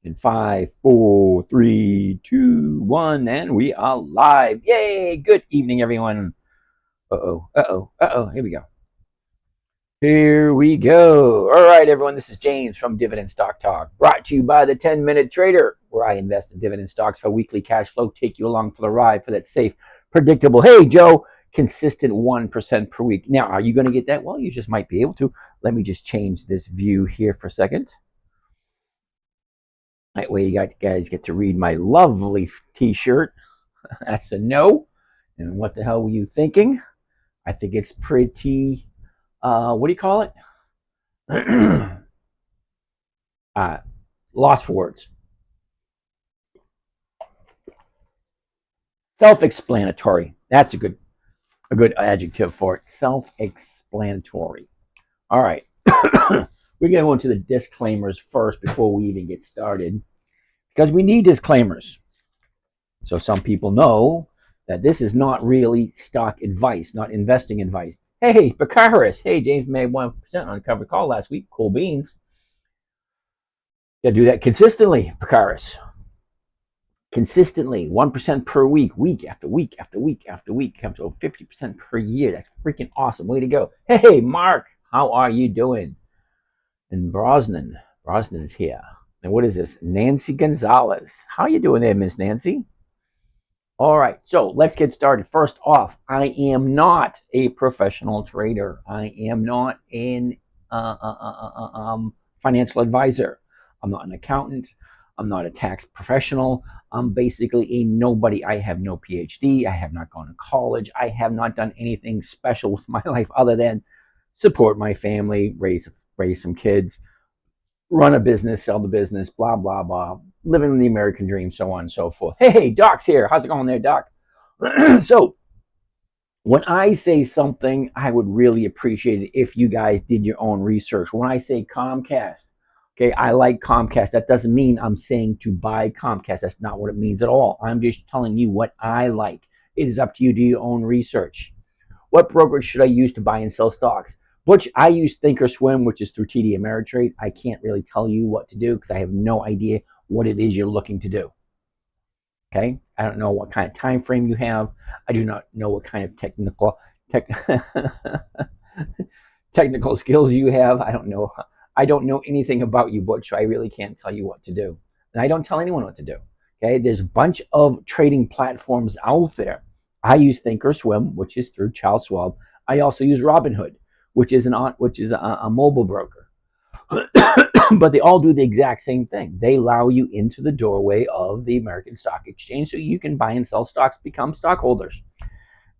In 5, 4, 3, 2, 1, and we are live. Yay! Good evening, everyone. Here we go. Here we go. All right, everyone. This is James from Dividend Stock Talk, brought to you by the 10-Minute Trader, where I invest in dividend stocks for weekly cash flow, take you along for the ride for that safe, predictable, hey, Joe, consistent 1% per week. Now, are you going to get that? Well, you just might be able to. Let me just change this view here for a second. That way you guys get to read my lovely t-shirt. That's a no. And what the hell were you thinking? I think it's pretty, what do you call it? Lost for words. Self-explanatory. That's a good adjective for it. Self-explanatory. All right. We're going to go into the disclaimers first before we even get started, because we need disclaimers. So some people know that this is not really stock advice, not investing advice. Hey, Bakaris. Hey, James made 1% on covered call last week. Cool beans. You gotta do that consistently, Bakaris. Consistently, 1% per week, week after week after week after week, comes over 50% per year. That's freaking awesome. Way to go. Hey, Mark, how are you doing? And Brosnan's here. And what is this? Nancy Gonzalez. How you doing there, Miss Nancy? All right, so let's get started. First off, I am not a professional trader. I am not an financial advisor. I'm not an accountant. I'm not a tax professional. I'm basically a nobody. I have no PhD. I have not gone to college. I have not done anything special with my life other than support my family, raise some kids, run a business, sell the business, blah, blah, blah, living the American dream, so on and so forth. Hey, Doc's here. How's it going there, Doc? So when I say something, I would really appreciate it if you guys did your own research. When I say Comcast, okay, I like Comcast. That doesn't mean I'm saying to buy Comcast. That's not what it means at all. I'm just telling you what I like. It is up to you to do your own research. What brokerage should I use to buy and sell stocks? Which I use Thinkorswim, which is through TD Ameritrade. I can't really tell you what to do because I have no idea what it is you're looking to do. Okay, I don't know what kind of time frame you have. I do not know what kind of technical skills you have. I don't know. I don't know anything about you, Butch, so I really can't tell you what to do. And I don't tell anyone what to do. Okay, there's a bunch of trading platforms out there. I use Thinkorswim, which is through Charles Schwab. I also use Robinhood, which is a mobile broker. But they all do the exact same thing. They allow you into the doorway of the American Stock Exchange so you can buy and sell stocks, become stockholders.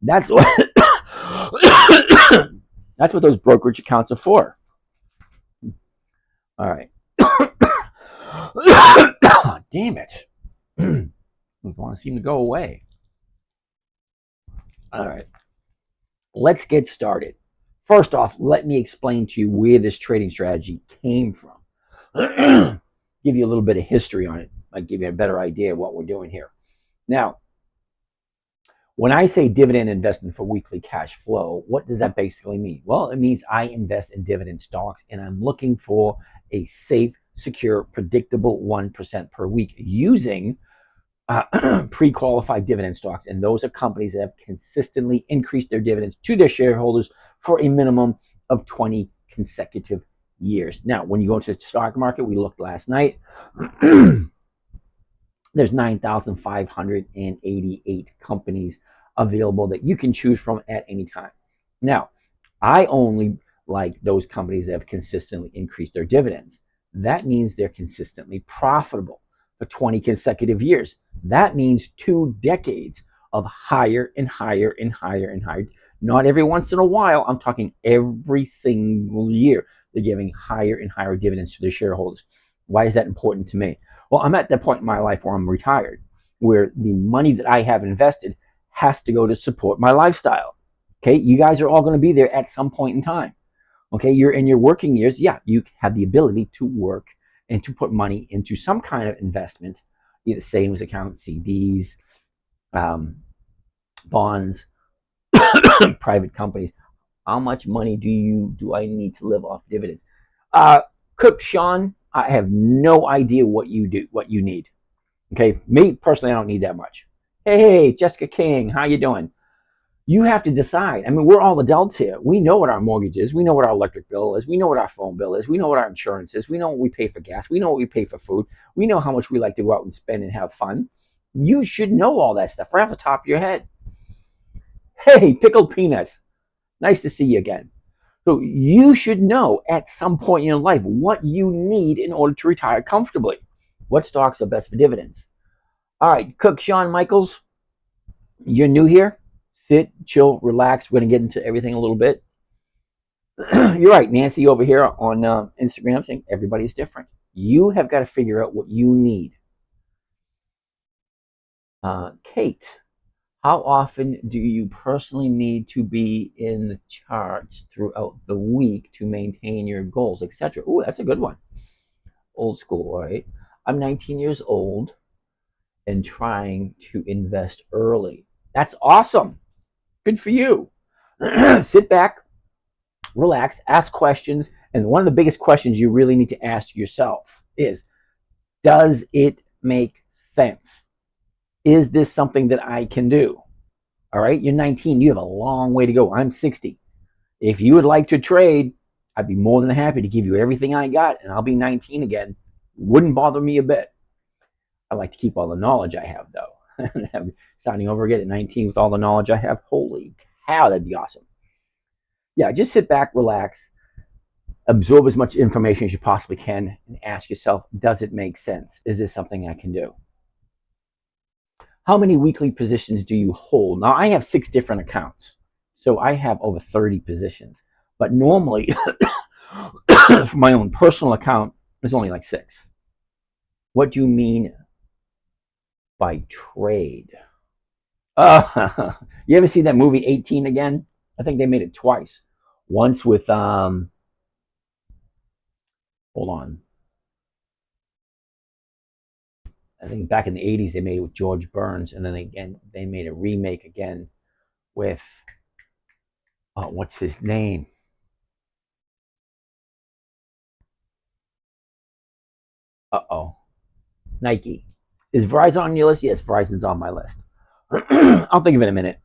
That's what that's what those brokerage accounts are for. All right. Oh, damn it. I want to seem to go away. All right. Let's get started. First off, let me explain to you where this trading strategy came from. Give you a little bit of history on it. Might give you a better idea of what we're doing here. Now, when I say dividend investing for weekly cash flow, what does that basically mean? Well, it means I invest in dividend stocks and I'm looking for a safe, secure, predictable 1% per week using pre-qualified dividend stocks. And those are companies that have consistently increased their dividends to their shareholders for a minimum of 20 consecutive years. Now, when you go to the stock market, we looked last night, there's 9,588 companies available that you can choose from at any time. Now, I only like those companies that have consistently increased their dividends. That means they're consistently profitable for 20 consecutive years. That means 2 decades of higher and higher and higher and higher. Not every once in a while. I'm talking every single year. They're giving higher and higher dividends to their shareholders. Why is that important to me? Well, I'm at that point in my life where I'm retired, where the money that I have invested has to go to support my lifestyle. Okay, you guys are all going to be there at some point in time. Okay, you're in your working years. Yeah, you have the ability to work and to put money into some kind of investment, either savings accounts, CDs, bonds, private companies. How much money do I need to live off dividends? Cook Sean, I have no idea what you do, what you need. Okay, me personally, I don't need that much. Hey, Jessica King, how you doing? You have to decide. I mean, we're all adults here. We know what our mortgage is. We know what our electric bill is. We know what our phone bill is. We know what our insurance is. We know what we pay for gas. We know what we pay for food. We know how much we like to go out and spend and have fun. You should know all that stuff right off the top of your head. Hey, pickled peanuts. Nice to see you again. So you should know at some point in your life what you need in order to retire comfortably. What stocks are best for dividends? All right, Cook Shawn Michaels, you're new here. Sit, chill, relax. We're going to get into everything a little bit. You're right, Nancy over here on Instagram saying everybody's different. You have got to figure out what you need. Kate, how often do you personally need to be in the charts throughout the week to maintain your goals, etc.? Oh, that's a good one. Old school, all right. I'm 19 years old and trying to invest early. That's awesome. Good for you. Sit back, relax, ask questions. And one of the biggest questions you really need to ask yourself is, does it make sense? Is this something that I can do? All right, you're 19. You have a long way to go. I'm 60. If you would like to trade, I'd be more than happy to give you everything I got, and I'll be 19 again. Wouldn't bother me a bit. I like to keep all the knowledge I have, though. Starting over again at 19 with all the knowledge I have, holy cow, that'd be awesome. Yeah, just sit back, relax, absorb as much information as you possibly can, and ask yourself, does it make sense? Is this something I can do? How many weekly positions do you hold? Now, I have 6 different accounts, so I have over 30 positions. But normally, for my own personal account, there's only like 6. What do you mean by trade? You ever see that movie 18 again? I think they made it twice. Once with hold on. I think back in the 80s they made it with George Burns, and then they made a remake again with what's his name? Nike. Is Verizon on your list? Yes, Verizon's on my list. I'll think of it in a minute.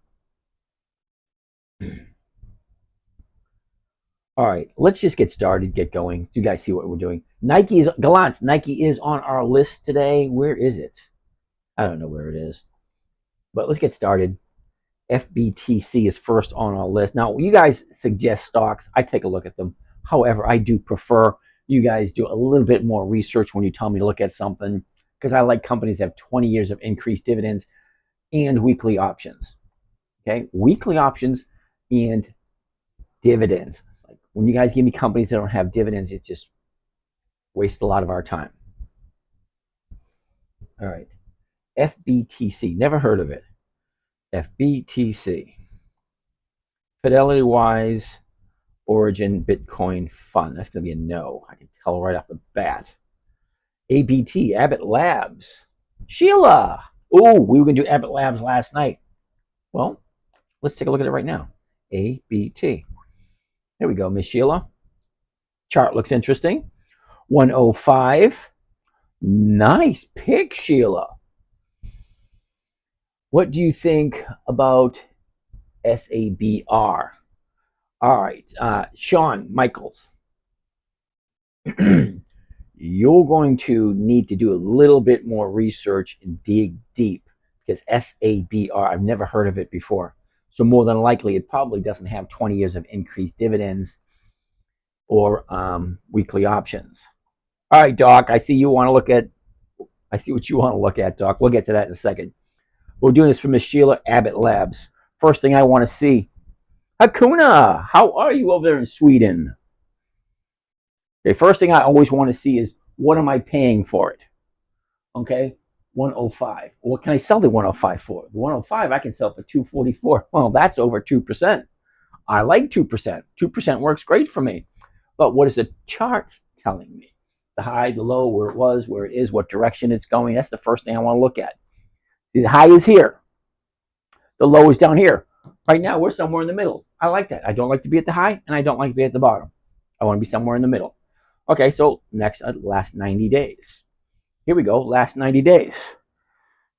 All right, let's just get started, get going. So you guys see what we're doing. Nike is Gallant. Nike is on our list today. Where is it? I don't know where it is. But let's get started. FBTC is first on our list. Now, you guys suggest stocks. I take a look at them. However, I do prefer you guys do a little bit more research when you tell me to look at something, because I like companies that have 20 years of increased dividends and weekly options. Okay, weekly options and dividends. Like when you guys give me companies that don't have dividends, it just wastes a lot of our time. All right, FBTC, never heard of it. FBTC, Fidelity Wise Origin Bitcoin Fund. That's going to be a no. I can tell right off the bat. ABT, Abbott Labs. Sheila. Oh, we were going to do Abbott Labs last night. Well, let's take a look at it right now. ABT. There we go, Miss Sheila. Chart looks interesting. 105. Nice pick, Sheila. What do you think about SABR? All right, Shawn Michaels. You're going to need to do a little bit more research and dig deep, because SABR, I've never heard of it before. So more than likely, it probably doesn't have 20 years of increased dividends or weekly options. All right, Doc, I see you want to look at, I see what you want to look at, Doc. We'll get to that in a second. We're doing this for Miss Sheila, Abbott Labs. First thing I want to see, Hakuna, how are you over there in Sweden? The first thing I always want to see is, what am I paying for it? Okay, 105. What can I sell the 105 for? The 105 I can sell for 244. Well, that's over 2%. I like 2%. 2% works great for me. But what is the chart telling me? The high, the low, where it was, where it is, what direction it's going. That's the first thing I want to look at. The high is here. The low is down here. Right now, we're somewhere in the middle. I like that. I don't like to be at the high, and I don't like to be at the bottom. I want to be somewhere in the middle. Okay, so next, last 90 days. Here we go, last 90 days.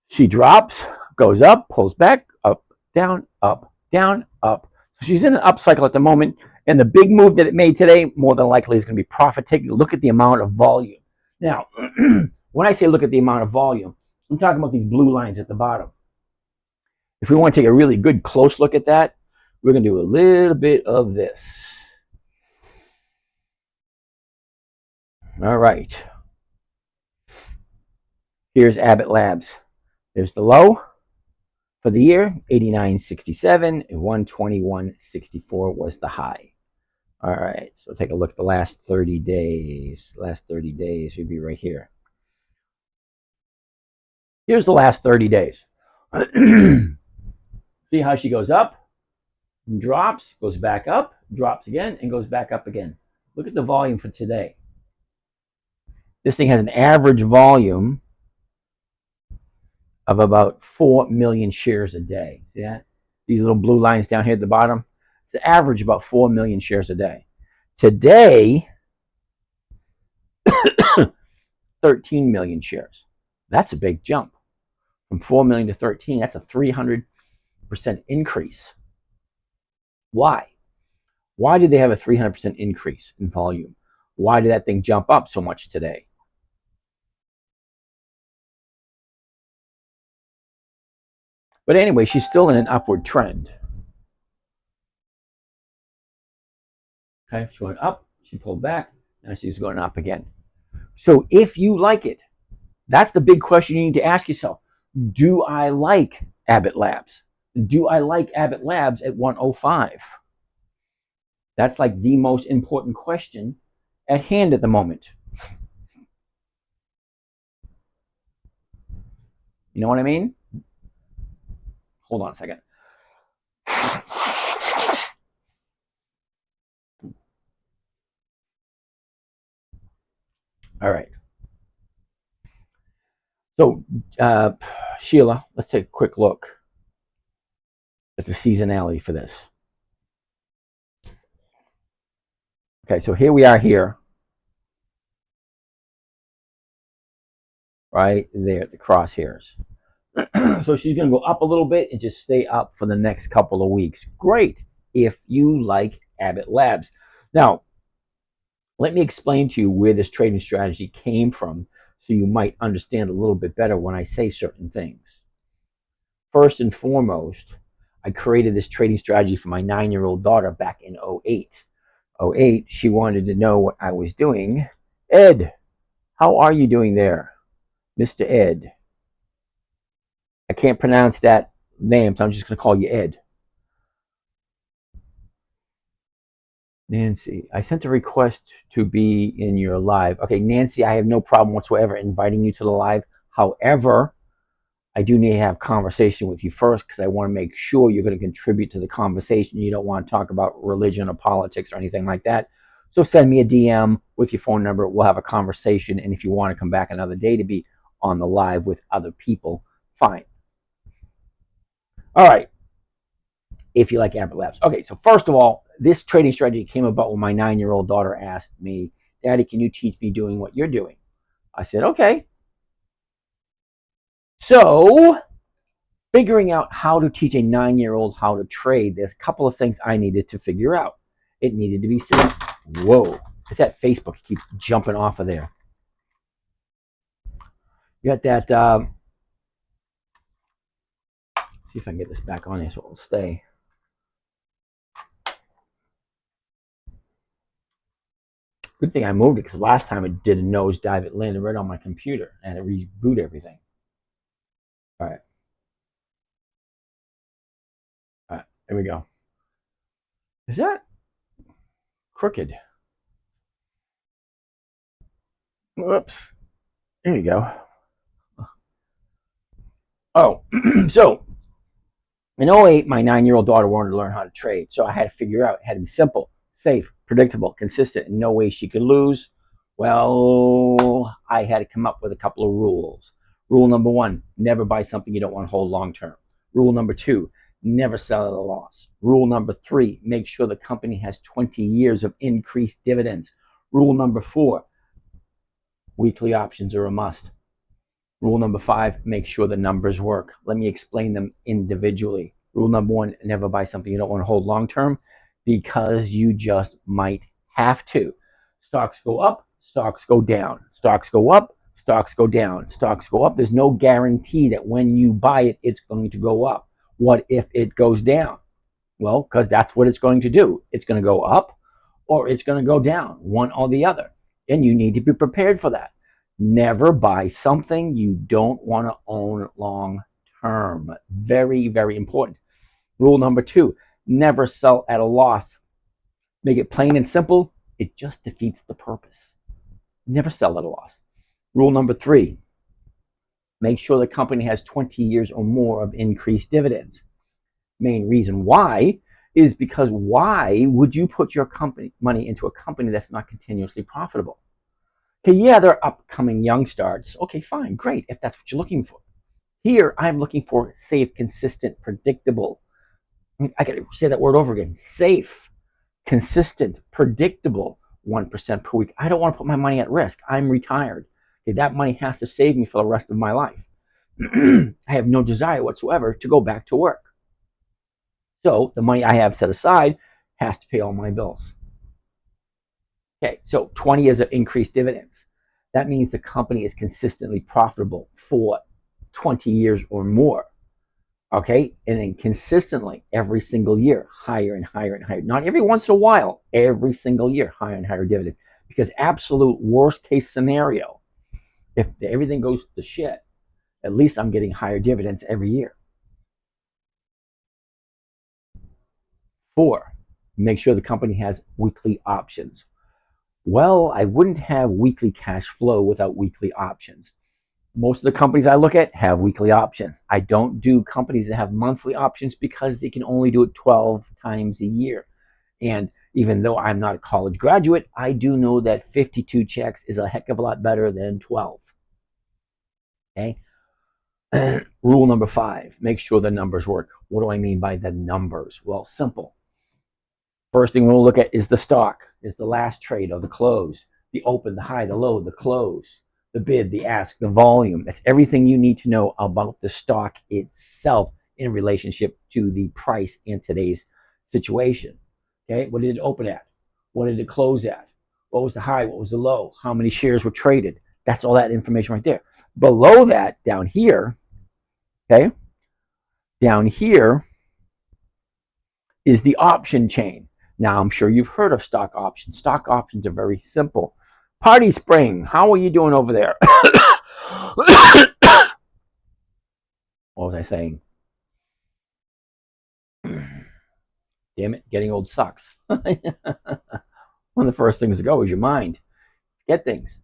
She drops, goes up, pulls back, up, down, up, down, up. So she's in an up cycle at the moment. And the big move that it made today, more than likely, is going to be profit taking. Look at the amount of volume. Now, when I say look at the amount of volume, I'm talking about these blue lines at the bottom. If we want to take a really good close look at that, we're going to do a little bit of this. All right. Here's Abbott Labs. There's the low for the year, 89.67, and 121.64 was the high. All right, so take a look at the last 30 days. Last 30 days would be right here. Here's the last 30 days. See how she goes up, drops, goes back up, drops again, and goes back up again. Look at the volume for today. This thing has an average volume of about 4 million shares a day. See that? These little blue lines down here at the bottom. It's the average about 4 million shares a day. Today, 13 million shares. That's a big jump. From 4 million to 13, that's a 300% increase. Why? Why did they have a 300% increase in volume? Why did that thing jump up so much today? But anyway, she's still in an upward trend. Okay, she went up, she pulled back, now she's going up again. So if you like it, that's the big question you need to ask yourself. Do I like Abbott Labs? Do I like Abbott Labs at 105? That's like the most important question at hand at the moment. You know what I mean? Hold on a second. All right. So, Sheila, let's take a quick look at the seasonality for this. Okay, so here we are here. Right there, the crosshairs. So she's going to go up a little bit and just stay up for the next couple of weeks. Great, if you like Abbott Labs. Now, let me explain to you where this trading strategy came from so you might understand a little bit better when I say certain things. First and foremost, I created this trading strategy for my 9-year-old daughter back in 08. 08, she wanted to know what I was doing. Ed, how are you doing there? Mr. Ed. I can't pronounce that name, so I'm just going to call you Ed. Nancy, I sent a request to be in your live. Okay, Nancy, I have no problem whatsoever inviting you to the live. However, I do need to have conversation with you first because I want to make sure you're going to contribute to the conversation. You don't want to talk about religion or politics or anything like that. So send me a DM with your phone number. We'll have a conversation. And if you want to come back another day to be on the live with other people, fine. All right. If you like Abbott Labs. Okay, so first of all, this trading strategy came about when my 9-year-old daughter asked me, Daddy, can you teach me doing what you're doing? I said, okay. So, figuring out how to teach a 9-year-old how to trade, there's a couple of things I needed to figure out. It needed to be safe. Whoa, it's that Facebook. It keeps jumping off of there. You got that, see if I can get this back on here so it'll stay. Good thing I moved it because last time it did a nosedive. It landed right on my computer and it reboot everything. All right. All right, there we go. Is that crooked? Whoops. There you go. Oh, so in 08, my 9-year-old daughter wanted to learn how to trade. So I had to figure out, it had to be simple, safe, predictable, consistent, and no way she could lose. Well, I had to come up with a couple of rules. Rule number 1, never buy something you don't want to hold long term. Rule number 2, never sell at a loss. Rule number 3, make sure the company has 20 years of increased dividends. Rule number 4, weekly options are a must. Rule number 5, make sure the numbers work. Let me explain them individually. Rule number 1, never buy something you don't want to hold long term because you just might have to. Stocks go up, stocks go down. Stocks go up, stocks go down. Stocks go up. There's no guarantee that when you buy it, it's going to go up. What if it goes down? Well, because that's what it's going to do. It's going to go up or it's going to go down, one or the other. And you need to be prepared for that. Never buy something you don't want to own long term. Very, very important. Rule number 2, never sell at a loss. Make it plain and simple. It just defeats the purpose. Never sell at a loss. Rule number 3, make sure the company has 20 years or more of increased dividends. Main reason why is because why would you put your money into a company that's not continuously profitable? Okay, yeah, they're upcoming young starts. Okay, fine, great, if that's what you're looking for. Here, I'm looking for safe, consistent, predictable. I got to say that word over again. Safe, consistent, predictable, 1% per week. I don't want to put my money at risk. I'm retired. Okay, that money has to save me for the rest of my life. I have no desire whatsoever to go back to work. So the money I have set aside has to pay all my bills. Okay, so 20 years of increased dividends. That means the company is consistently profitable for 20 years or more. Okay, and then consistently every single year, higher and higher and higher. Not every once in a while, every single year, higher and higher dividend. Because absolute worst case scenario, if everything goes to shit, at least I'm getting higher dividends every year. 4, make sure the company has weekly options. Well, I wouldn't have weekly cash flow without weekly options. Most of the companies I look at have weekly options. I don't do companies that have monthly options because they can only do it 12 times a year. And even though I'm not a college graduate, I do know that 52 checks is a heck of a lot better than 12. Okay. Rule number 5, make sure the numbers work. What do I mean by the numbers? Well, simple. First thing we'll look at is the stock, is the last trade or the close, the open, the high, the low, the close, the bid, the ask, the volume. That's everything you need to know about the stock itself in relationship to the price in today's situation. Okay, what did it open at? What did it close at? What was the high? What was the low? How many shares were traded? That's all that information right there. Below that, down here, okay, down here is the option chain. Now, I'm sure you've heard of stock options. Stock options are very simple. Party Spring, how are you doing over there? What was I saying? Damn it, getting old sucks. One of the first things to go is your mind. Get things.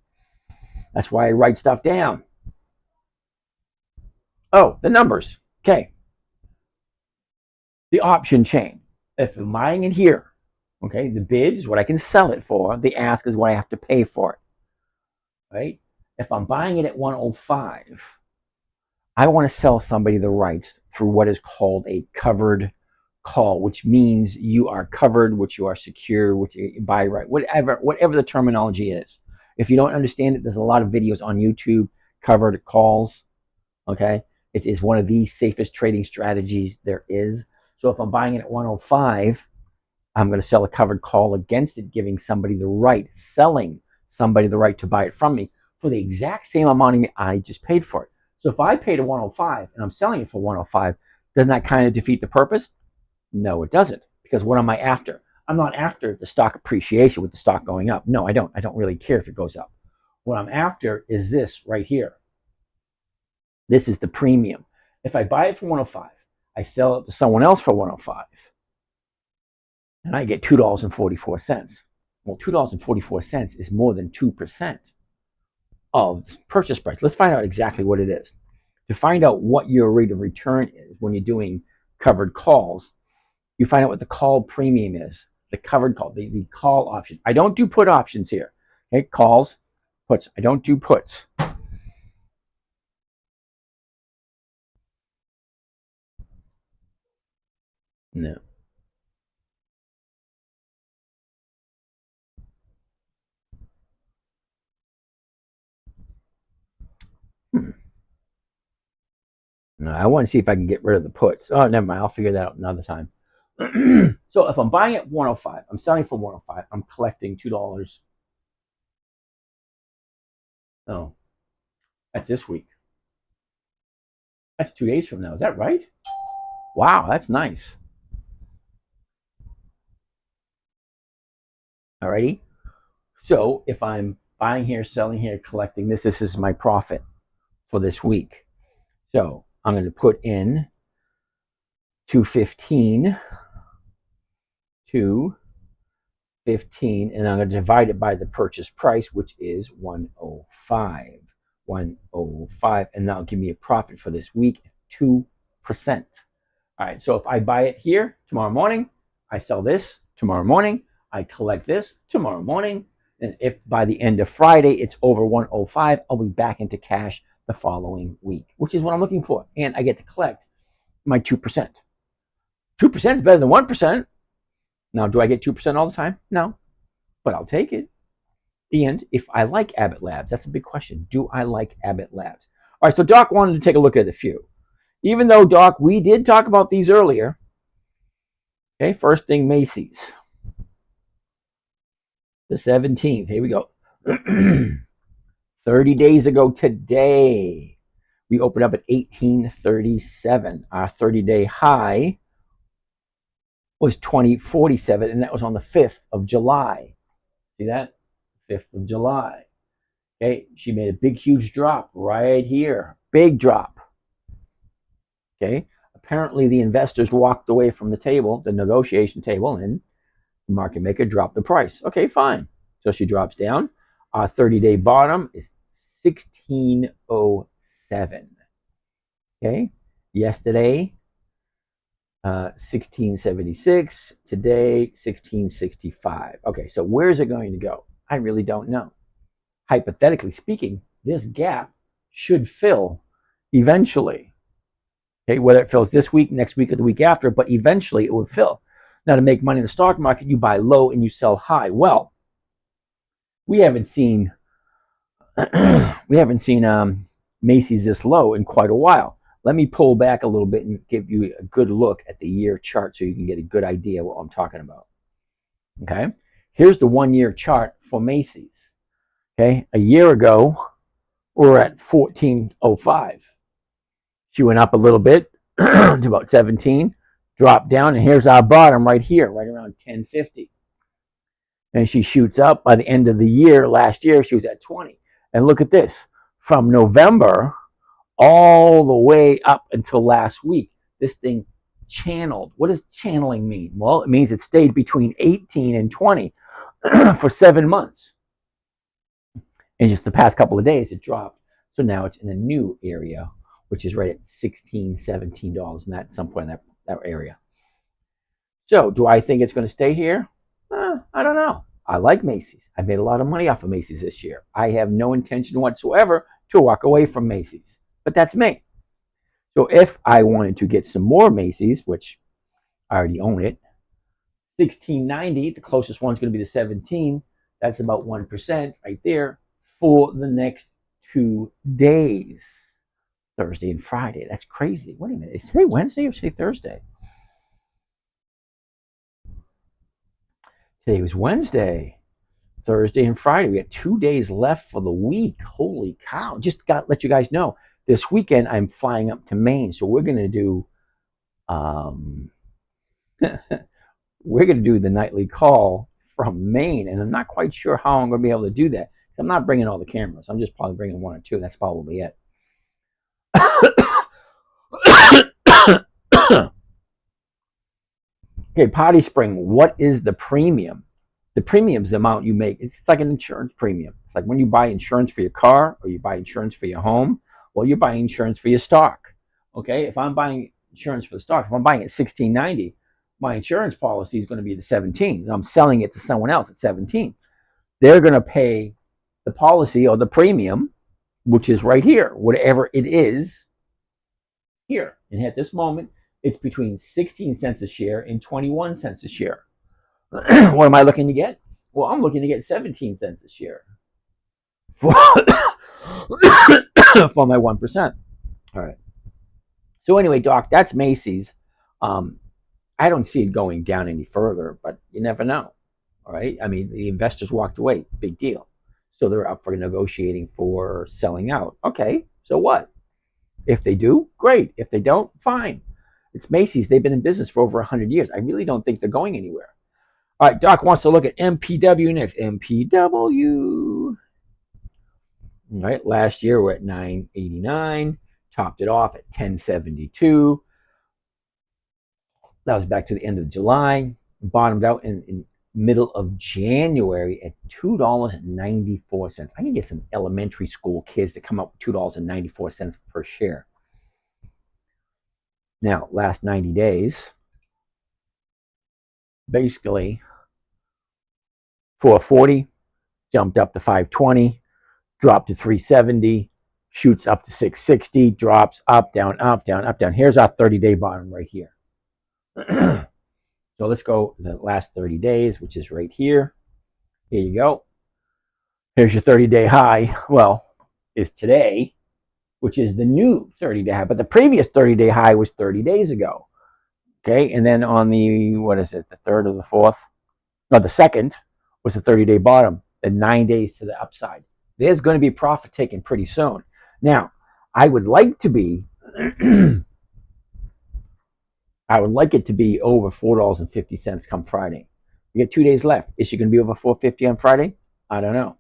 That's why I write stuff down. Oh, the numbers. Okay. The option chain. If I'm buying it here, okay, the bid is what I can sell it for. The ask is what I have to pay for it. Right? If I'm buying it at 105, I want to sell somebody the rights through what is called a covered call, which means you are covered, which you are secure, which you buy right, whatever the terminology is. If you don't understand it, there's a lot of videos on YouTube, covered calls. Okay, it is one of the safest trading strategies there is. So if I'm buying it at 105, I'm going to sell a covered call against it, giving somebody the right, selling somebody the right to buy it from me for the exact same amount I just paid for it. So if I paid a 105 and I'm selling it for 105, doesn't that kind of defeat the purpose? No, it doesn't. Because what am I after? I'm not after the stock appreciation with the stock going up. No, I don't. I don't really care if it goes up. What I'm after is this right here. This is the premium. If I buy it for 105, I sell it to someone else for 105, and I get $2.44. Well, $2.44 is more than 2% of the purchase price. Let's find out exactly what it is. To find out what your rate of return is when you're doing covered calls, you find out what the call premium is, the covered call, the call option. I don't do put options here. Okay, calls, puts. I don't do puts. No. I want to see if I can get rid of the puts. Oh, never mind. I'll figure that out another time. So if I'm buying at 105, I'm selling for 105. I'm collecting $2. Oh, that's this week. That's 2 days from now. Is that right? Wow, that's nice. Alrighty. So if I'm buying here, selling here, collecting this is my profit for this week. So I'm going to put in 215, 215, and I'm going to divide it by the purchase price, which is 105. 105, and that'll give me a profit for this week, 2%. All right, so if I buy it here tomorrow morning, I sell this tomorrow morning, I collect this tomorrow morning, and if by the end of Friday it's over 105, I'll be back into cash the following week, which is what I'm looking for, and I get to collect my 2%. 2% is better than 1%. Now, do I get 2% all the time? No, but I'll take it. And if I like Abbott Labs, that's a big question. Do I like Abbott Labs? All right, so Doc wanted to take a look at a few. Even though, Doc, we did talk about these earlier. Okay, first thing, Macy's. The 17th, here we go. 30 days ago today, we opened up at 1837. Our 30-day high was 2047, and that was on the 5th of July. See that? 5th of July. Okay, she made a big, huge drop right here. Big drop. Okay, apparently the investors walked away from the table, the negotiation table, and the market maker dropped the price. Okay, fine. So she drops down. Our 30-day bottom is 1607. Okay, yesterday, 1676. Today, 1665. Okay, so where's it going to go? I really don't know. Hypothetically speaking, this gap should fill eventually. Okay, whether it fills this week, next week, or the week after, but eventually it will fill. Now, to make money in the stock market, you buy low and you sell high. Well, we haven't seen Macy's this low in quite a while. Let me pull back a little bit and give you a good look at the year chart so you can get a good idea of what I'm talking about. Okay, here's the 1-year chart for Macy's. Okay, a year ago, we're at 1405. She went up a little bit to about 17, dropped down, and here's our bottom right here, right around 1050. And she shoots up. By the end of the year, last year, she was at 20. And look at this. From November all the way up until last week, this thing channeled. What does channeling mean? Well, it means it stayed between 18 and 20 for 7 months. In just the past couple of days, it dropped. So now it's in a new area, which is right at $16, $17, and at some point in that area. So do I think it's going to stay here? I don't know. I like Macy's. I made a lot of money off of Macy's this year. I have no intention whatsoever to walk away from Macy's, but that's me. So if I wanted to get some more Macy's, which I already own it, $16.90, the closest one's going to be the 17. That's about 1% right there for the next 2 days. Thursday and Friday. That's crazy. Wait a minute. Is today Wednesday or today Thursday? Today was Wednesday. Thursday and Friday. We got 2 days left for the week. Holy cow. Just got to let you guys know. This weekend, I'm flying up to Maine. So we're going to do the nightly call from Maine. And I'm not quite sure how I'm going to be able to do that. I'm not bringing all the cameras. I'm just probably bringing 1 or 2. That's probably it. Okay, Potty Spring, what is the premium? The premium is the amount you make. It's like an insurance premium. It's like when you buy insurance for your car or you buy insurance for your home, well, you're buying insurance for your stock. Okay, if I'm buying insurance for the stock, if I'm buying it at $16.90, my insurance policy is going to be the 17. And I'm selling it to someone else at 17. They're going to pay the policy or the premium, which is right here, whatever it is here. And at this moment, it's between 16 cents a share and 21 cents a share. What am I looking to get? Well, I'm looking to get 17 cents a share for, for my 1%. All right. So anyway, Doc, that's Macy's. Um, I don't see it going down any further, but you never know. All right. I mean, the investors walked away. Big deal. So they're up for negotiating for selling out. Okay. So what? If they do, great. If they don't, fine. It's Macy's. They've been in business for over 100 years. I really don't think they're going anywhere. All right. Doc wants to look at MPW next. MPW. All right. Last year we're at 989. Topped it off at 1072. That was back to the end of July. Bottomed out in middle of January at $2.94. I can get some elementary school kids to come up with $2.94 per share. Now, last 90 days, basically 440, jumped up to 520, dropped to 370, shoots up to 660, drops up, down, up, down, up, down. Here's our 30-day bottom right here. So let's go the last 30 days, which is right here. Here you go. Here's your 30-day high. Well, is today, which is the new 30-day high. But the previous 30-day high was 30 days ago. Okay, and then on the, what is it, the third or the fourth? No, the second was the 30-day bottom, the 9 days to the upside. There's going to be profit taken pretty soon. Now, I would like to be, I would like it to be over $4.50 come Friday. We get 2 days left. Is she going to be over $4.50 on Friday? I don't know.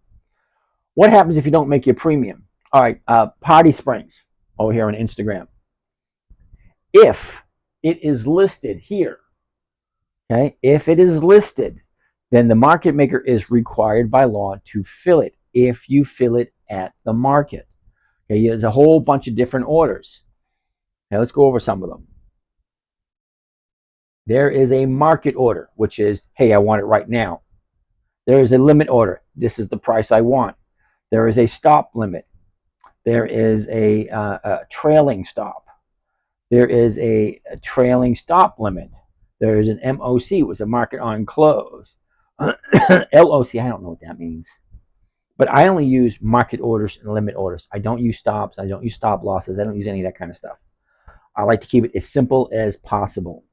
What happens if you don't make your premium? All right, Party Springs over here on Instagram. If it is listed here, okay, if it is listed, then the market maker is required by law to fill it if you fill it at the market. Okay, there's a whole bunch of different orders. Now let's go over some of them. There is a market order, which is, hey, I want it right now. There is a limit order. This is the price I want. There is a stop limit. There is a trailing stop. There is a trailing stop limit. There is an MOC, which is a market on close. LOC, I don't know what that means. But I only use market orders and limit orders. I don't use stops. I don't use stop losses. I don't use any of that kind of stuff. I like to keep it as simple as possible.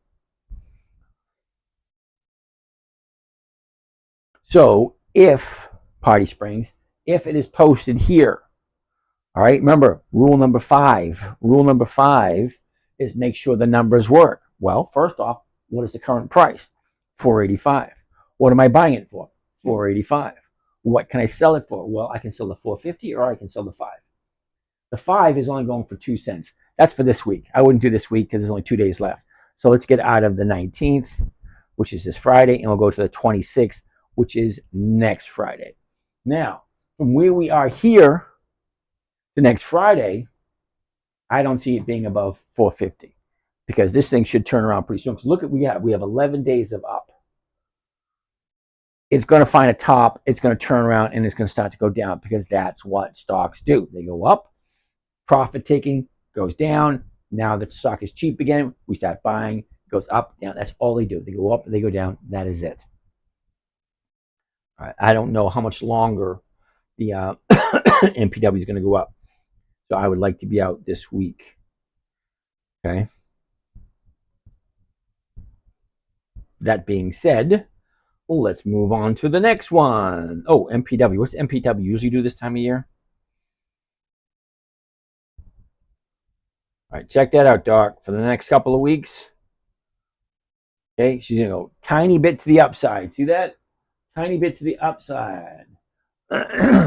So if Party Springs, if it is posted here, all right, remember rule number 5. Rule number 5 is make sure the numbers work. Well, first off, what is the current price? $4.85. What am I buying it for? $4.85. What can I sell it for? Well, I can sell the $4.50 or I can sell the 5. The 5 is only going for 2 cents. That's for this week. I wouldn't do this week because there's only 2 days left. So let's get out of the 19th, which is this Friday, and we'll go to the 26th, which is next Friday. Now, from where we are here to next Friday, I don't see it being above 450 because this thing should turn around pretty soon. So look at we have 11 days of up. It's going to find a top, it's going to turn around, and it's going to start to go down because that's what stocks do. They go up, profit taking goes down. Now that stock is cheap again, we start buying, it goes up, down. That's all they do. They go up, they go down. That is it. All right. I don't know how much longer the MPW is going to go up. So I would like to be out this week. Okay. That being said, well, let's move on to the next one. Oh, MPW. What's MPW usually do this time of year? All right, check that out, Doc. For the next couple of weeks. Okay, she's going to go tiny bit to the upside. See that? Tiny bit to the upside,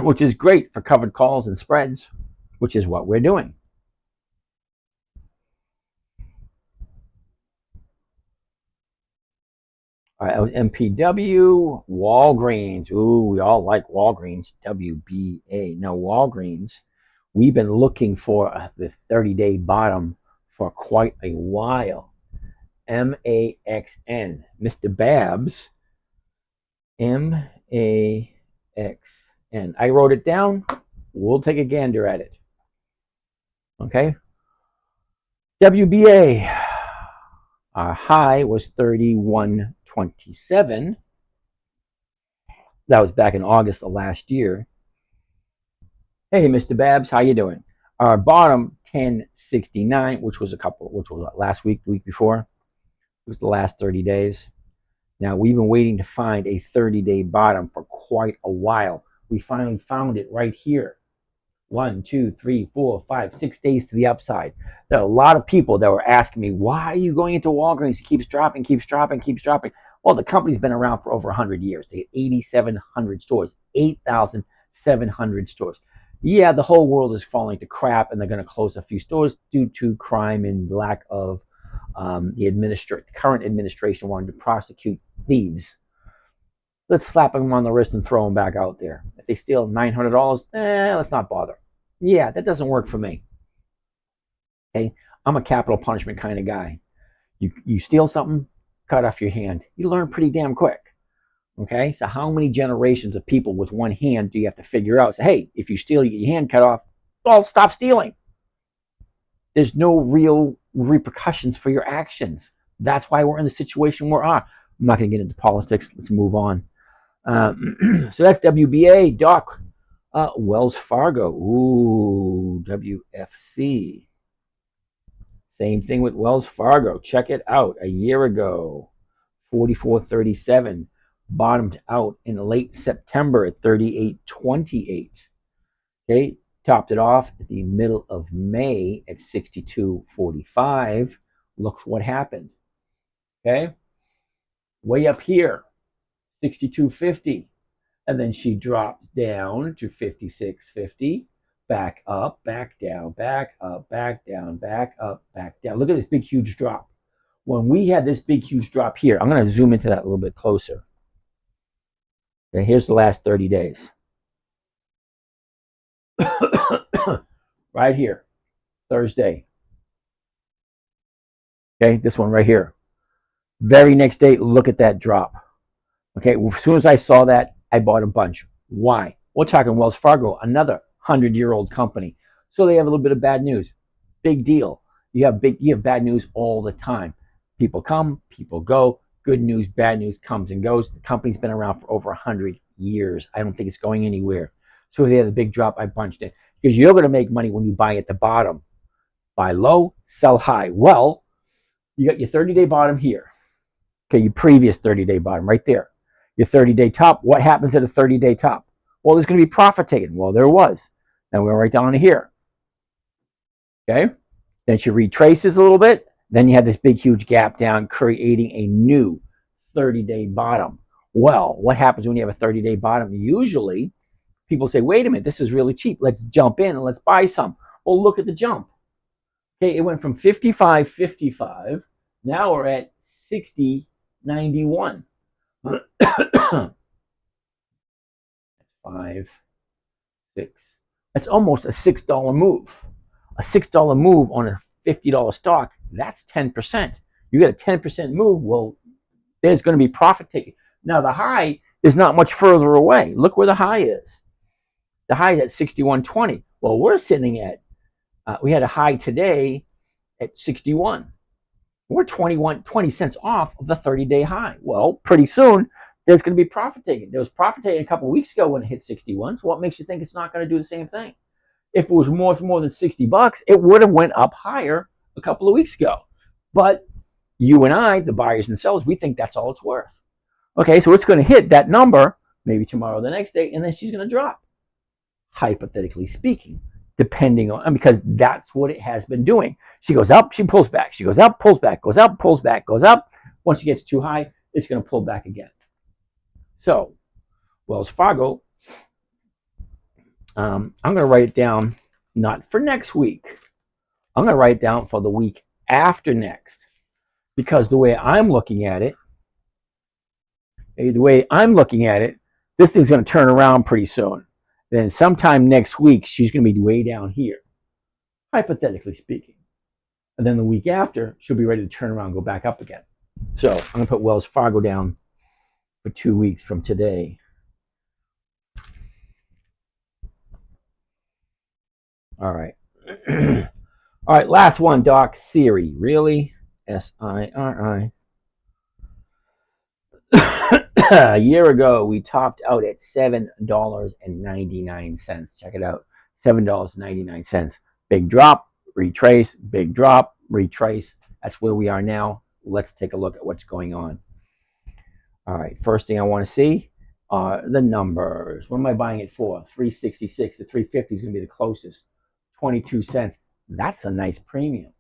which is great for covered calls and spreads, which is what we're doing. All right, that was MPW. Walgreens. Ooh, we all like Walgreens. WBA. Now, Walgreens, we've been looking for the 30-day bottom for quite a while. MAXN. Mr. Babs. MAXN. I wrote it down. We'll take a gander at it. Okay. WBA. Our high was 31.27. That was back in August of last year. Hey, Mr. Babs, how you doing? Our bottom, 1069, which was last week, the week before. It was the last 30 days. Now, we've been waiting to find a 30-day bottom for quite a while. We finally found it right here. 1, 2, 3, 4, 5, 6 days to the upside. There are a lot of people that were asking me, why are you going into Walgreens? It keeps dropping, keeps dropping, keeps dropping. Well, the company's been around for over 100 years. They have 8,700 stores, 8,700 stores. Yeah, the whole world is falling to crap, and they're going to close a few stores due to crime and lack of the current administration wanting to prosecute thieves. Let's slap them on the wrist and throw them back out there. If they steal $900, let's not bother. Yeah, that doesn't work for me. Okay, I'm a capital punishment kind of guy. You steal something, cut off your hand. You learn pretty damn quick. Okay, so how many generations of people with one hand do you have to figure out? So, hey, if you steal, you get your hand cut off. Well, stop stealing. There's no real repercussions for your actions. That's why we're in the situation we're in. I'm not going to get into politics. Let's move on. So that's WBA, Doc. Wells Fargo. Ooh, WFC. Same thing with Wells Fargo. Check it out. A year ago, 44.37. Bottomed out in late September at 38.28. Okay, topped it off at the middle of May at 62.45. Look what happened. Okay, way up here, 62.50, and then she drops down to 56.50. Back up, back down, back up, back down, back up, back down. Look at this big, huge drop. When we had this big, huge drop here, I'm going to zoom into that a little bit closer. Okay, here's the last 30 days. Right here, Thursday. Okay, this one right here. Very next day, look at that drop. Okay, as soon as I saw that, I bought a bunch. Why? We're talking Wells Fargo, another 100-year-old company. So they have a little bit of bad news. Big deal. You have bad news all the time. People come, people go. Good news, bad news comes and goes. The company's been around for over 100 years. I don't think it's going anywhere. So they had a big drop. I punched it because you're going to make money when you buy at the bottom. Buy low, sell high. Well, you got your 30-day bottom here. Okay, your previous 30-day bottom right there. Your 30-day top. What happens at a 30-day top? Well, there's going to be profit taken. Well, there was. Now we're right down to here. Okay. Then she retraces a little bit. Then you have this big, huge gap down, creating a new 30-day bottom. Well, what happens when you have a 30-day bottom? Usually, people say, wait a minute, this is really cheap. Let's jump in and let's buy some. Well, look at the jump. Okay, it went from 55.55. Now we're at 60.91. That's 5, 6. That's almost a $6 move. A $6 move on a $50 stock, that's 10%. You get a 10% move, well, there's going to be profit taken. Now, the high is not much further away. Look where the high is. The high is at 61.20. Well, we're sitting at, we had a high today at 61. We're 20 cents off of the 30-day high. Well, pretty soon, there's going to be profit taken. There was profit taken a couple of weeks ago when it hit 61. So what makes you think it's not going to do the same thing? If it was more than $60, it would have went up higher a couple of weeks ago. But you and I, the buyers and sellers, we think that's all it's worth. Okay, so it's going to hit that number maybe tomorrow or the next day, and then she's going to drop. Hypothetically speaking, depending on, because that's what it has been doing. She goes up, she pulls back. She goes up, pulls back, goes up, pulls back, goes up. Once she gets too high, it's going to pull back again. So, Wells Fargo, I'm going to write it down not for next week. I'm going to write it down for the week after next. Because the way I'm looking at it, this thing's going to turn around pretty soon. Then sometime next week, she's going to be way down here, hypothetically speaking. And then the week after, she'll be ready to turn around and go back up again. So I'm going to put Wells Fargo down for 2 weeks from today. All right. All right, last one, Doc. Siri. Really? SIRI. A year ago, we topped out at $7.99. Check it out. $7.99. Big drop. retrace, big drop, retrace. That's where we are now. Let's take a look at what's going on. All right, first thing I want to see are the numbers. What am I buying it for? 366 to 350 is going to be the closest. 22 cents. That's a nice premium.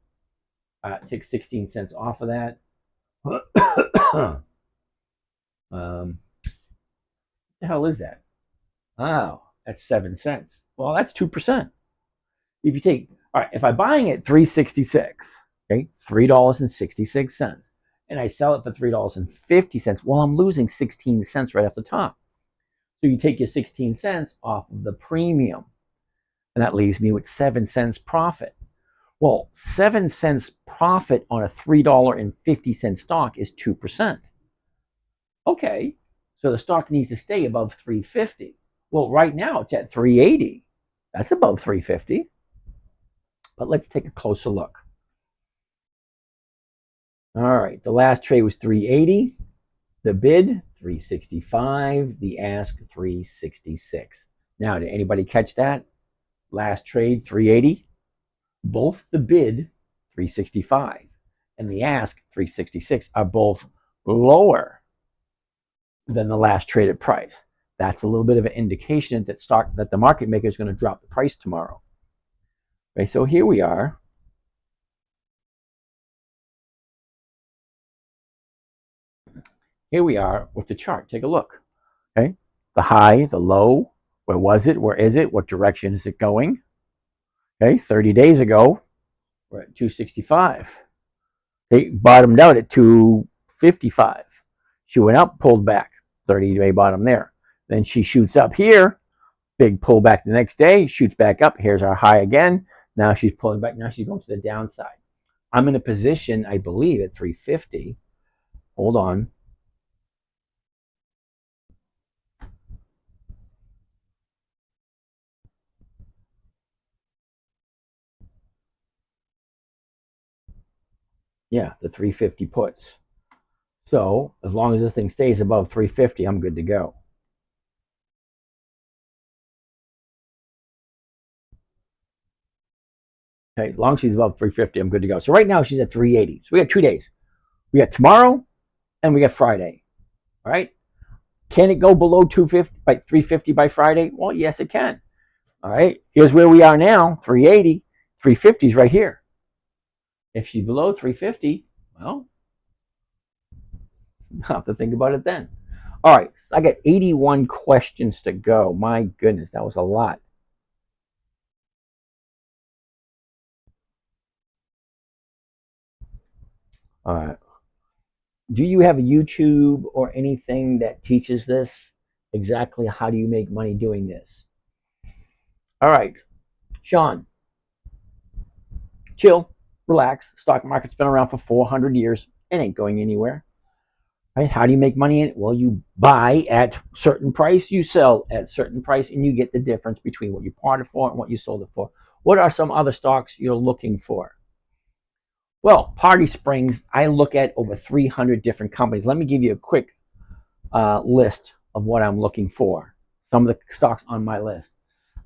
Take 16 cents off of that. The hell is that? Oh, that's 7 cents. Well, that's 2%. If you take, all right, if I'm buying it 366, okay, $3.66, and I sell it for $3.50, well, I'm losing 16 cents right off the top. So you take your 16 cents off of the premium, and that leaves me with 7 cents profit. Well, 7 cents profit on a $3.50 stock is 2%. Okay, so the stock needs to stay above 350. Well, right now it's at 380. That's above 350. But let's take a closer look. All right, the last trade was 380. The bid, 365. The ask, 366. Now, did anybody catch that? Last trade, 380. Both the bid, 365, and the ask, 366, are both lower than the last traded price. That's a little bit of an indication that the market maker is going to drop the price tomorrow. Okay, so here we are. Here we are with the chart. Take a look. Okay, the high, the low. Where was it? Where is it? What direction is it going? Okay, 30 days ago, we're at 265. Okay, bottomed out at 255. She went up, pulled back. 30-day bottom there. Then she shoots up here. Big pullback the next day. Shoots back up. Here's our high again. Now she's pulling back. Now she's going to the downside. I'm in a position, I believe, at 350. Hold on. Yeah, the 350 puts. So as long as this thing stays above 350, I'm good to go. Okay, as long as she's above 350, I'm good to go. So right now she's at 380. So we got 2 days. We got tomorrow and we got Friday. All right. Can it go below 250 by 350 by Friday? Well, yes, it can. All right. Here's where we are now, 380. 350 is right here. If she's below 350, well, I'll have to think about it then. All right. So I got 81 questions to go. My goodness, that was a lot. All right. Do you have a YouTube or anything that teaches this? Exactly how do you make money doing this? All right, Sean, chill, relax. Stock market's been around for 400 years. It ain't going anywhere. Right? How do you make money in it? Well, you buy at certain price, you sell at certain price, and you get the difference between what you bought it for and what you sold it for. What are some other stocks you're looking for? Well, Party Springs, I look at over 300 different companies. Let me give you a quick list of what I'm looking for. Some of the stocks on my list.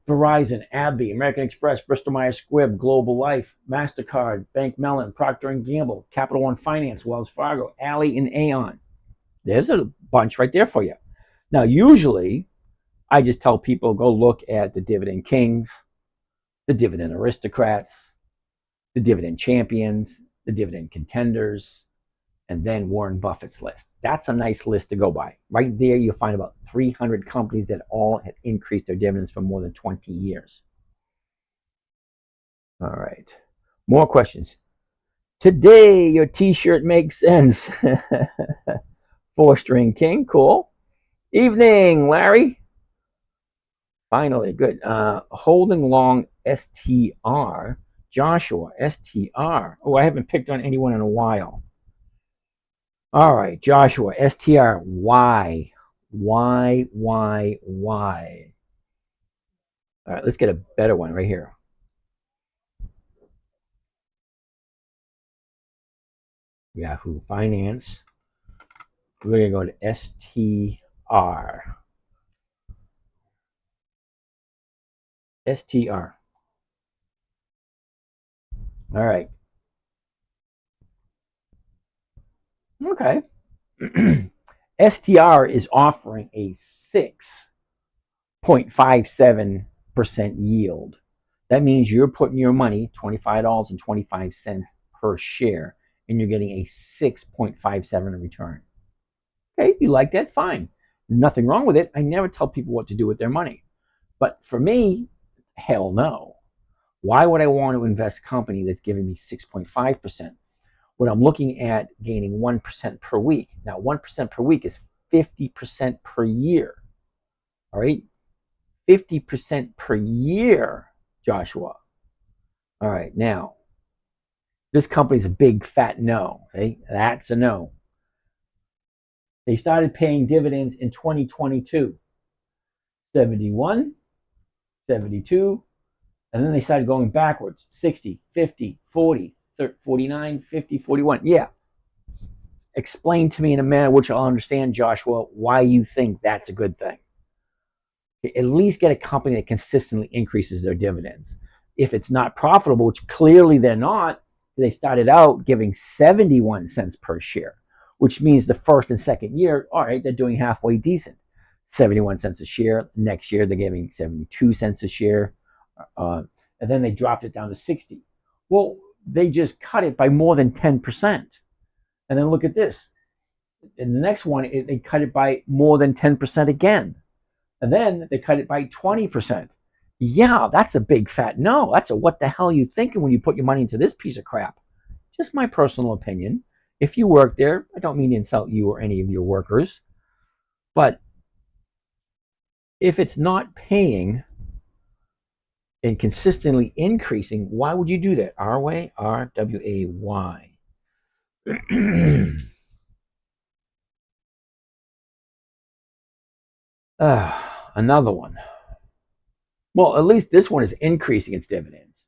Verizon, AbbVie, American Express, Bristol Myers Squibb, Global Life, MasterCard, Bank Mellon, Procter & Gamble, Capital One Finance, Wells Fargo, Ally, and Aon. There's a bunch right there for you. Now, usually, I just tell people go look at the Dividend Kings, the Dividend Aristocrats, the Dividend Champions, the Dividend Contenders, and then Warren Buffett's list. That's a nice list to go by. Right there, you'll find about 300 companies that all have increased their dividends for more than 20 years. All right. More questions. Today, your t-shirt makes sense. 4-string king, cool. Evening, Larry. Finally, good. Holding long STR. Joshua, STR. Oh, I haven't picked on anyone in a while. All right, Joshua, STR, why? Why? All right, let's get a better one right here. Yahoo Finance. We're going to go to STR. STR. All right. Okay. STR is offering a 6.57% yield. That means you're putting your money, $25.25 per share, and you're getting a 6.57 return. Okay, you like that? Fine. Nothing wrong with it. I never tell people what to do with their money. But for me, hell no. Why would I want to invest in a company that's giving me 6.5% when I'm looking at gaining 1% per week? Now, 1% per week is 50% per year. All right? 50% per year, Joshua. All right, now, this company's a big fat no. Okay? That's a no. They started paying dividends in 2022. 71, 72, and then they started going backwards. 60, 50, 40, 49, 50, 41. Yeah. Explain to me in a manner which I'll understand, Joshua, why you think that's a good thing. At least get a company that consistently increases their dividends. If it's not profitable, which clearly they're not, they started out giving 71 cents per share, which means the first and second year, all right, they're doing halfway decent. 71 cents a share. Next year, they're giving 72 cents a share. And then they dropped it down to 60. Well, they just cut it by more than 10%. And then look at this. In the next one, they cut it by more than 10% again. And then they cut it by 20%. Yeah, that's a big fat no. That's a what the hell are you thinking when you put your money into this piece of crap? Just my personal opinion. If you work there, I don't mean to insult you or any of your workers, but if it's not paying and consistently increasing, why would you do that? RWAY, RWAY. Another one. Well, at least this one is increasing its dividends.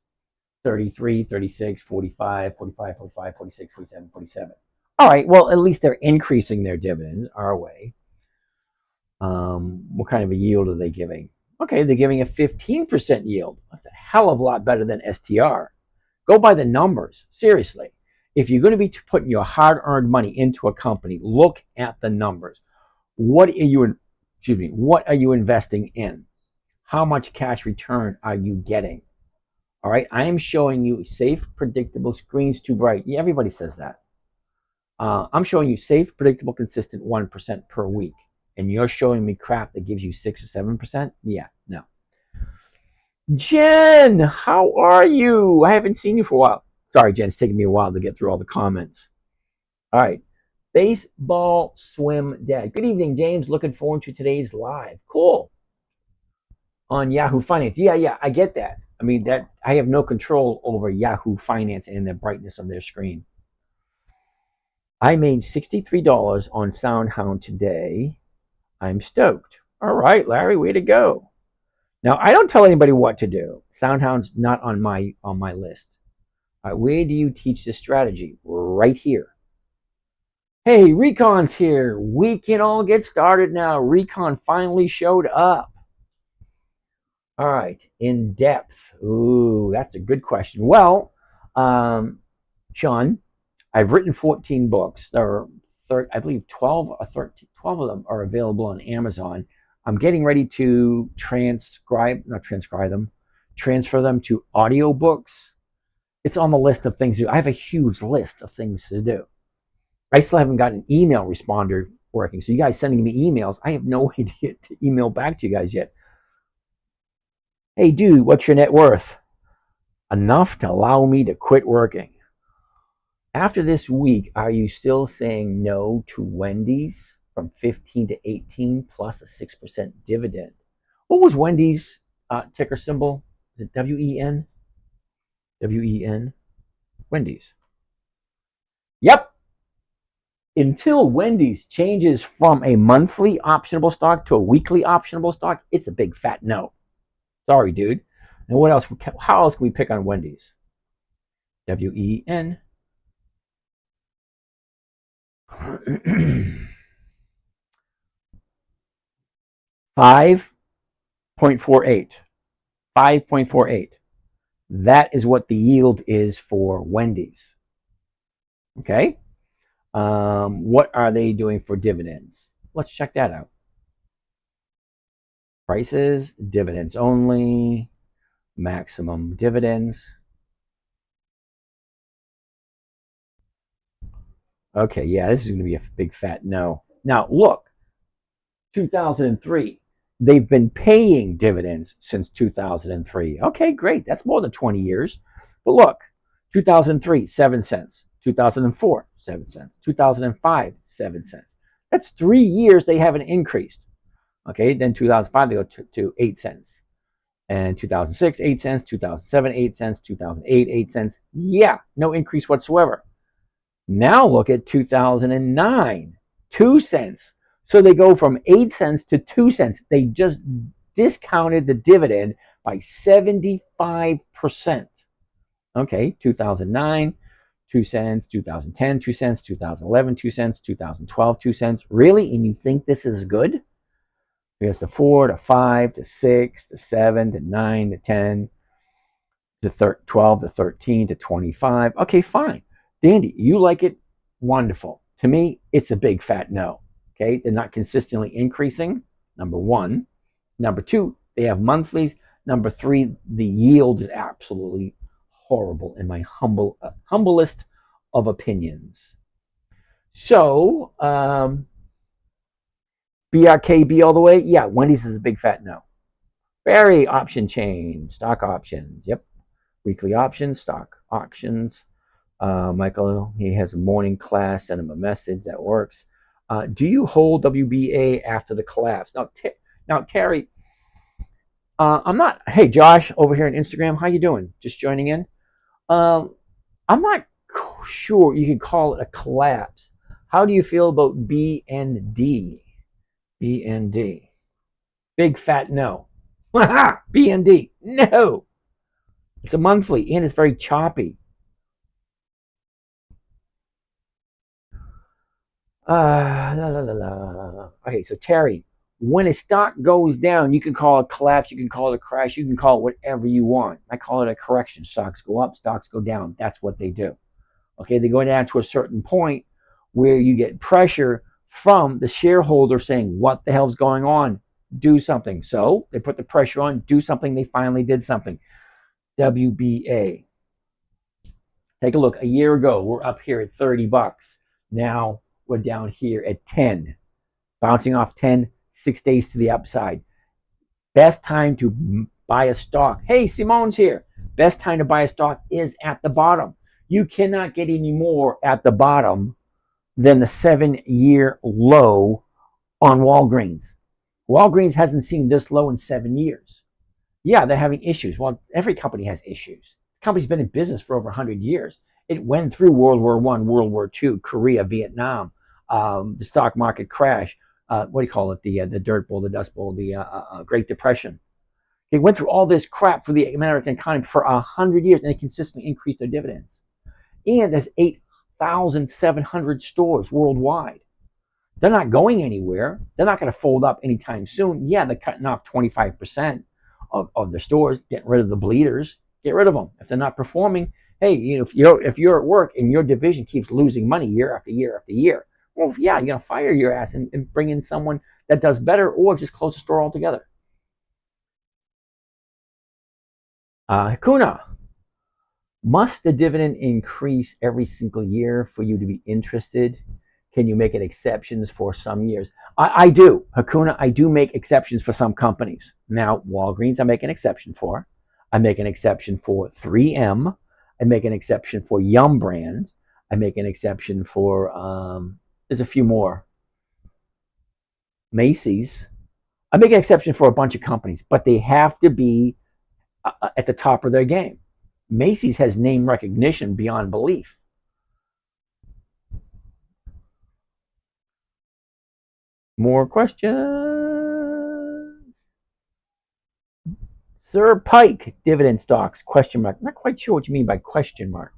33, 36, 45, 45, 45, 46, 47, 47. All right, well, at least they're increasing their dividends our way. What kind of a yield are they giving? Okay, they're giving a 15% yield. That's a hell of a lot better than STR. Go by the numbers. Seriously. If you're going to be putting your hard-earned money into a company, look at the numbers. What are you investing in? How much cash return are you getting? All right, I am showing you safe, predictable, screens too bright. Yeah, everybody says that. I'm showing you safe, predictable, consistent 1% per week. And you're showing me crap that gives you 6 or 7%? Yeah, no. Jen, how are you? I haven't seen you for a while. Sorry, Jen, it's taking me a while to get through all the comments. All right. Baseball Swim Dad. Good evening, James. Looking forward to today's live. Cool. On Yahoo Finance. Yeah, I get that. I mean, that I have no control over Yahoo Finance and the brightness of their screen. I made $63 on SoundHound today. I'm stoked. All right, Larry, way to go. Now, I don't tell anybody what to do. SoundHound's not on my list. Where do you teach this strategy? Right here. Hey, Recon's here. We can all get started now. Recon finally showed up. All right, in depth. Ooh, that's a good question. Well, Sean, I've written 14 books. There are, I believe, 12 or 13, 12 of them are available on Amazon. I'm getting ready to transfer them to audiobooks. It's on the list of things to do. I have a huge list of things to do. I still haven't got an email responder working. So you guys sending me emails, I have no idea to email back to you guys yet. Hey, dude, what's your net worth? Enough to allow me to quit working. After this week, are you still saying no to Wendy's from 15 to 18 plus a 6% dividend? What was Wendy's ticker symbol? Is it WEN? WEN? Wendy's. Yep. Until Wendy's changes from a monthly optionable stock to a weekly optionable stock, it's a big fat no. Sorry, dude. And what else? How else can we pick on Wendy's? WEN. 5.48. 5.48. That is what the yield is for Wendy's. Okay. What are they doing for dividends? Let's check that out. Prices, dividends only, maximum dividends. Okay, yeah, this is going to be a big fat no. Now, look, 2003, they've been paying dividends since 2003. Okay, great. That's more than 20 years. But look, 2003, 7 cents. 2004, 7 cents. 2005, 7 cents. That's 3 years they haven't increased. Okay, then 2005, they go to 8 cents. And 2006, 8 cents. 2007, 8 cents. 2008, 8 cents. Yeah, no increase whatsoever. Now look at 2009, 2 cents. So they go from 8 cents to 2 cents. They just discounted the dividend by 75%. Okay, 2009, 2 cents, 2010, 2 cents, 2011, 2 cents, 2012, 2 cents. Really? And you think this is good? Because the 4 to 5 to 6 to 7 to 9 to 10 to 12 to 13 to 25. Okay, fine. Dandy, you like it? Wonderful. To me, it's a big fat no. Okay, they're not consistently increasing. Number one. Number two, they have monthlies. Number three, the yield is absolutely horrible in my humblest of opinions. So, BRKB all the way? Yeah, Wendy's is a big fat no. Very option chain, stock options. Yep. Weekly options, stock auctions. Michael, he has a morning class, send him a message that works. Do you hold WBA after the collapse? Now, Terry, I'm not. Hey, Josh, over here on Instagram, how you doing? Just joining in. I'm not sure you can call it a collapse. How do you feel about BND? BND. Big fat no. BND. No. It's a monthly and it's very choppy. La, la, la, la. Okay, so Terry, when a stock goes down, you can call it collapse, you can call it a crash, you can call it whatever you want. I call it a correction. Stocks go up, stocks go down. That's what they do. Okay, they go down to a certain point where you get pressure from the shareholder saying, what the hell's going on? Do something. So they put the pressure on, do something. They finally did something. WBA. Take a look. A year ago, we're up here at 30 bucks. Now we're down here at 10. Bouncing off 10, 6 days to the upside. Best time to buy a stock. Hey, Simone's here. Best time to buy a stock is at the bottom. You cannot get any more at the bottom than the 7-year low on Walgreens. Walgreens hasn't seen this low in 7 years. Yeah, they're having issues. Well, every company has issues. The company's been in business for over 100 years. It went through World War I, World War II, Korea, Vietnam, the stock market crash. What do you call it? The dirt bowl, the dust bowl, the Great Depression. They went through all this crap for the American economy for 100 years, and they consistently increased their dividends. And there's 8,700 stores worldwide. They're not going anywhere. They're not going to fold up anytime soon. Yeah, they're cutting off 25% of their stores, getting rid of the bleeders. Get rid of them. If they're not performing, hey, if you're at work and your division keeps losing money year after year after year, well, yeah, you're going to fire your ass and bring in someone that does better, or just close the store altogether. Hakuna, must the dividend increase every single year for you to be interested? Can you make exceptions for some years? I do. Hakuna, I do make exceptions for some companies. Now, Walgreens, I make an exception for. I make an exception for 3M. I make an exception for Yum Brand. I make an exception for, there's a few more. Macy's. I make an exception for a bunch of companies, but they have to be at the top of their game. Macy's has name recognition beyond belief. More questions? Sir Pike, dividend stocks, question mark. I'm not quite sure what you mean by question mark.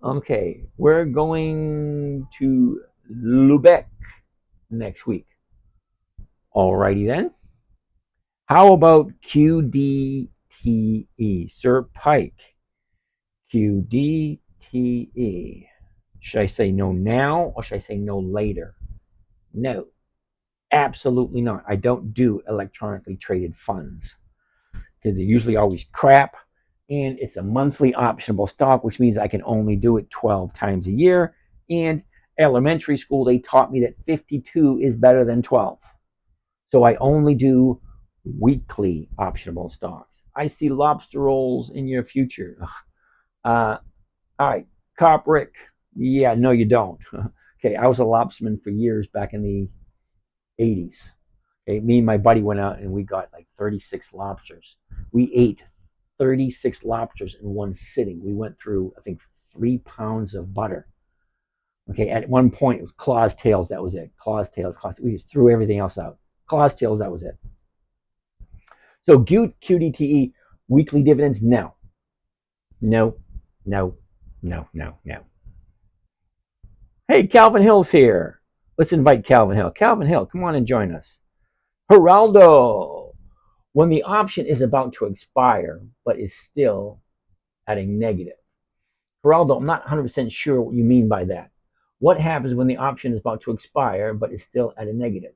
Okay, we're going to Lubeck next week. Alrighty then. How about QDIA? Sir Pike, QDTE. Should I say no now or should I say no later? No, absolutely not. I don't do electronically traded funds because they're usually always crap. And it's a monthly optionable stock, which means I can only do it 12 times a year. And elementary school, they taught me that 52 is better than 12. So I only do weekly optionable stocks. I see lobster rolls in your future. All right, Cop Rick. Yeah, no, you don't. Okay, I was a lobsterman for years back in the 80s. Okay, me and my buddy went out and we got like 36 lobsters. We ate 36 lobsters in one sitting. We went through, I think, 3 pounds of butter. Okay, at one point it was claws, tails, that was it. Claws, tails, claws. We just threw everything else out. Claws, tails, that was it. So QDTE, weekly dividends, no. No, no, no, no, no. Hey, Calvin Hill's here. Let's invite Calvin Hill. Calvin Hill, come on and join us. Geraldo, when the option is about to expire but is still at a negative. Geraldo, I'm not 100% sure what you mean by that. What happens when the option is about to expire but is still at a negative?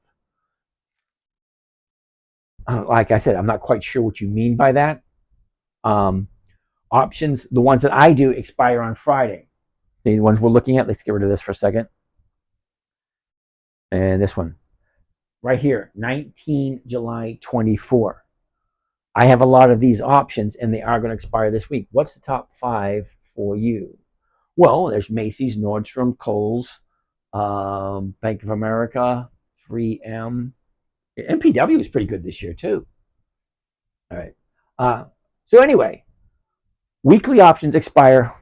Like I said, I'm not quite sure what you mean by that. Options, the ones that I do, expire on Friday. The ones we're looking at, let's get rid of this for a second. And this one, right here, 19 July 24. I have a lot of these options, and they are going to expire this week. What's the top 5 for you? Well, there's Macy's, Nordstrom, Kohl's, Bank of America, 3M. MPW is pretty good this year, too. All right. So anyway, weekly options expire.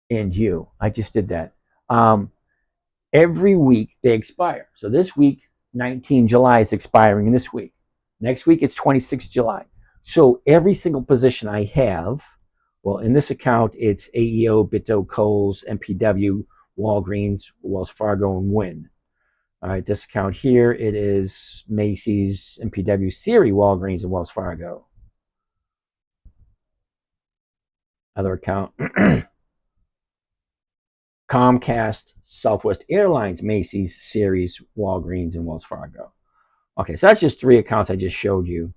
And you, I just did that. Every week they expire. So this week, 19 July is expiring in this week. Next week, it's 26 July. So every single position I have, well, in this account, it's AEO, Bitto, Kohl's, MPW, Walgreens, Wells Fargo, and Wynn. All right, this account here, it is Macy's, MPW, Siri, Walgreens, and Wells Fargo. Other account, Comcast, Southwest Airlines, Macy's, Series, Walgreens, and Wells Fargo. Okay, so that's just 3 accounts I just showed you.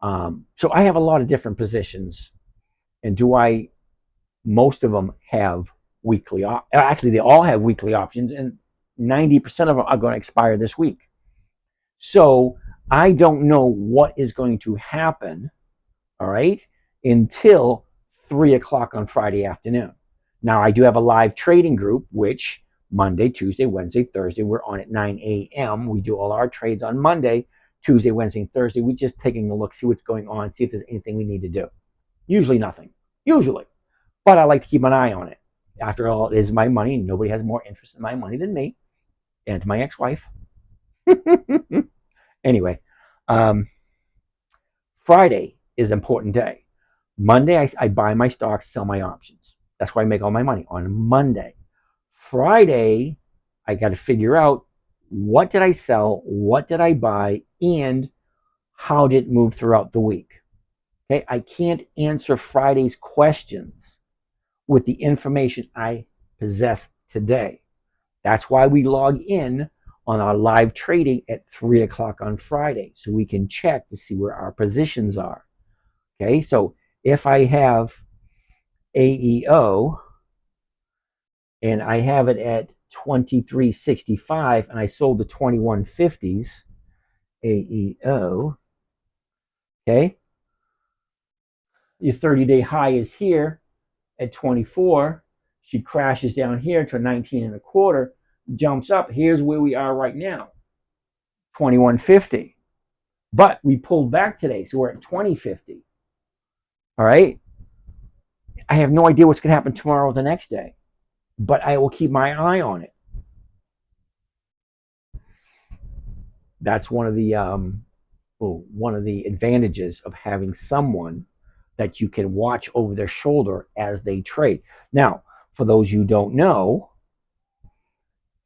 So I have a lot of different positions. And most of them have weekly, actually they all have weekly options, and 90% of them are going to expire this week. So I don't know what is going to happen, all right, until 3 o'clock on Friday afternoon. Now, I do have a live trading group, which Monday, Tuesday, Wednesday, Thursday, we're on at 9 a.m. We do all our trades on Monday, Tuesday, Wednesday, and Thursday. We're just taking a look, see what's going on, see if there's anything we need to do. Usually nothing. Usually. But I like to keep an eye on it. After all, it is my money, and nobody has more interest in my money than me and my ex-wife. Anyway, Friday is an important day. Monday, I buy my stocks, sell my options. That's why I make all my money on Monday. Friday, I got to figure out what did I sell, what did I buy, and how did it move throughout the week. Okay, I can't answer Friday's questions with the information I possess today. That's why we log in on our live trading at 3 o'clock on Friday, so we can check to see where our positions are. Okay, so if I have AEO and I have it at 23.65 and I sold the 21.50s, AEO, okay, your 30-day high is here at 24. She crashes down here to 19 and a quarter, jumps up. Here's where we are right now, 21.50. But we pulled back today, so we're at 20.50. All right. I have no idea what's going to happen tomorrow or the next day, but I will keep my eye on it. That's one of the advantages of having someone that you can watch over their shoulder as they trade. Now, for those you don't know,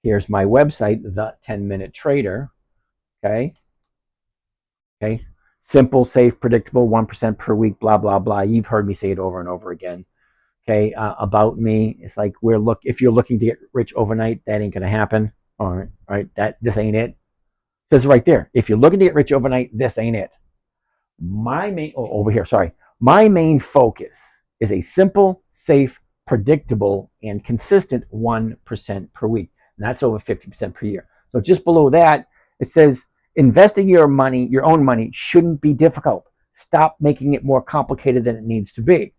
here's my website, The 10 Minute Trader. Okay. Simple, safe, predictable, 1% per week, blah, blah, blah. You've heard me say it over and over again. Okay, about me, it's like if you're looking to get rich overnight, that ain't gonna happen. All right, this ain't it. It says right there, if you're looking to get rich overnight, this ain't it. My main focus is a simple, safe, predictable, and consistent 1% per week. And that's over 50% per year. So just below that, it says investing your own money, shouldn't be difficult. Stop making it more complicated than it needs to be.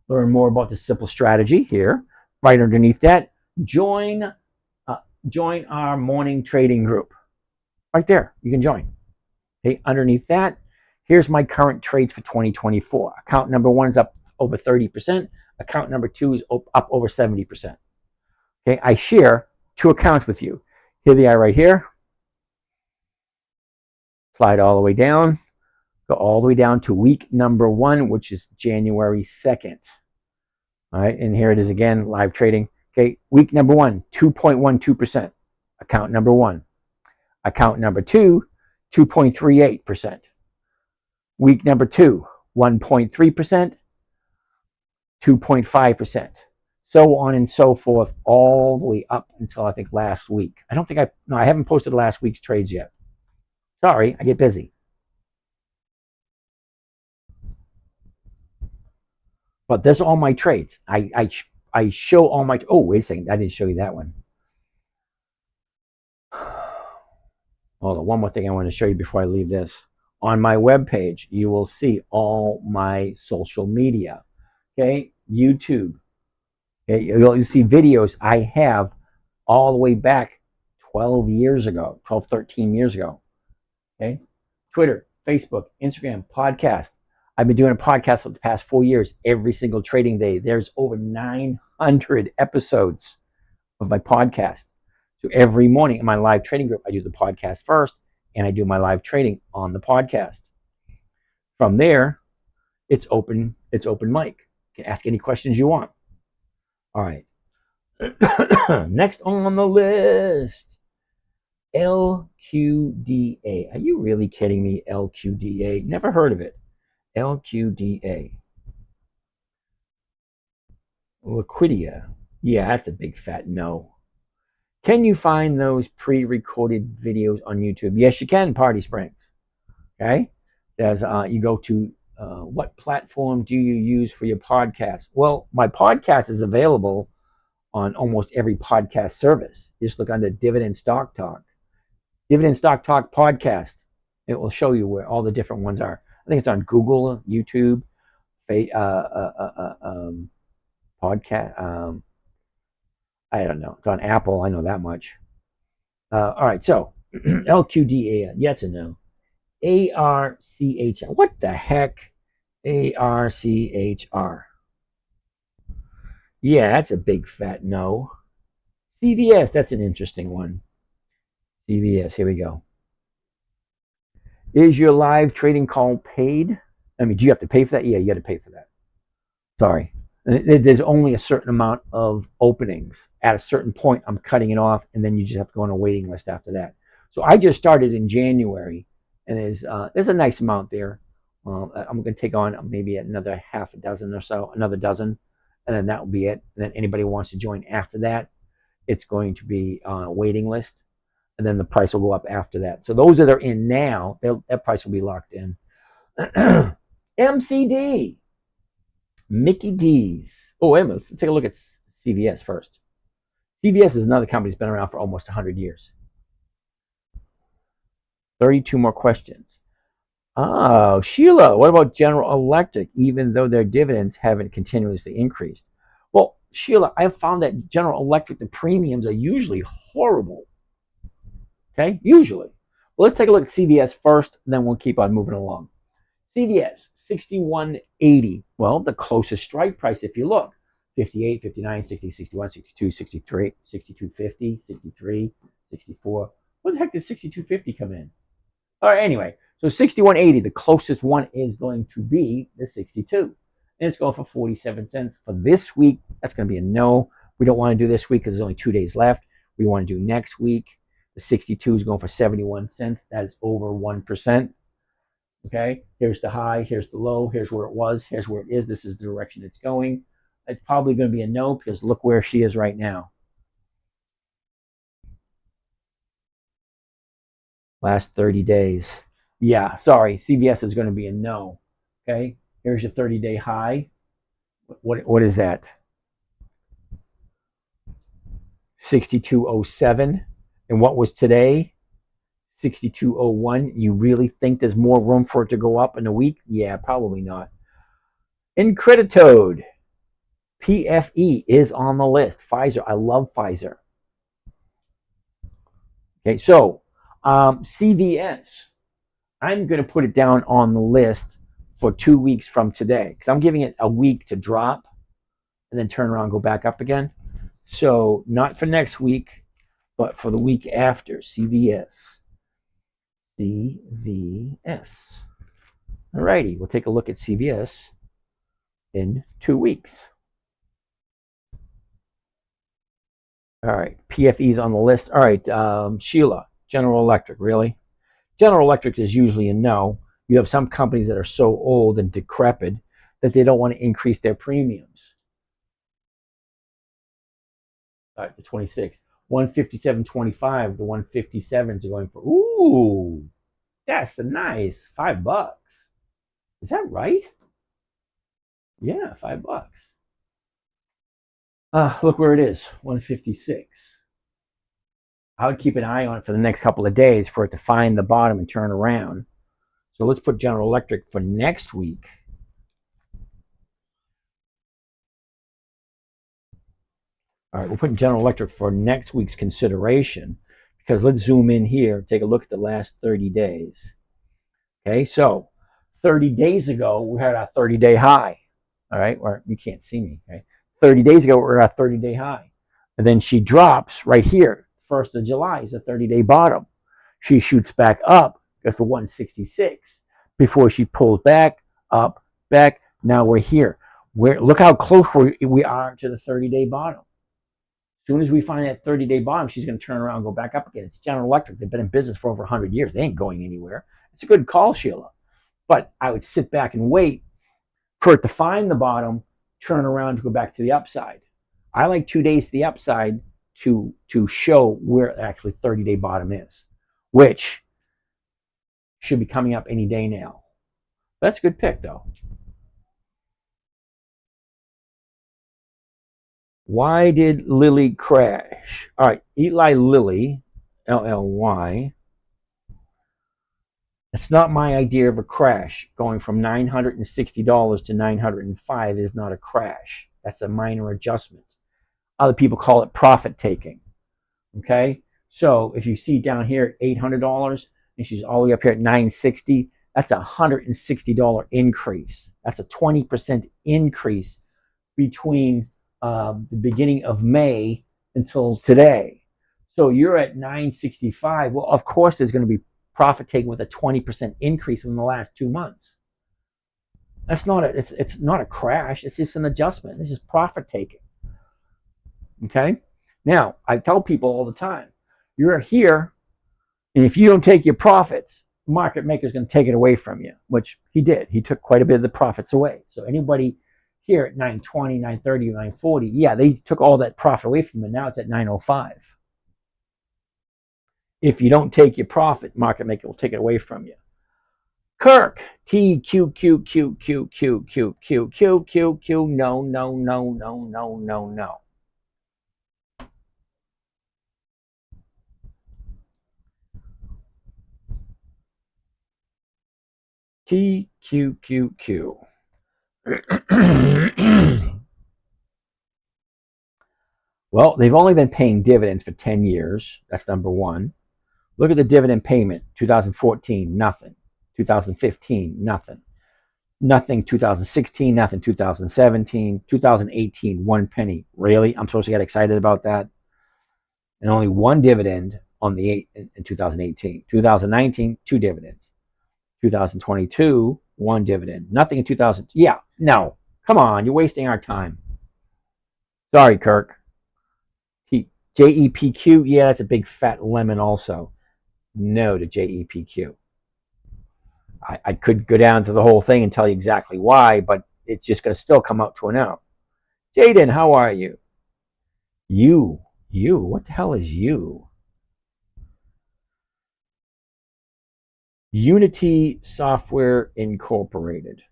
Learn more about the simple strategy here. Right underneath that, join our morning trading group. Right there, you can join. Okay, underneath that, here's my current trades for 2024. Account number 1 is up over 30%. Account number 2 is up over 70%. Okay, I share 2 accounts with you. Here they are right here. Slide all the way down. Go all the way down to week number 1, which is January 2nd. All right, and here it is again, live trading. Okay, week number 1, 2.12%. Account number 1. Account number 2, 2.38%. Week number 2, 1.3%, 2.5%. So on and so forth, all the way up until I think last week. I haven't posted last week's trades yet. Sorry, I get busy. But there's all my trades. I show all my. Oh, wait a second. I didn't show you that one. Hold on. One more thing I want to show you before I leave this. On my webpage, you will see all my social media. Okay, YouTube. Okay, you'll see videos I have all the way back 12 years ago, 12, 13 years ago. Okay, Twitter, Facebook, Instagram, podcast. I've been doing a podcast for the past 4 years, every single trading day. There's over 900 episodes of my podcast. So every morning in my live trading group, I do the podcast first, and I do my live trading on the podcast. From there, it's open mic. You can ask any questions you want. All right. Next on the list, LQDA. Are you really kidding me? LQDA. Never heard of it. LQDA. Liquidia. Yeah, that's a big fat no. Can you find those pre-recorded videos on YouTube? Yes, you can, Party Springs. Okay? As you go to what platform do you use for your podcast? Well, my podcast is available on almost every podcast service. Just look under Dividend Stock Talk. Dividend Stock Talk podcast. It will show you where all the different ones are. I think it's on Google, YouTube, podcast. I don't know. It's on Apple. I know that much. All right. So LQDA. Yes or no? ARCHR. What the heck? ARCHR. Yeah, that's a big fat no. CVS. That's an interesting one. CVS. Here we go. Is your live trading call paid? I mean, do you have to pay for that? Yeah, you got to pay for that. Sorry. There's only a certain amount of openings. At a certain point, I'm cutting it off, and then you just have to go on a waiting list after that. So I just started in January, and there's a nice amount there. I'm going to take on maybe another half a dozen or so, another dozen, and then that will be it. And then anybody who wants to join after that, it's going to be on a waiting list, and then the price will go up after that. So those that are in now, that price will be locked in. MCD. Mickey D's. Oh, wait a minute. Let's take a look at CVS first. CVS is another company that's been around for almost 100 years. 32 more questions. Oh, Sheila, what about General Electric, even though their dividends haven't continuously increased? Well, Sheila, I have found that General Electric, the premiums are usually horrible. Okay, usually. Well, let's take a look at CVS first, then we'll keep on moving along. CVS, 61.80. Well, the closest strike price, if you look, 58, 59, 60, 61, 62, 63, 62.50, 63, 64. Where the heck did 62.50 come in? All right, anyway, so 61.80, the closest one is going to be the 62. And it's going for 47 cents. For this week, that's going to be a no. We don't want to do this week because there's only 2 days left. We want to do next week. The 62 is going for 71 cents. That is over 1%. Okay, here's the high, here's the low, here's where it was, here's where it is. This is the direction it's going. It's probably going to be a no because look where she is right now. Last 30 days. Yeah, sorry, CVS is going to be a no. Okay, here's your 30-day high. What is that? 6207. And what was today? 6201. You really think there's more room for it to go up in a week? Yeah, probably not. Increditode. PFE is on the list. Pfizer. I love Pfizer. Okay, so CVS. I'm going to put it down on the list for 2 weeks from today because I'm giving it a week to drop and then turn around and go back up again. So not for next week, but for the week after. CVS. CVS. Alrighty, we'll take a look at CVS in 2 weeks. All right, PFE's on the list. All right, Sheila, General Electric, really? General Electric is usually a no. You have some companies that are so old and decrepit that they don't want to increase their premiums. All right, the 26. 157.25. The 157s are going for, ooh, that's a nice $5. Is that right? Yeah, $5. Look where it is, 156. I would keep an eye on it for the next couple of days for it to find the bottom and turn around. So let's put General Electric for next week. All right, we're putting General Electric for next week's consideration because let's zoom in here, take a look at the last 30 days. Okay, so 30 days ago, we had our 30-day high. All right, or you can't see me. Okay, 30 days ago, we were at our 30-day high. And then she drops right here. 1st of July is a 30-day bottom. She shoots back up, goes to 166 before she pulls back, up, back. Now we're here. Look how close we are to the 30-day bottom. As soon as we find that 30-day bottom, she's going to turn around and go back up again. It's General Electric. They've been in business for over 100 years. They ain't going anywhere. It's a good call, Sheila. But I would sit back and wait for it to find the bottom, turn around to go back to the upside. I like 2 days to the upside to show where actually 30-day bottom is, which should be coming up any day now. That's a good pick, though. Why did Lilly crash? All right, Eli Lilly, LLY. It's not my idea of a crash. Going from $960 to $905 is not a crash. That's a minor adjustment. Other people call it profit taking. Okay, so if you see down here at $800 and she's all the way up here at $960, that's a $160 increase. That's a 20% increase between the beginning of May until today. So you're at $965. Well, of course, there's going to be profit taking with a 20% increase in the last 2 months. That's not it's not a crash. It's just an adjustment. This is profit taking. Okay. Now I tell people all the time, you're here, and if you don't take your profits, the market maker is going to take it away from you, which he did. He took quite a bit of the profits away. So anybody here at 920, 930, 940, yeah, they took all that profit away from you. Now it's at 905. If you don't take your profit, market maker will take it away from you. Kirk, TQQQQQQQQQQ, no, no, no, no, no, no, no. TQQQ. Well, they've only been paying dividends for 10 years. That's number one. Look at the dividend payment. 2014, nothing. 2015, nothing. Nothing 2016, nothing 2017, 2018, 1 penny. Really? I'm supposed to get excited about that? And only one dividend on the 8 in 2018. 2019, 2 dividends. 2022, 1 dividend. Nothing in 2000. Yeah, no. Come on, you're wasting our time. Sorry, Kirk. JEPQ, yeah, that's a big fat lemon also. No to JEPQ. I could go down to the whole thing and tell you exactly why, but it's just going to still come out to a no. Jaden, how are you? You, what the hell is you? Unity Software Incorporated.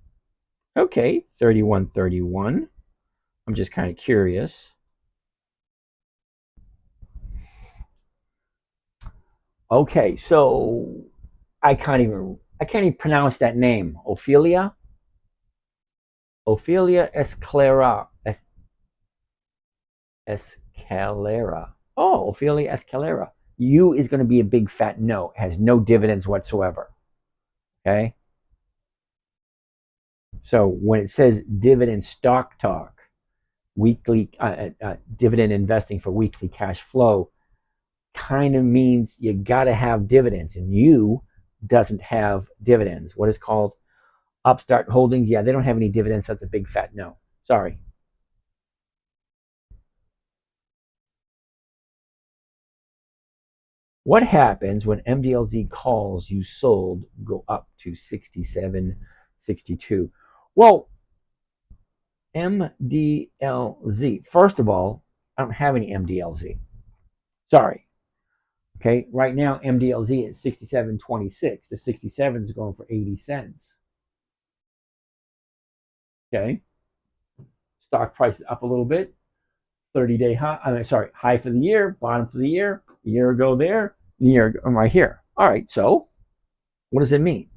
Okay, 3131. I'm just kind of curious. Okay, so I can't even pronounce that name. Ophelia Escalera. Escalera. Oh, Ophelia Escalera. You is going to be a big fat no. It has no dividends whatsoever. Okay. So when it says dividend stock talk, weekly dividend investing for weekly cash flow, kind of means you got to have dividends, and you doesn't have dividends. What is called Upstart Holdings? Yeah, they don't have any dividends. So that's a big fat no. Sorry. What happens when MDLZ calls you sold go up to 67, 62? Well, MDLZ, first of all, I don't have any MDLZ. Sorry. Okay, right now MDLZ is 67.26. The 67 is going for 80 cents. Okay, stock price is up a little bit. 30-day high. High for the year, bottom for the year. A year ago there, a year ago right here. All right, so what does it mean?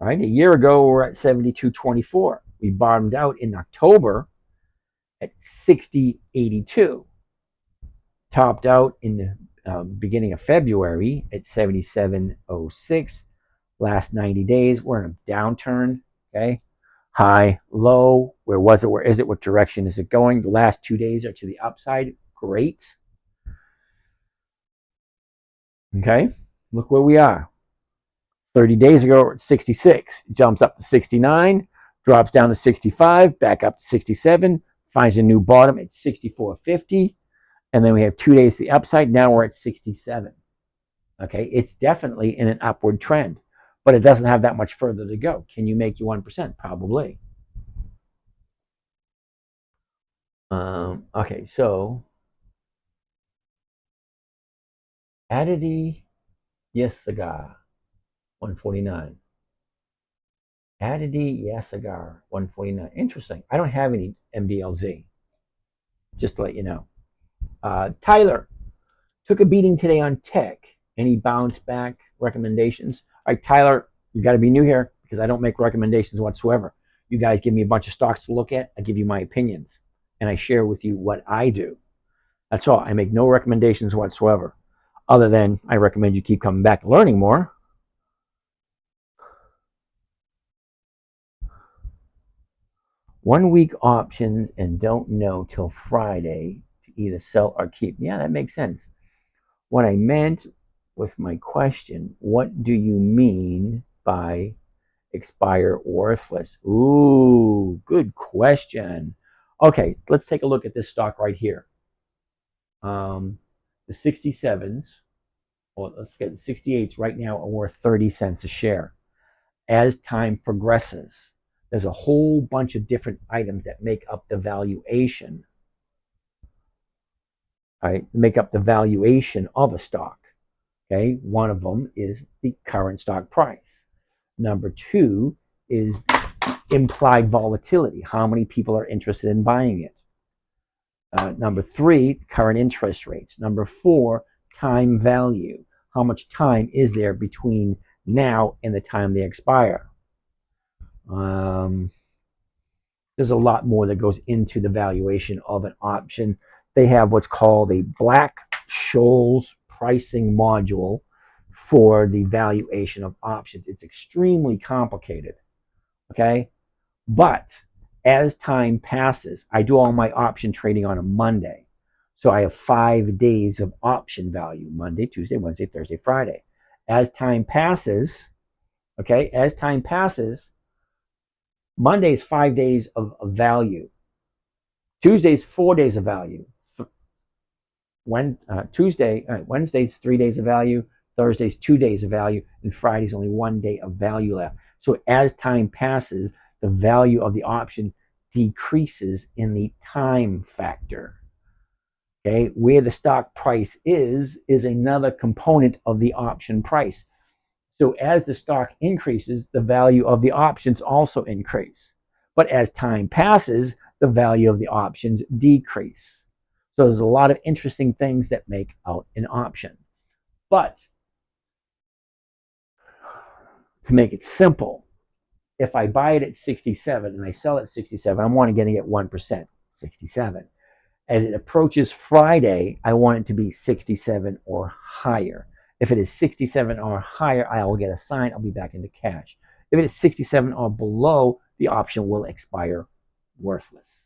All right, a year ago we're at 72.24. We bottomed out in October at 60.82. Topped out in the beginning of February at 77.06. Last 90 days, we're in a downturn. Okay, high, low. Where was it? Where is it? What direction is it going? The last 2 days are to the upside. Great. Okay, look where we are. 30 days ago, we're at 66. Jumps up to 69, drops down to 65, back up to 67, finds a new bottom at 64.50, and then we have 2 days to the upside. Now we're at 67. Okay, it's definitely in an upward trend, but it doesn't have that much further to go. Can you make your 1%? Probably. Okay, so Aditi Yesagar, 149. Aditi Yesagar, 149. Interesting. I don't have any MDLZ, just to let you know. Tyler took a beating today on tech. Any bounce back recommendations? All right, Tyler, you got to be new here because I don't make recommendations whatsoever. You guys give me a bunch of stocks to look at. I give you my opinions, and I share with you what I do. That's all. I make no recommendations whatsoever, other than I recommend you keep coming back and learning more. One week options and don't know till Friday to either sell or keep. Yeah, that makes sense. What I meant with my question, what do you mean by expire worthless? Ooh, good question. Okay, let's take a look at this stock right here. The 67s, or let's get the 68s right now are worth 30 cents a share. As time progresses, there's a whole bunch of different items that make up the valuation. Right, make up the valuation of a stock. Okay, one of them is the current stock price. Number two is implied volatility. How many people are interested in buying it? Number three, current interest rates. Number four, time value. How much time is there between now and the time they expire? There's a lot more that goes into the valuation of an option. They have what's called a Black-Scholes pricing module for the valuation of options. It's extremely complicated, okay? But as time passes, I do all my option trading on a Monday. So I have 5 days of option value: Monday, Tuesday, Wednesday, Thursday, Friday. As time passes, okay, Monday is 5 days of value. Tuesday is 4 days of value. Wednesday's 3 days of value. Thursday's 2 days of value, and Friday's only 1 day of value left. So as time passes, the value of the option decreases in the time factor. Okay, where the stock price is another component of the option price. So as the stock increases, the value of the options also increase. But as time passes, the value of the options decrease. So there's a lot of interesting things that make out an option. But to make it simple, if I buy it at 67 and I sell it at 67, I'm only getting it 1%, 67. As it approaches Friday, I want it to be 67 or higher. If it is 67 or higher, I will get a sign. I'll be back into cash. If it is 67 or below, the option will expire worthless.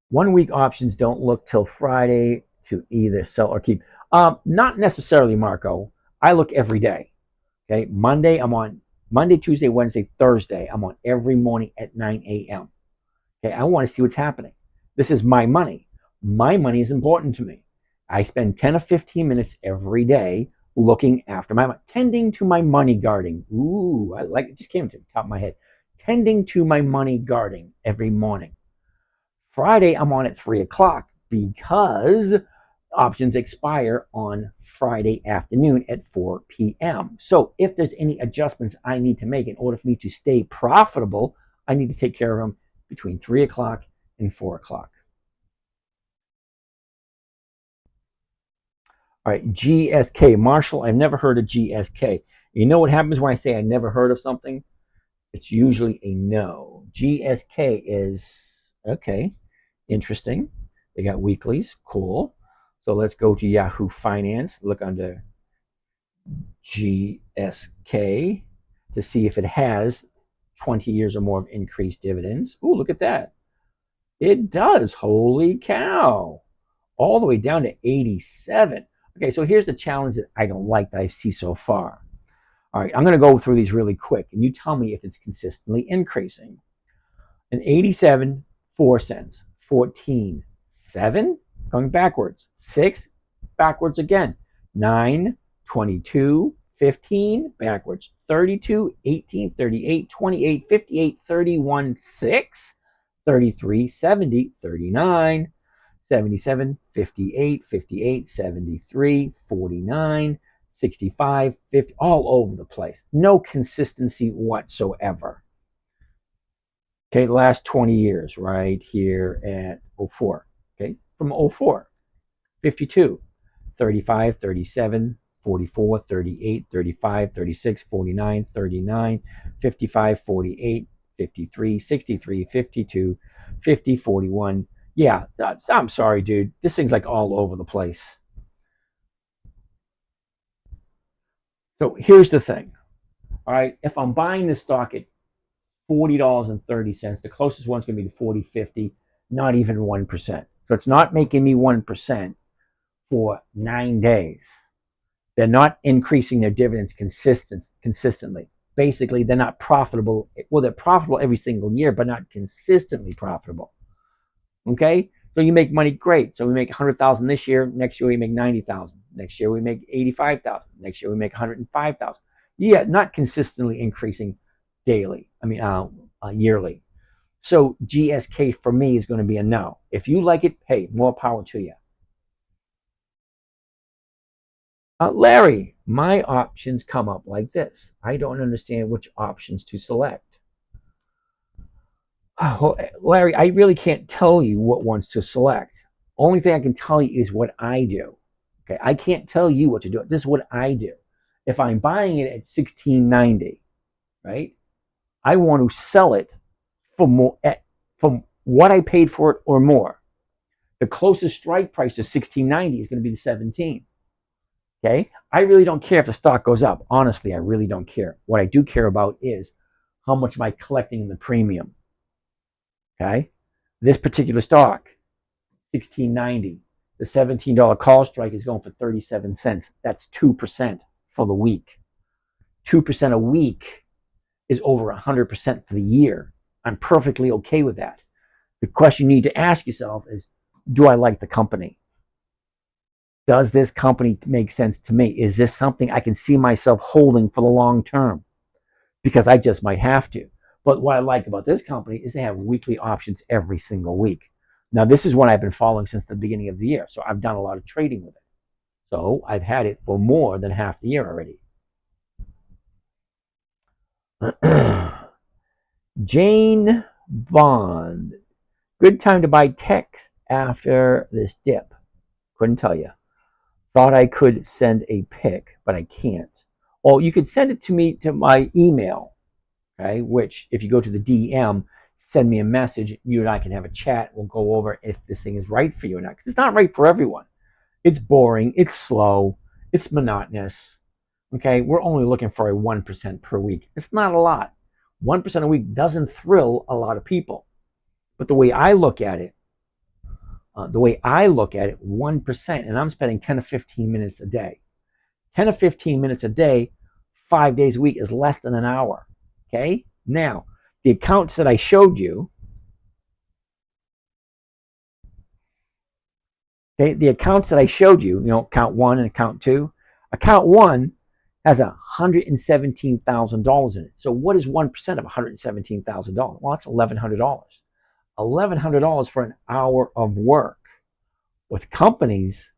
1 week options don't look till Friday to either sell or keep. Not necessarily, Marco. I look every day. Okay, Monday, I'm on Monday, Tuesday, Wednesday, Thursday. I'm on every morning at 9 a.m. Okay, I want to see what's happening. This is my money. My money is important to me. I spend 10 or 15 minutes every day looking after my money, tending to my money guarding. Ooh, I like it. Just came to the top of my head. Tending to my money guarding every morning. Friday, I'm on at 3 o'clock because options expire on Friday afternoon at 4 p.m. So if there's any adjustments I need to make in order for me to stay profitable, I need to take care of them between 3 o'clock and 4 o'clock. All right, GSK. Marshall, I've never heard of GSK. You know what happens when I say I never heard of something? It's usually a no. GSK is, okay, interesting. They got weeklies, cool. So let's go to Yahoo Finance, look under GSK to see if it has 20 years or more of increased dividends. Ooh, look at that. It does. Holy cow. All the way down to 87. Okay, so here's the challenge that I don't like that I see so far. All right, I'm going to go through these really quick, and you tell me if it's consistently increasing. An 87, 4 cents. 14, 7, going backwards. 6, backwards again. 9, 22, 15, backwards. 32, 18, 38, 28, 58, 31, 6, 33, 70, 39, 77, 58, 58, 73, 49, 65, 50, all over the place. No consistency whatsoever. Okay, the last 20 years, right here at 04. Okay, from 04, 52, 35, 37, 44, 38, 35, 36, 49, 39, 55, 48, 53, 63, 52, 50, 41. Yeah, I'm sorry, dude. This thing's like all over the place. So here's the thing. All right, if I'm buying this stock at $40.30, the closest one's going to be to 40.50, not even 1%. So it's not making me 1% for 9 days. They're not increasing their dividends consistently. Basically, they're not profitable. Well, they're profitable every single year, but not consistently profitable. Okay? So you make money, great. So we make 100,000 this year. Next year we make 90,000. Next year we make 85,000. Next year we make 105,000. Yeah, not consistently increasing daily. Yearly. So GSK for me is going to be a no. If you like it, hey, more power to you. Larry, my options come up like this. I don't understand which options to select. Oh, Larry, I really can't tell you what ones to select. Only thing I can tell you is what I do. Okay, I can't tell you what to do. This is what I do. If I'm buying it at $16.90, right? I want to sell it for more, from what I paid for it or more. The closest strike price to $16.90 is going to be the 17. Okay, I really don't care if the stock goes up. Honestly, I really don't care. What I do care about is how much am I collecting in the premium. Okay, this particular stock, $16.90. The $17 call strike is going for 37 cents. That's 2% for the week. 2% a week is over 100% for the year. I'm perfectly okay with that. The question you need to ask yourself is, do I like the company? Does this company make sense to me? Is this something I can see myself holding for the long term? Because I just might have to. But what I like about this company is they have weekly options every single week. Now, this is one I've been following since the beginning of the year. So I've done a lot of trading with it. So I've had it for more than half the year already. Jane Bond. Good time to buy techs after this dip. Couldn't tell you. Thought I could send a pic, but I can't. Well, you could send it to me to my email, okay? Which, if you go to the DM, send me a message. You and I can have a chat. We'll go over if this thing is right for you or not. Because it's not right for everyone. It's boring. It's slow. It's monotonous. Okay, we're only looking for a 1% per week. It's not a lot. 1% a week doesn't thrill a lot of people. But the way I look at it, 1%, and I'm spending 10 to 15 minutes a day. 10 to 15 minutes a day, 5 days a week is less than an hour. Okay? Now, the accounts that I showed you, account one and account two, account one has $117,000 in it. So what is 1% of $117,000? Well, that's $1,100. $1,100 for an hour of work with companies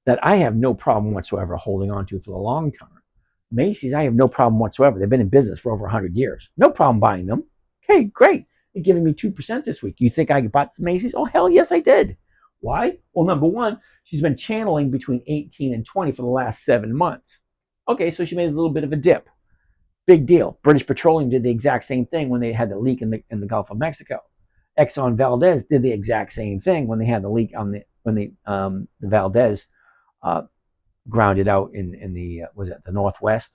that I have no problem whatsoever holding on to for the long term. Macy's, I have no problem whatsoever. They've been in business for over 100 years. No problem buying them. Okay, great. You're giving me 2% this week. You think I bought Macy's? Oh, hell yes, I did. Why? Well, number one, she's been channeling between 18 and 20 for the last 7 months. Okay, so she made a little bit of a dip. Big deal. British Petroleum did the exact same thing when they had the leak in the Gulf of Mexico. Exxon Valdez did the exact same thing when they had the leak on when the Valdez grounded out in the Northwest.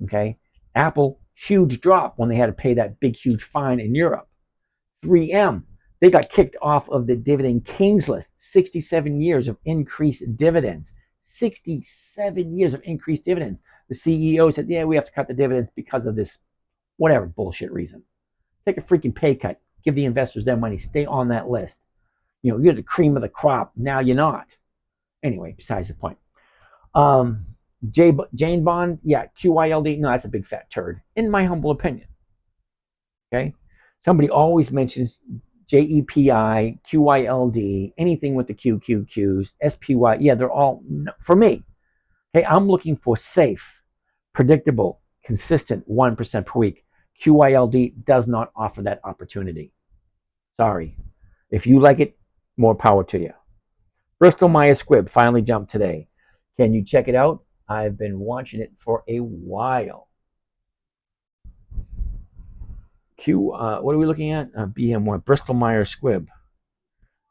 Okay, Apple, huge drop when they had to pay that big huge fine in Europe. 3M, they got kicked off of the Dividend Kings list. 67 years of increased dividends. 67 years of increased dividends. The CEO said, yeah, we have to cut the dividends because of this whatever bullshit reason. Take a freaking pay cut. Give the investors their money. Stay on that list. You're the cream of the crop. Now you're not. Anyway, besides the point. Jane Bond, yeah, QYLD, no, that's a big fat turd, in my humble opinion. Okay? Somebody always mentions JEPI, QYLD, anything with the QQQs, SPY, yeah, they're all, for me. Okay, I'm looking for safe, predictable, consistent 1% per week. QYLD does not offer that opportunity. Sorry. If you like it, more power to you. Bristol Myers Squibb finally jumped today. Can you check it out? I've been watching it for a while. What are we looking at? BM1, Bristol Myers Squibb.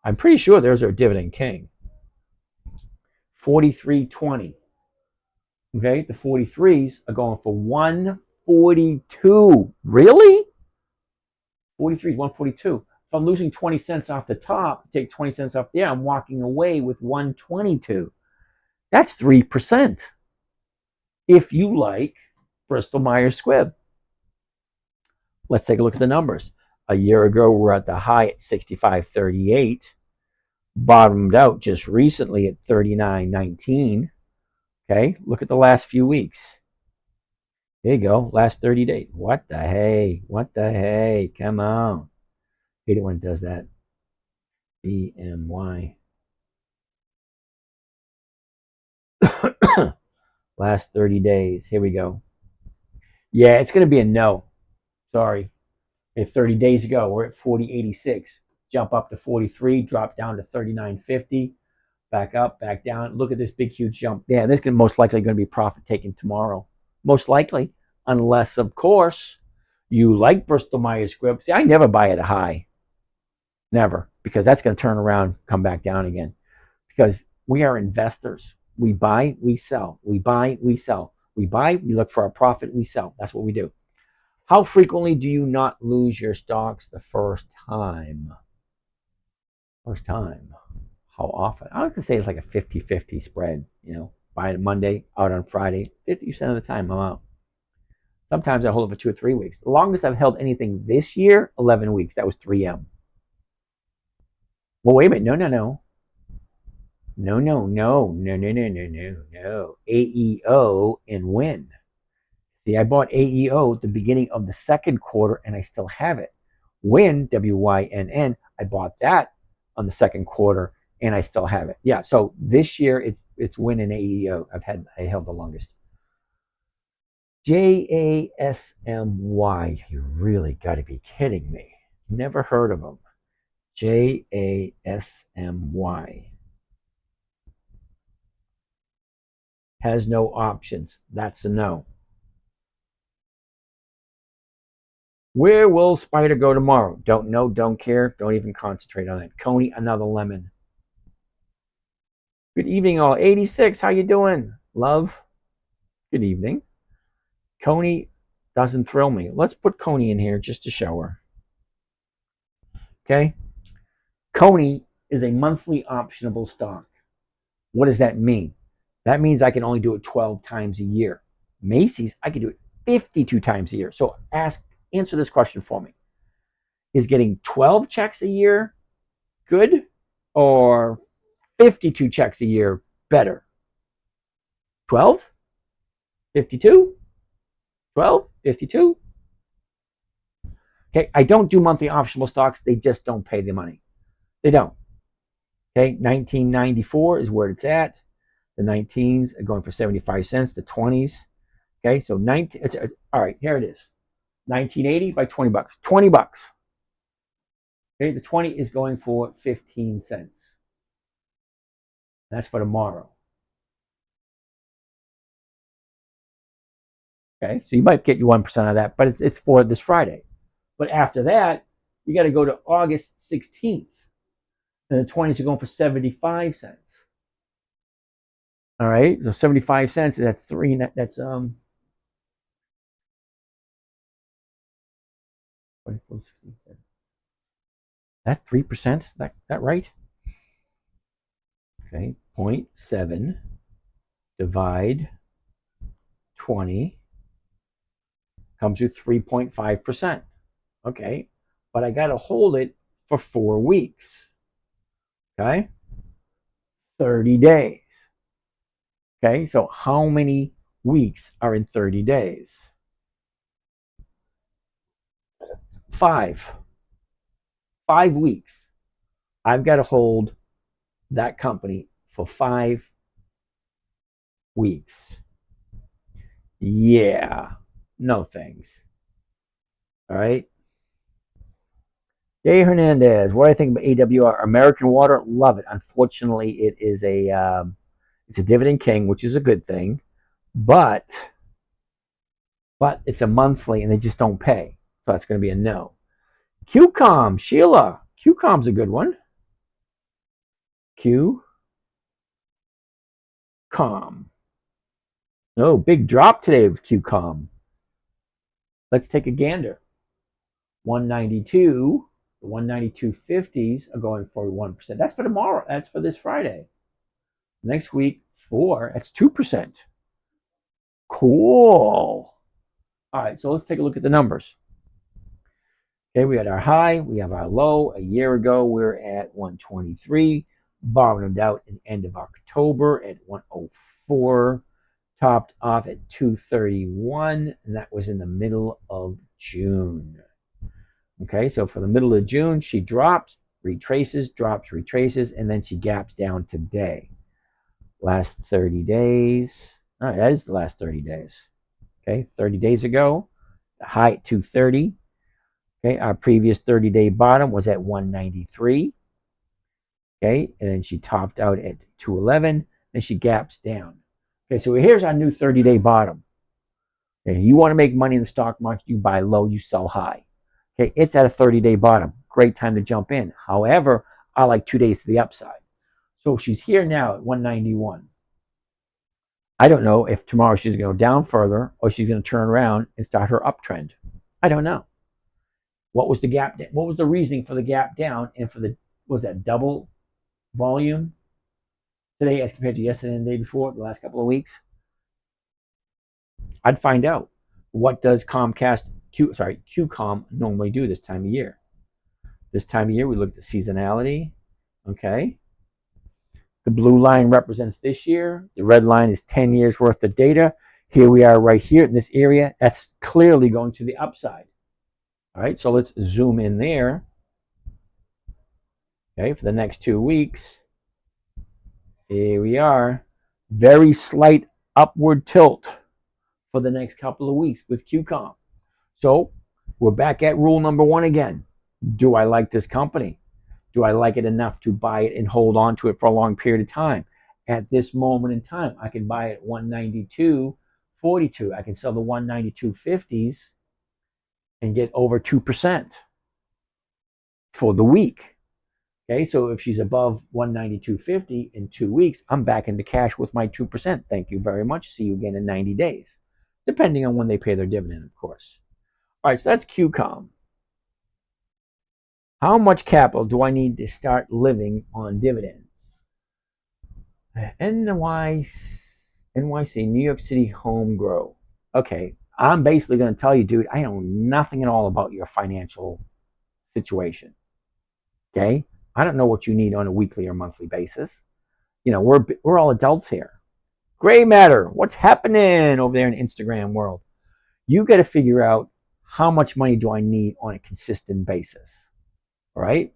I'm pretty sure there's our dividend king. 43.20. Okay, the 43s are going for 142. Really? 43, 142. If I'm losing 20 cents off the top, take 20 cents off there, I'm walking away with 122. That's 3%. If you like Bristol Myers Squibb. Let's take a look at the numbers. A year ago, we're at the high at 65.38. Bottomed out just recently at 39.19. Okay, look at the last few weeks. There you go, last 30 days. What the hey? What the hey? Come on. Hate it when it does that. BMY. Last 30 days. Here we go. Yeah, it's going to be a no. Sorry. If 30 days ago, we're at 40.86. Jump up to 43, drop down to 39.50. Back up, back down. Look at this big, huge jump. Yeah, this is most likely going to be profit taken tomorrow. Most likely. Unless, of course, you like Bristol Myers Squibb. See, I never buy at a high. Never. Because that's going to turn around, come back down again. Because we are investors. We buy, we sell. We buy, we sell. We buy, we look for our profit, we sell. That's what we do. How frequently do you not lose your stocks the first time? First time. How often? I would say it's like a 50-50 spread. Buy it Monday, out on Friday. 50% of the time, I'm out. Sometimes I hold it for 2 or 3 weeks. The longest I've held anything this year, 11 weeks. That was 3M. Well, wait a minute. No. No, no, no, no, no, no, no, no, no. AEO and Win. See, I bought AEO at the beginning of the second quarter and I still have it. Win, WYNN, I bought that on the second quarter and I still have it. Yeah, so this year it's Win and AEO. I held the longest. JASMY. You really got to be kidding me. Never heard of them. JASMY. Has no options. That's a no. Where will Spider go tomorrow? Don't know, don't care, don't even concentrate on it. Coney, another lemon. Good evening, all. 86, how you doing? Love, good evening. Coney doesn't thrill me. Let's put Coney in here just to show her. Okay? Coney is a monthly optionable stock. What does that mean? That means I can only do it 12 times a year. Macy's, I can do it 52 times a year. So answer this question for me. Is getting 12 checks a year good or 52 checks a year better? 12? 52? 12? 52? Okay, I don't do monthly optional stocks. They just don't pay the money. They don't. Okay, 1994 is where it's at. The 19s are going for 75 cents. The 20s. Okay, so all right, here it is. 1980 by 20 bucks. 20 bucks. Okay, the 20 is going for 15 cents. That's for tomorrow. Okay, so you might get you 1% of that, but it's for this Friday. But after that, you got to go to August 16th. And the 20s are going for 75 cents. All right, so 75 cents, that's that's 24, 16, that 3%? That right? Okay, 0.7 divide 20 comes to 3.5%. Okay, but I got to hold it for 4 weeks. Okay, 30 days. Okay, so how many weeks are in 30 days? 5. 5 weeks. I've got to hold that company for 5 weeks. Yeah, no thanks. All right. Jay Hernandez, what do I think about AWR? American Water, love it. Unfortunately, it is it's a dividend king, which is a good thing, but it's a monthly and they just don't pay, so that's going to be a no. QCOM, Sheila, QCOM's a good one. QCOM. Oh, big drop today with QCOM. Let's take a gander. 192. The 192.50s are going for 1%. That's for tomorrow. That's for this Friday. Next week, 4. That's 2%. Cool. All right, so let's take a look at the numbers. Okay, we had our high, we have our low. A year ago, we were at 123. Bottomed out at the end of October at 104. Topped off at 231, and that was in the middle of June. Okay, so for the middle of June, she drops, retraces, drops, retraces, and then she gaps down today. Last 30 days. All right, that is the last 30 days. Okay, 30 days ago, the high at 230. Okay, our previous 30-day bottom was at 193. Okay, and then she topped out at 211, and she gaps down. Okay, so here's our new 30-day bottom. Okay, you want to make money in the stock market, you buy low, you sell high. Okay, it's at a 30-day bottom. Great time to jump in. However, I like 2 days to the upside. So she's here now at 191. I don't know if tomorrow she's going to go down further or she's going to turn around and start her uptrend. I don't know. What was the gap? What was the reasoning for the gap down and for the, was that double volume today as compared to yesterday and the day before, the last couple of weeks? I'd find out. What does QCOM normally do this time of year? This time of year, we look at the seasonality. Okay. The blue line represents this year. The red line is 10 years worth of data. Here we are right here in this area. That's clearly going to the upside. All right, so let's zoom in there. Okay, for the next 2 weeks. Here we are. Very slight upward tilt for the next couple of weeks with QCOM. So we're back at rule number 1 again. Do I like this company? Do I like it enough to buy it and hold on to it for a long period of time? At this moment in time, I can buy it at 192.42. I can sell the 192.50s and get over 2% for the week. Okay, so if she's above 192.50 in 2 weeks, I'm back into cash with my 2%. Thank you very much. See you again in 90 days, depending on when they pay their dividend, of course. All right, so that's QCOM. How much capital do I need to start living on dividends? NYC, New York City Home Grow. Okay, I'm basically going to tell you, dude, I know nothing at all about your financial situation. Okay, I don't know what you need on a weekly or monthly basis. You know, we're all adults here. Gray matter, what's happening over there in Instagram world? You got to figure out how much money do I need on a consistent basis. All right?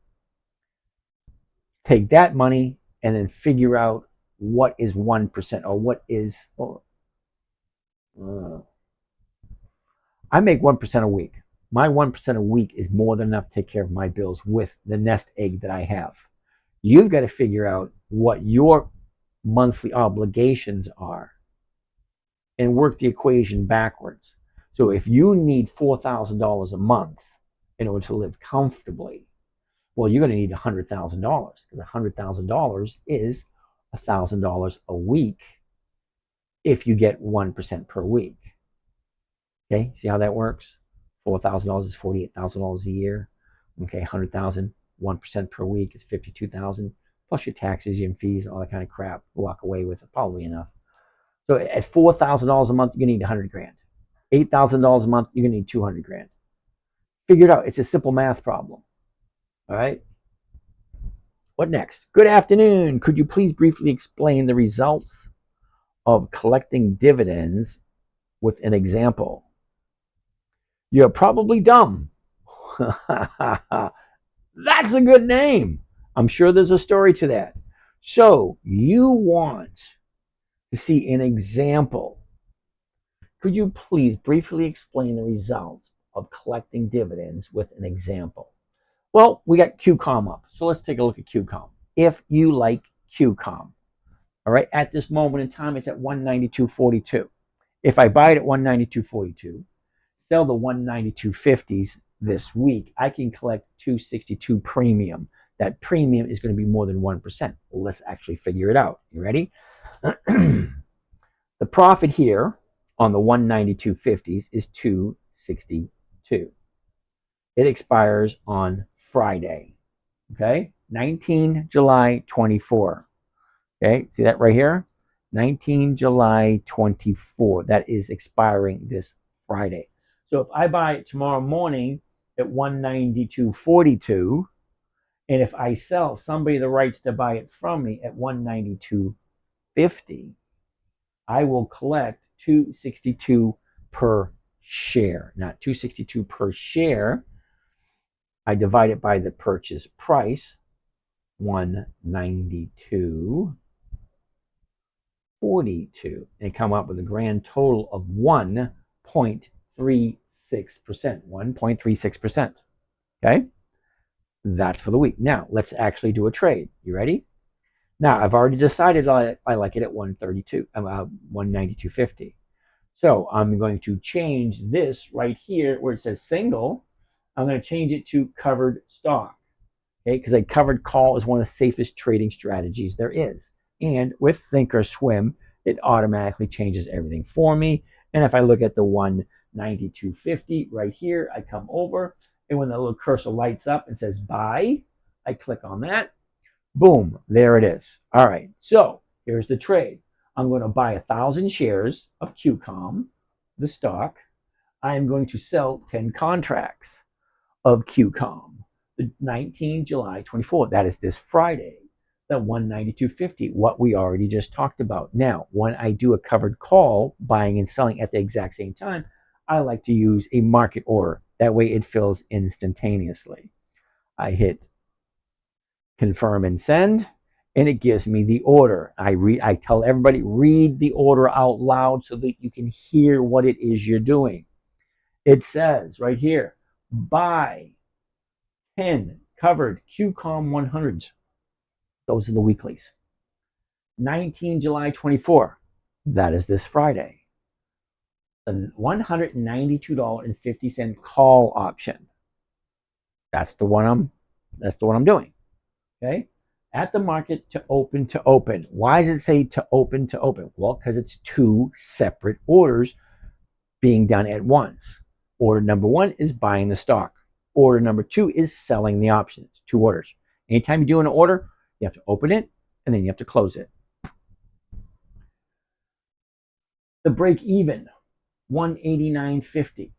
Take that money and then figure out what is 1% or what is. I make 1% a week. My 1% a week is more than enough to take care of my bills with the nest egg that I have. You've got to figure out what your monthly obligations are and work the equation backwards. So if you need $4,000 a month in order to live comfortably, well, you're going to need $100,000 because $100,000 is $1,000 a week if you get 1% per week. Okay, see how that works? $4,000 is $48,000 a year. Okay, 100,000, 1% per week is 52,000 plus your taxes, your fees, all that kind of crap. Walk away with it, probably enough. So at $4,000 a month, you're gonna need 100 grand. $8,000 a month, you're gonna need 200 grand. Figure it out. It's a simple math problem. All right. What next? Good afternoon. Could you please briefly explain the results of collecting dividends with an example? You're probably dumb. That's a good name. I'm sure there's a story to that. So you want to see an example. Could you please briefly explain the results of collecting dividends with an example? Well, we got QCOM up. So let's take a look at QCOM. If you like QCOM, all right, at this moment in time, it's at 192.42. If I buy it at 192.42, sell the 192.50s this week, I can collect 262 premium. That premium is going to be more than 1%. Well, let's actually figure it out. You ready? The profit here on the 192.50s is 262. It expires on Friday. Okay? 19 July 24. Okay? See that right here? 19 July 24. That is expiring this Friday. So if I buy it tomorrow morning at 192.42, and if I sell somebody the rights to buy it from me at 192.50, I will collect 262 per share. Not 262 per share. I divide it by the purchase price, 192.42, and come up with a grand total of 1.36%. 1.36%. Okay? That's for the week. Now, let's actually do a trade. You ready? Now, I've already decided I like it at 192.50. So I'm going to change this right here where it says single. I'm going to change it to covered stock. Okay, because a covered call is one of the safest trading strategies there is. And with Thinkorswim, it automatically changes everything for me. And if I look at the 192.50 right here, I come over, and when the little cursor lights up and says buy, I click on that. Boom, there it is. All right, so here's the trade. I'm going to buy 1,000 shares of QCOM, the stock. I am going to sell 10 contracts of QCOM, the 19 July 24. That is this Friday. the 192.50, what we already just talked about. Now, when I do a covered call, buying and selling at the exact same time, I like to use a market order. That way it fills instantaneously. I hit confirm and send, and it gives me the order. I tell everybody, read the order out loud so that you can hear what it is you're doing. It says right here, buy 10 covered QCOM 100s. Those are the weeklies. 19 July 24. That is this Friday. The $192.50 call option. That's the one I'm doing. Okay? At the market to open to open. Why does it say to open to open? Well, because it's two separate orders being done at once. Order number one is buying the stock. Order number two is selling the options. Two orders. Anytime you do an order, you have to open it and then you have to close it. The break even, 189.50.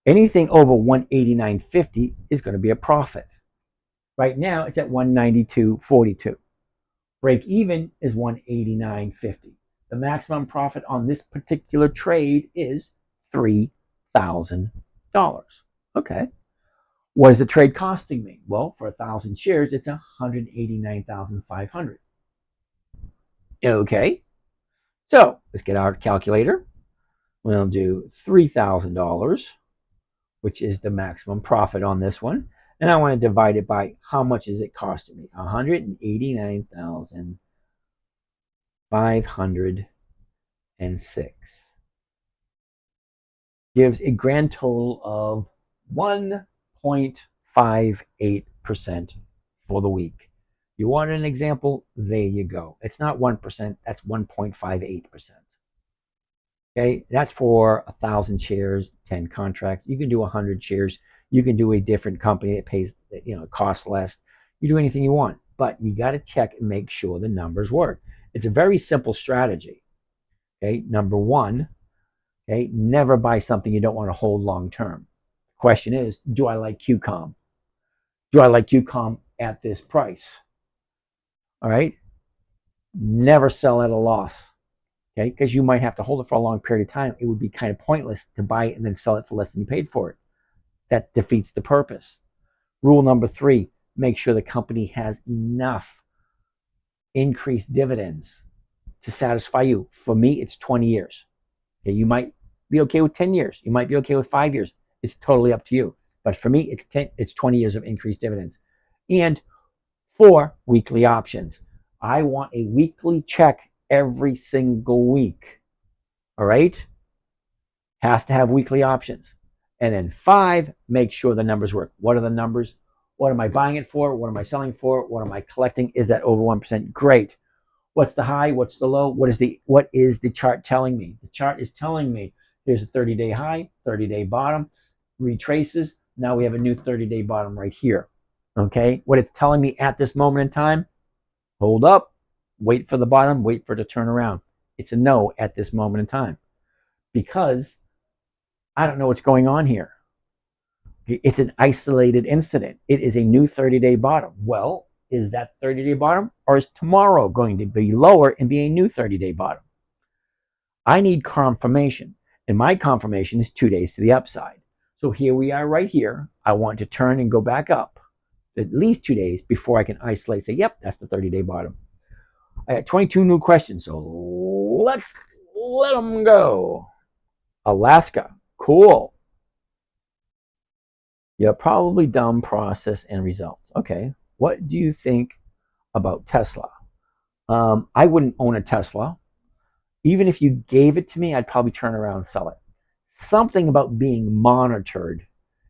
Anything over 189.50 is going to be a profit. Right now it's at 192.42. Break even is 189.50. The maximum profit on this particular trade is $3,000. Okay. What is the trade costing me? Well, for 1,000 shares, it's $189,500. Okay. So let's get our calculator. We'll do $3,000, which is the maximum profit on this one. And I want to divide it by how much is it costing me? $189,506. Gives a grand total of 1.58% for the week. You want an example? There you go. It's not 1%, that's 1.58%. Okay, that's for 1,000 shares, 10 contracts. You can do 100 shares. You can do a different company that pays, costs less. You do anything you want, but you got to check and make sure the numbers work. It's a very simple strategy. Okay, number one, okay, never buy something you don't want to hold long term. The question is, do I like QCOM? Do I like QCOM at this price? All right, never sell at a loss. Okay, because you might have to hold it for a long period of time. It would be kind of pointless to buy it and then sell it for less than you paid for it. That defeats the purpose. Rule number 3, make sure the company has enough increased dividends to satisfy you. For me, it's 20 years. Okay, you might be okay with 10 years. You might be okay with 5 years. It's totally up to you. But for me, it's 20 years of increased dividends. And 4 weekly options. I want a weekly check every single week. All right? Has to have weekly options. And then 5, make sure the numbers work. What are the numbers? What am I buying it for? What am I selling for? What am I collecting? Is that over 1%? Great. What's the high? What's the low? What is the chart telling me? The chart is telling me there's a 30-day high, 30-day bottom, retraces. Now we have a new 30-day bottom right here. Okay? What it's telling me at this moment in time, hold up, wait for the bottom, wait for it to turn around. It's a no at this moment in time because I don't know what's going on here. It's an isolated incident. It is a new 30-day bottom. Well, is that 30-day bottom, or is tomorrow going to be lower and be a new 30-day bottom? I need confirmation, and my confirmation is 2 days to the upside. So here we are right here. I want to turn and go back up at least 2 days before I can isolate, say, yep, that's the 30-day bottom. I got 22 new questions, so let's let them go. Alaska, cool. You're probably done process and results. Okay, what do you think about Tesla? I wouldn't own a Tesla. Even if you gave it to me, I'd probably turn around and sell it. Something about being monitored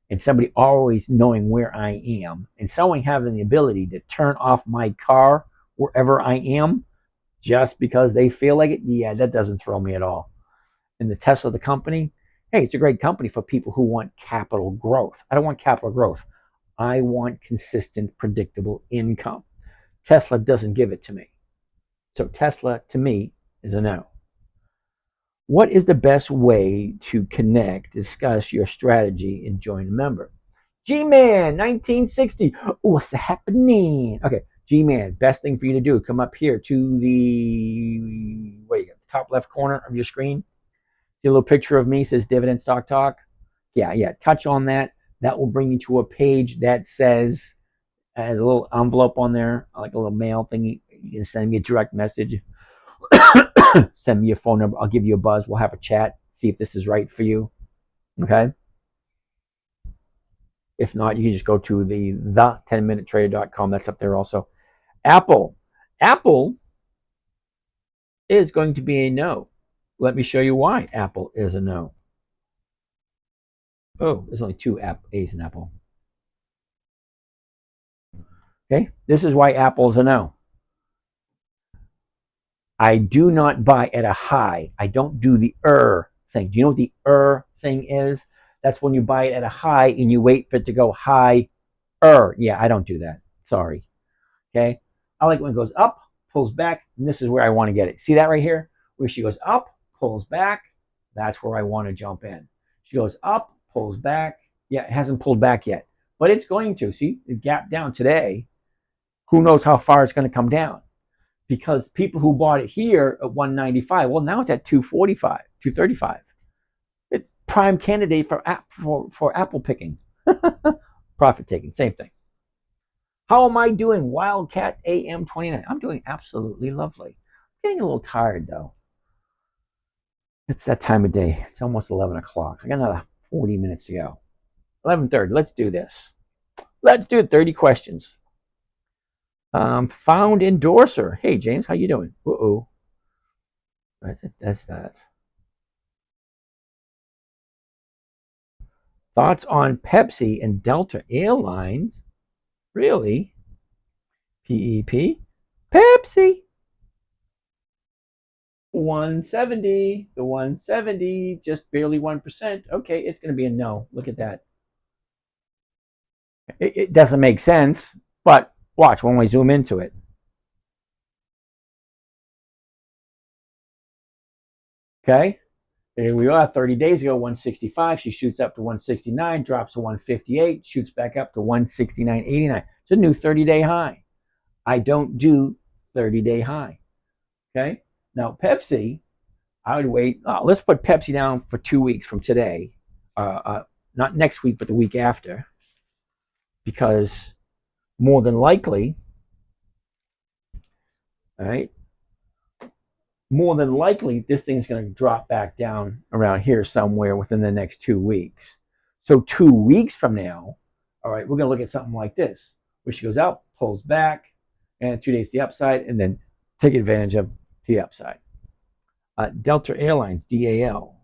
and somebody always knowing where I am and someone having the ability to turn off my car wherever I am just because they feel like it, yeah, that doesn't throw me at all. And the Tesla, the company, hey, it's a great company for people who want capital growth. I don't want capital growth. I want consistent, predictable income. Tesla doesn't give it to me. So Tesla, to me, is a no. What is the best way to connect, discuss your strategy, and join a member? G-Man, 1960. What's happening? Okay, G-Man, best thing for you to do, come up here to the top left corner of your screen. See a little picture of me, says Dividend Stock Talk. Yeah, touch on that. That will bring you to a page that says, has a little envelope on there, like a little mail thing. You can send me a direct message. Send me your phone number. I'll give you a buzz. We'll have a chat. See if this is right for you. Okay? If not, you can just go to the 10minutetrader.com. That's up there also. Apple is going to be a no. Let me show you why Apple is a no. Oh, there's only two A's in Apple. Okay, this is why Apple is a no. I do not buy at a high. I don't do the thing. Do you know what the thing is? That's when you buy it at a high and you wait for it to go higher. Yeah, I don't do that. Sorry. Okay, I like when it goes up, pulls back, and this is where I want to get it. See that right here? Where she goes up, pulls back, that's where I want to jump in. She goes up, pulls back. Yeah, it hasn't pulled back yet, but it's going to. See, it gapped down today. Who knows how far it's going to come down? Because people who bought it here at 195, well, now it's at 245, 235. It's prime candidate for Apple picking. Profit taking, same thing. How am I doing, Wildcat AM29? I'm doing absolutely lovely. I'm getting a little tired, though. It's that time of day. It's almost 11 o'clock. I got another 40 minutes to go. 11:30. Let's do this. Let's do 30 questions. Found endorser. Hey, James, how you doing? Uh-oh. That's that. Thoughts on Pepsi and Delta Airlines? Really? PEP? Pepsi. 170. The 170, just barely 1%. Okay, it's going to be a no. Look at that. It doesn't make sense, but watch when we zoom into it. Okay, here we are 30 days ago, 165. She shoots up to 169, drops to 158, shoots back up to 169.89. It's a new 30-day high. I don't do 30-day high. Okay, now Pepsi, I would wait. Let's put Pepsi down for 2 weeks from today. Not next week, but the week after. Because more than likely, all right, more than likely, this thing's going to drop back down around here somewhere within the next 2 weeks. So 2 weeks from now, all right, we're going to look at something like this, where she goes out, pulls back, and 2 days to the upside, and then take advantage of the upside. Delta Airlines, DAL.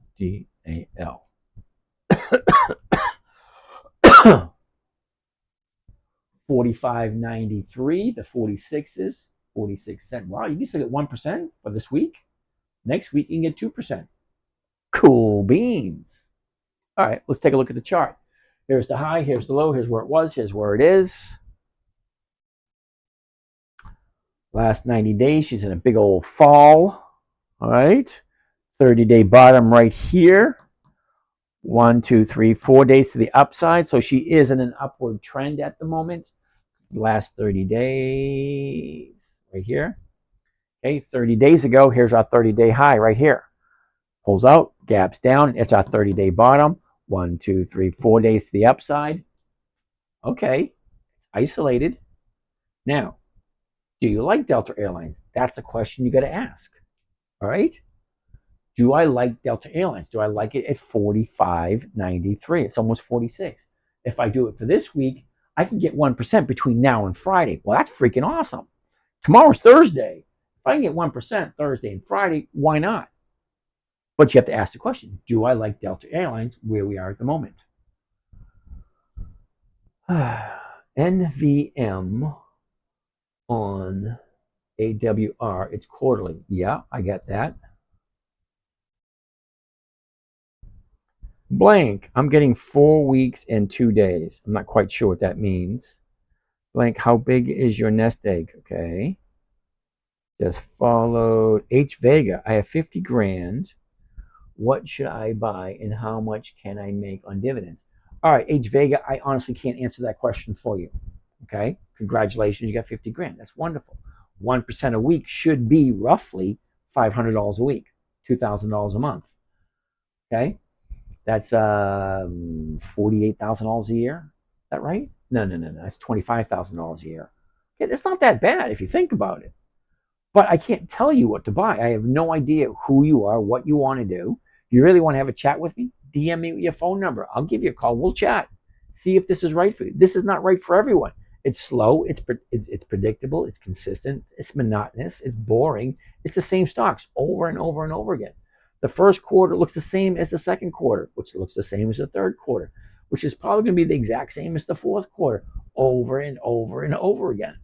45.93, the 46s, 46 cents. Wow, you can still get 1% for this week. Next week, you can get 2%. Cool beans. All right, let's take a look at the chart. Here's the high, here's the low, here's where it was, here's where it is. Last 90 days, she's in a big old fall. All right, 30-day bottom right here. 1, 2, 3, 4 days to the upside. So she is in an upward trend at the moment. Last 30 days, right here. Okay, 30 days ago, here's our 30-day high right here. Pulls out, gaps down. It's our 30-day bottom. 1, 2, 3, 4 days to the upside. Okay, isolated. Now, do you like Delta Airlines? That's a question you got to ask. All right. Do I like Delta Airlines? Do I like it at 45.93? It's almost 46. If I do it for this week, I can get 1% between now and Friday. Well, that's freaking awesome. Tomorrow's Thursday. If I can get 1% Thursday and Friday, why not? But you have to ask the question, do I like Delta Airlines where we are at the moment? NVM on AWR, it's quarterly. Yeah, I get that. Blank, I'm getting 4 weeks and 2 days. I'm not quite sure what that means. Blank, how big is your nest egg? Okay. Just followed H Vega. I have 50 grand. What should I buy and how much can I make on dividends? All right, H Vega, I honestly can't answer that question for you. Okay, congratulations, you got 50 grand. That's wonderful. 1% a week should be roughly $500 a week, $2,000 a month. Okay, that's $48,000 a year. Is that right? No, no, no, no. That's $25,000 a year. Okay, that's not that bad if you think about it. But I can't tell you what to buy. I have no idea who you are, what you want to do. If you really want to have a chat with me, DM me with your phone number. I'll give you a call. We'll chat. See if this is right for you. This is not right for everyone. It's slow. It's predictable. It's consistent. It's monotonous. It's boring. It's the same stocks over and over and over again. The first quarter looks the same as the second quarter, which looks the same as the third quarter, which is probably going to be the exact same as the fourth quarter, over and over and over again.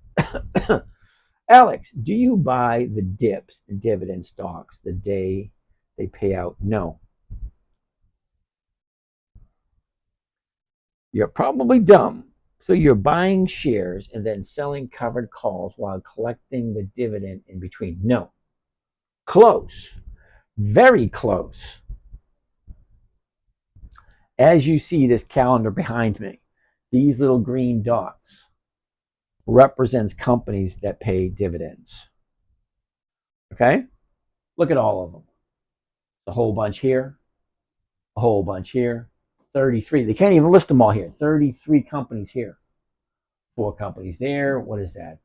Alex, do you buy the dips and dividend stocks the day they pay out? No. You're probably dumb. So you're buying shares and then selling covered calls while collecting the dividend in between. No. Close. Very close. As you see this calendar behind me, these little green dots represents companies that pay dividends. Okay? Look at all of them. A whole bunch here, a whole bunch here, 33. They can't even list them all here. 33 companies here. 4 companies there. What is that?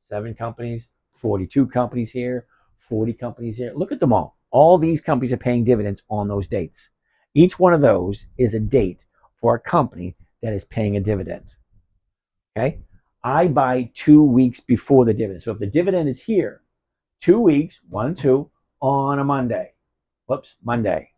7 companies, 42 companies here, 40 companies here. Look at them all. All these companies are paying dividends on those dates. Each one of those is a date for a company that is paying a dividend. Okay? I buy 2 weeks before the dividend. So if the dividend is here, 2 weeks, 1, 2, on a Monday. Whoops, Monday.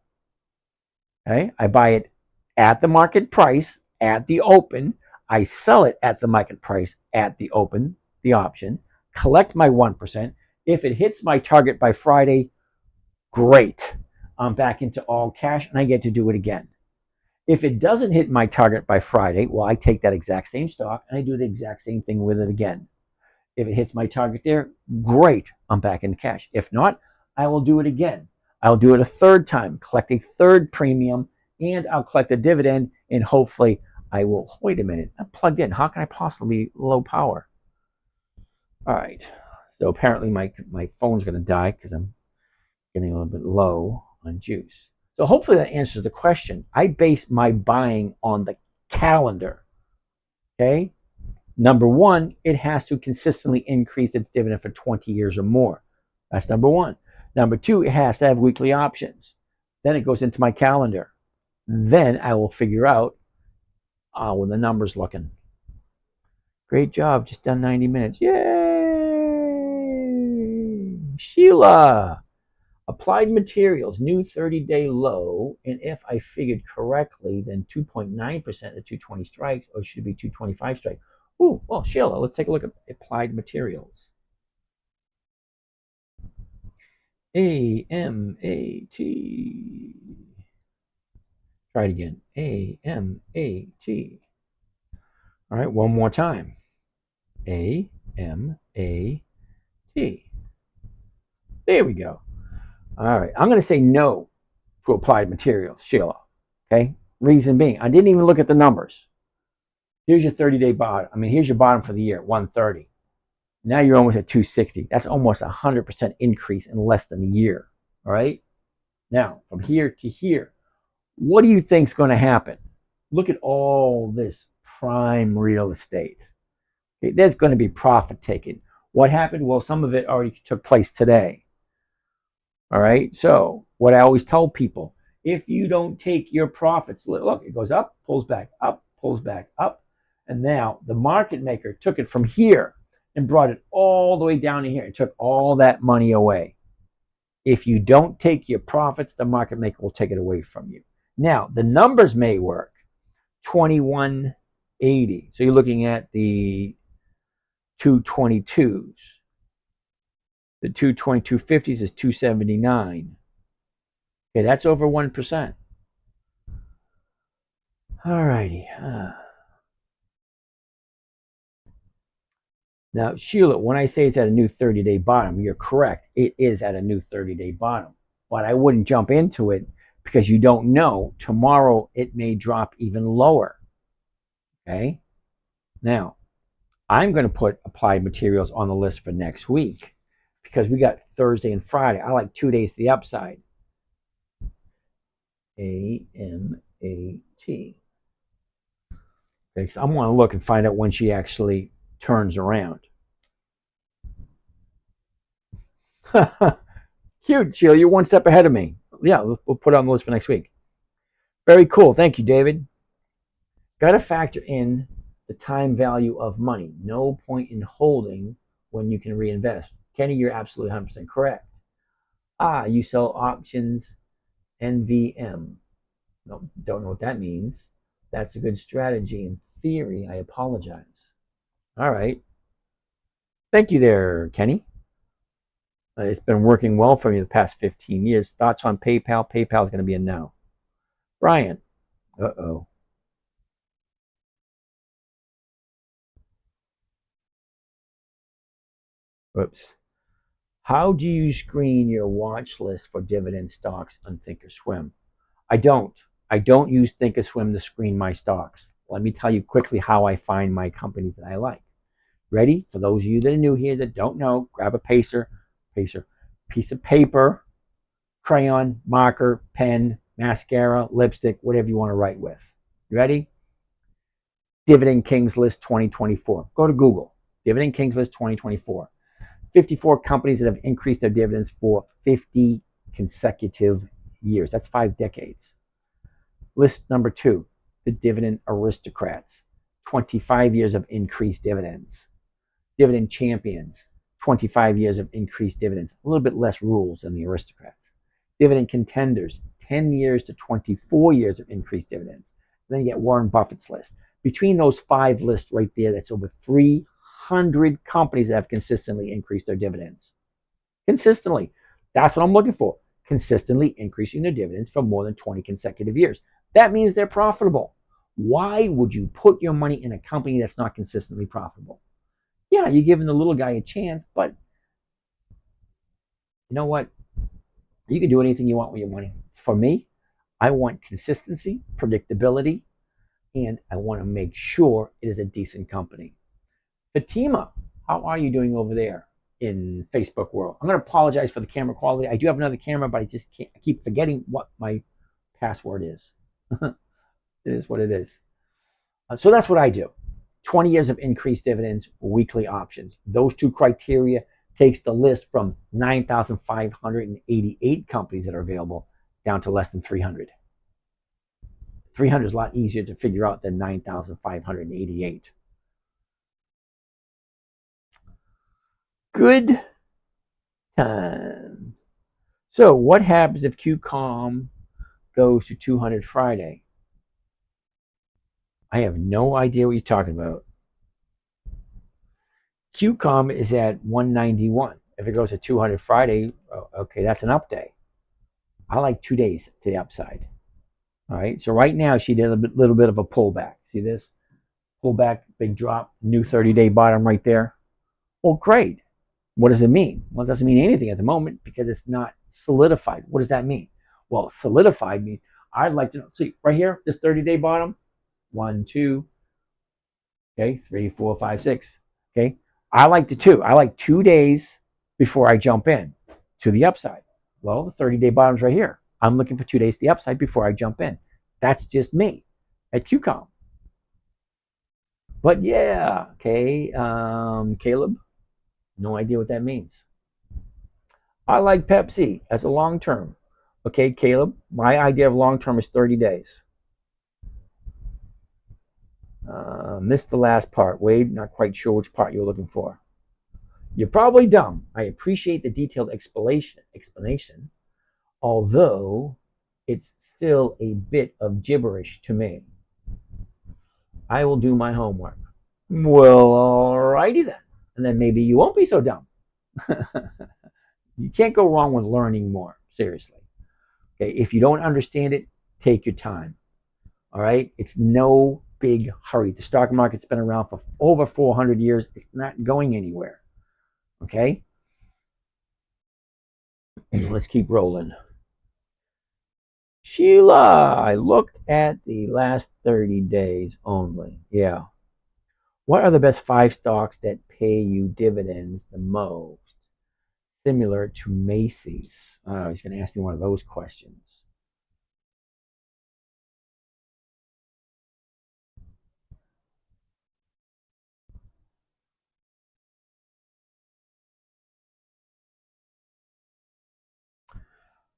Okay? I buy it at the market price, at the open. I sell it at the market price, at the open, the option. Collect my 1%. If it hits my target by Friday, great. I'm back into all cash and I get to do it again. If it doesn't hit my target by Friday, well, I take that exact same stock and I do the exact same thing with it again. If it hits my target there, great. I'm back in cash. If not, I will do it again. I'll do it a third time, collect a third premium, and I'll collect a dividend, and hopefully I will. Wait a minute, I'm plugged in. How can I possibly be low power? All right. So apparently my phone's going to die because I'm getting a little bit low on juice. So hopefully that answers the question. I base my buying on the calendar. Okay? Number one, it has to consistently increase its dividend for 20 years or more. That's number one. Number two, it has to have weekly options. Then it goes into my calendar. Then I will figure out when the number's looking. Great job. Just done 90 minutes. Yay! Sheila. Applied Materials, new 30-day low. And if I figured correctly, then 2.9% of 220 strikes, or should it be 225 strikes? Ooh, well, Sheila, let's take a look at Applied Materials. A-M-A-T. Try it again. A-M-A-T. All right, one more time. A-M-A-T. There we go. All right, I'm going to say no to Applied Materials, Sheila. Okay, reason being, I didn't even look at the numbers. Here's your 30-day bottom. I mean, here's your bottom for the year, 130. Now you're almost at 260. That's almost 100% increase in less than a year. All right. Now, from here to here, what do you think is going to happen? Look at all this prime real estate. Okay, there's going to be profit taken. What happened? Well, some of it already took place today. All right. So, what I always tell people, if you don't take your profits, look, it goes up, pulls back, up, pulls back, up. And now the market maker took it from here and brought it all the way down to here and took all that money away. If you don't take your profits, the market maker will take it away from you. Now, the numbers may work. 2180. So you're looking at the 222s. The 222.50s is 279. Okay, that's over 1%. All righty. Now, Sheila, when I say it's at a new 30-day bottom, you're correct. It is at a new 30-day bottom. But I wouldn't jump into it because you don't know. Tomorrow, it may drop even lower. Okay? Now, I'm going to put applied materials on the list for next week because we got Thursday and Friday. I like 2 days to the upside. AMAT. Okay, so I'm going to look and find out when she actually turns around. Cute, Sheila. You're one step ahead of me. Yeah, we'll put it on the list for next week. Very cool. Thank you, David. Got to factor in the time value of money. No point in holding when you can reinvest. Kenny, you're absolutely 100% correct. You sell options, NVM. No, don't know what that means. That's a good strategy. In theory, I apologize. All right. Thank you there, Kenny. It's been working well for me the past 15 years. Thoughts on PayPal? PayPal is going to be a no. Brian. Uh-oh. Whoops. How do you screen your watch list for dividend stocks on Thinkorswim? I don't. I don't use Thinkorswim to screen my stocks. Let me tell you quickly how I find my companies that I like. Ready? For those of you that are new here that don't know, grab a piece of paper, crayon, marker, pen, mascara, lipstick, whatever you want to write with. You ready? Dividend Kings List 2024. Go to Google. Dividend Kings List 2024. 54 companies that have increased their dividends for 50 consecutive years. That's 5 decades. List number 2, the Dividend Aristocrats. 25 years of increased dividends. Dividend Champions. 25 years of increased dividends. A little bit less rules than the Aristocrats. Dividend Contenders. 10 years to 24 years of increased dividends. And then you get Warren Buffett's list. Between those 5 lists right there, that's over 300 companies that have consistently increased their dividends. Consistently. That's what I'm looking for. Consistently increasing their dividends for more than 20 consecutive years. That means they're profitable. Why would you put your money in a company that's not consistently profitable? Yeah, you're giving the little guy a chance, but you know what? You can do anything you want with your money. For me, I want consistency, predictability, and I want to make sure it is a decent company. Fatima, how are you doing over there in Facebook world? I'm going to apologize for the camera quality. I do have another camera, but I keep forgetting what my password is. It is what it is. So that's what I do. 20 years of increased dividends, weekly options. Those 2 criteria takes the list from 9,588 companies that are available down to less than 300. 300 is a lot easier to figure out than 9,588. Good time. So what happens if QCOM goes to 200 Friday? I have no idea what you're talking about. QCOM is at 191. If it goes to 200 Friday, okay, that's an up day. I like 2 days to the upside. All right, so right now she did a little bit of a pullback. See this? Pullback, big drop, new 30-day bottom right there. Well, great. What does it mean? Well, it doesn't mean anything at the moment because it's not solidified. What does that mean? Well, solidified means I'd like to know. See, right here, this 30-day bottom, 1, 2, okay, 3, 4, 5, 6. Okay, I like the 2. I like 2 days before I jump in to the upside. Well, the 30-day bottom's right here. I'm looking for 2 days to the upside before I jump in. That's just me at QCOM. But yeah, okay, Caleb, no idea what that means. I like Pepsi as a long term. Okay, Caleb, my idea of long term is 30 days. Missed the last part. Wade, not quite sure which part you're looking for. You're probably dumb. I appreciate the detailed explanation, although it's still a bit of gibberish to me. I will do my homework. Well, alrighty then. And then maybe you won't be so dumb. You can't go wrong with learning more, seriously. Okay, if you don't understand it, take your time. All right, it's no big hurry. The stock market's been around for over 400 years. It's not going anywhere. Okay, let's keep rolling. Sheila, I looked at the last 30 days only. Yeah. What are the best 5 stocks that pay you dividends the most? Similar to Macy's. Oh, he's going to ask me one of those questions.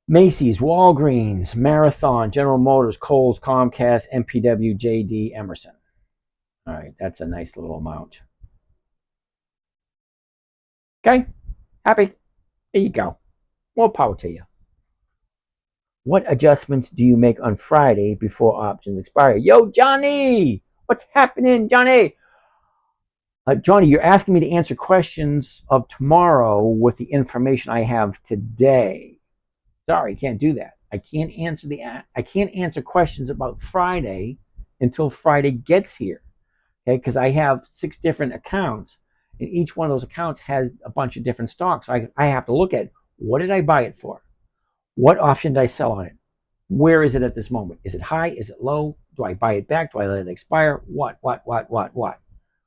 Macy's, Walgreens, Marathon, General Motors, Kohl's, Comcast, MPW, JD, Emerson. All right, that's a nice little amount. Okay, happy? There you go. More power to you. What adjustments do you make on Friday before options expire? Yo, Johnny! What's happening, Johnny? Johnny, you're asking me to answer questions of tomorrow with the information I have today. Sorry, I can't do that. I can't answer questions about Friday until Friday gets here. Okay, because I have 6 different accounts, and each one of those accounts has a bunch of different stocks. So I have to look at what did I buy it for? What option did I sell on it? Where is it at this moment? Is it high? Is it low? Do I buy it back? Do I let it expire? What? Okay,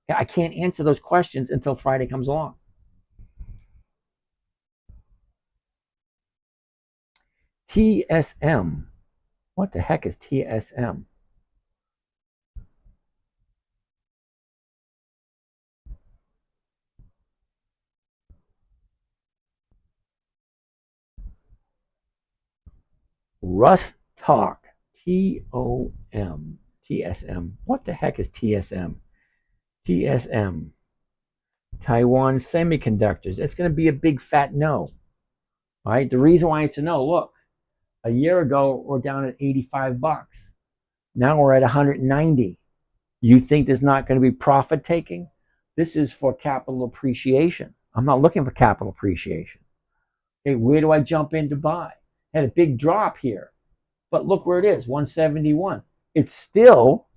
I can't answer those questions until Friday comes along. TSM. What the heck is TSM? Russ Talk. TOM. TSM. What the heck is TSM? TSM. Taiwan Semiconductors. It's going to be a big fat no. All right. The reason why it's a no, look, a year ago we're down at $85. Now we're at 190. You think there's not going to be profit taking? This is for capital appreciation. I'm not looking for capital appreciation. Okay, where do I jump in to buy? Had a big drop here, but look where it is, 171. It's still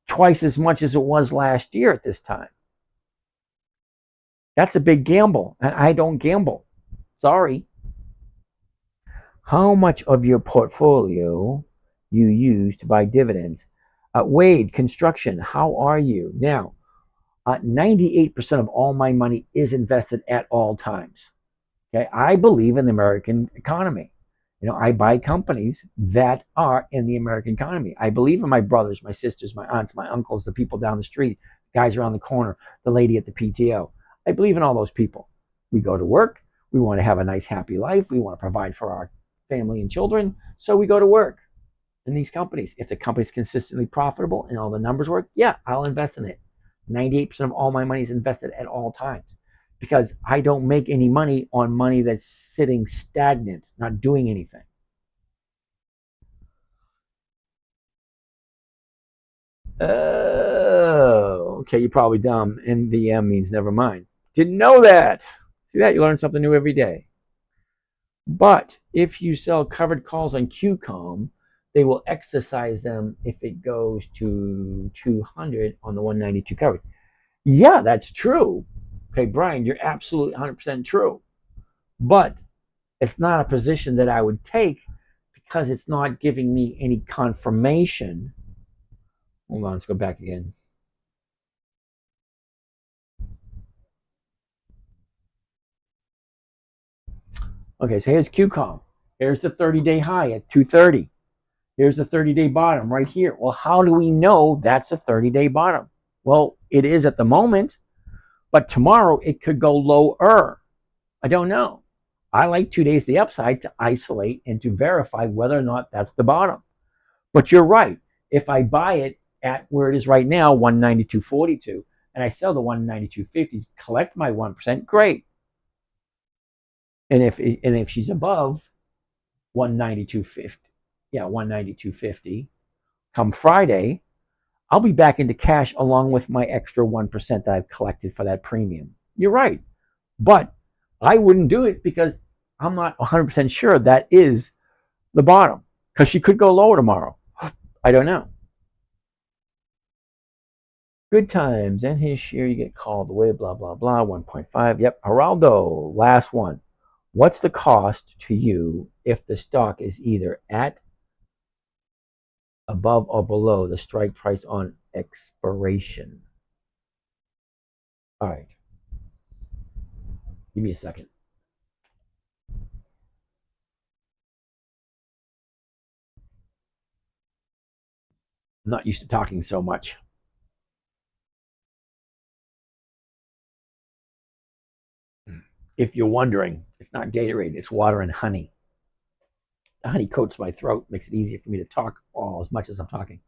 twice as much as it was last year at this time. That's a big gamble, and I don't gamble. Sorry. How much of your portfolio you use to buy dividends? Wade, construction, how are you? Now, 98% of all my money is invested at all times. Okay, I believe in the American economy. I buy companies that are in the American economy. I believe in my brothers, my sisters, my aunts, my uncles, the people down the street, guys around the corner, the lady at the PTO. I believe in all those people. We go to work. We want to have a nice, happy life. We want to provide for our family and children. So we go to work in these companies. If the company's consistently profitable and all the numbers work, yeah, I'll invest in it. 98% of all my money is invested at all times because I don't make any money on money that's sitting stagnant, not doing anything. Oh, okay, you're probably dumb. NVM means never mind. Didn't know that. See that? You learn something new every day. But if you sell covered calls on QCOM, they will exercise them if it goes to 200 on the 192 coverage. Yeah, that's true. Okay, Brian, you're absolutely 100% true. But it's not a position that I would take because it's not giving me any confirmation. Hold on, let's go back again. Okay, so here's QCOM. Here's the 30-day high at 230. Here's the 30-day bottom right here. Well, how do we know that's a 30-day bottom? Well, it is at the moment, but tomorrow it could go lower. I don't know. I like 2 days to the upside to isolate and to verify whether or not that's the bottom. But you're right. If I buy it at where it is right now, 192.42, and I sell the 192.50s, collect my 1%, great. And if she's above 192.50, yeah, 192.50, come Friday, I'll be back into cash along with my extra 1% that I've collected for that premium. You're right. But I wouldn't do it because I'm not 100% sure that is the bottom because she could go lower tomorrow. I don't know. Good times and his share, you get called away, blah, blah, blah, 1.5. Yep. Geraldo, last one. What's the cost to you if the stock is either at, above, or below the strike price on expiration? All right. Give me a second. I'm not used to talking so much. If you're wondering, it's not Gatorade, it's water and honey. The honey coats my throat, makes it easier for me to talk as much as I'm talking.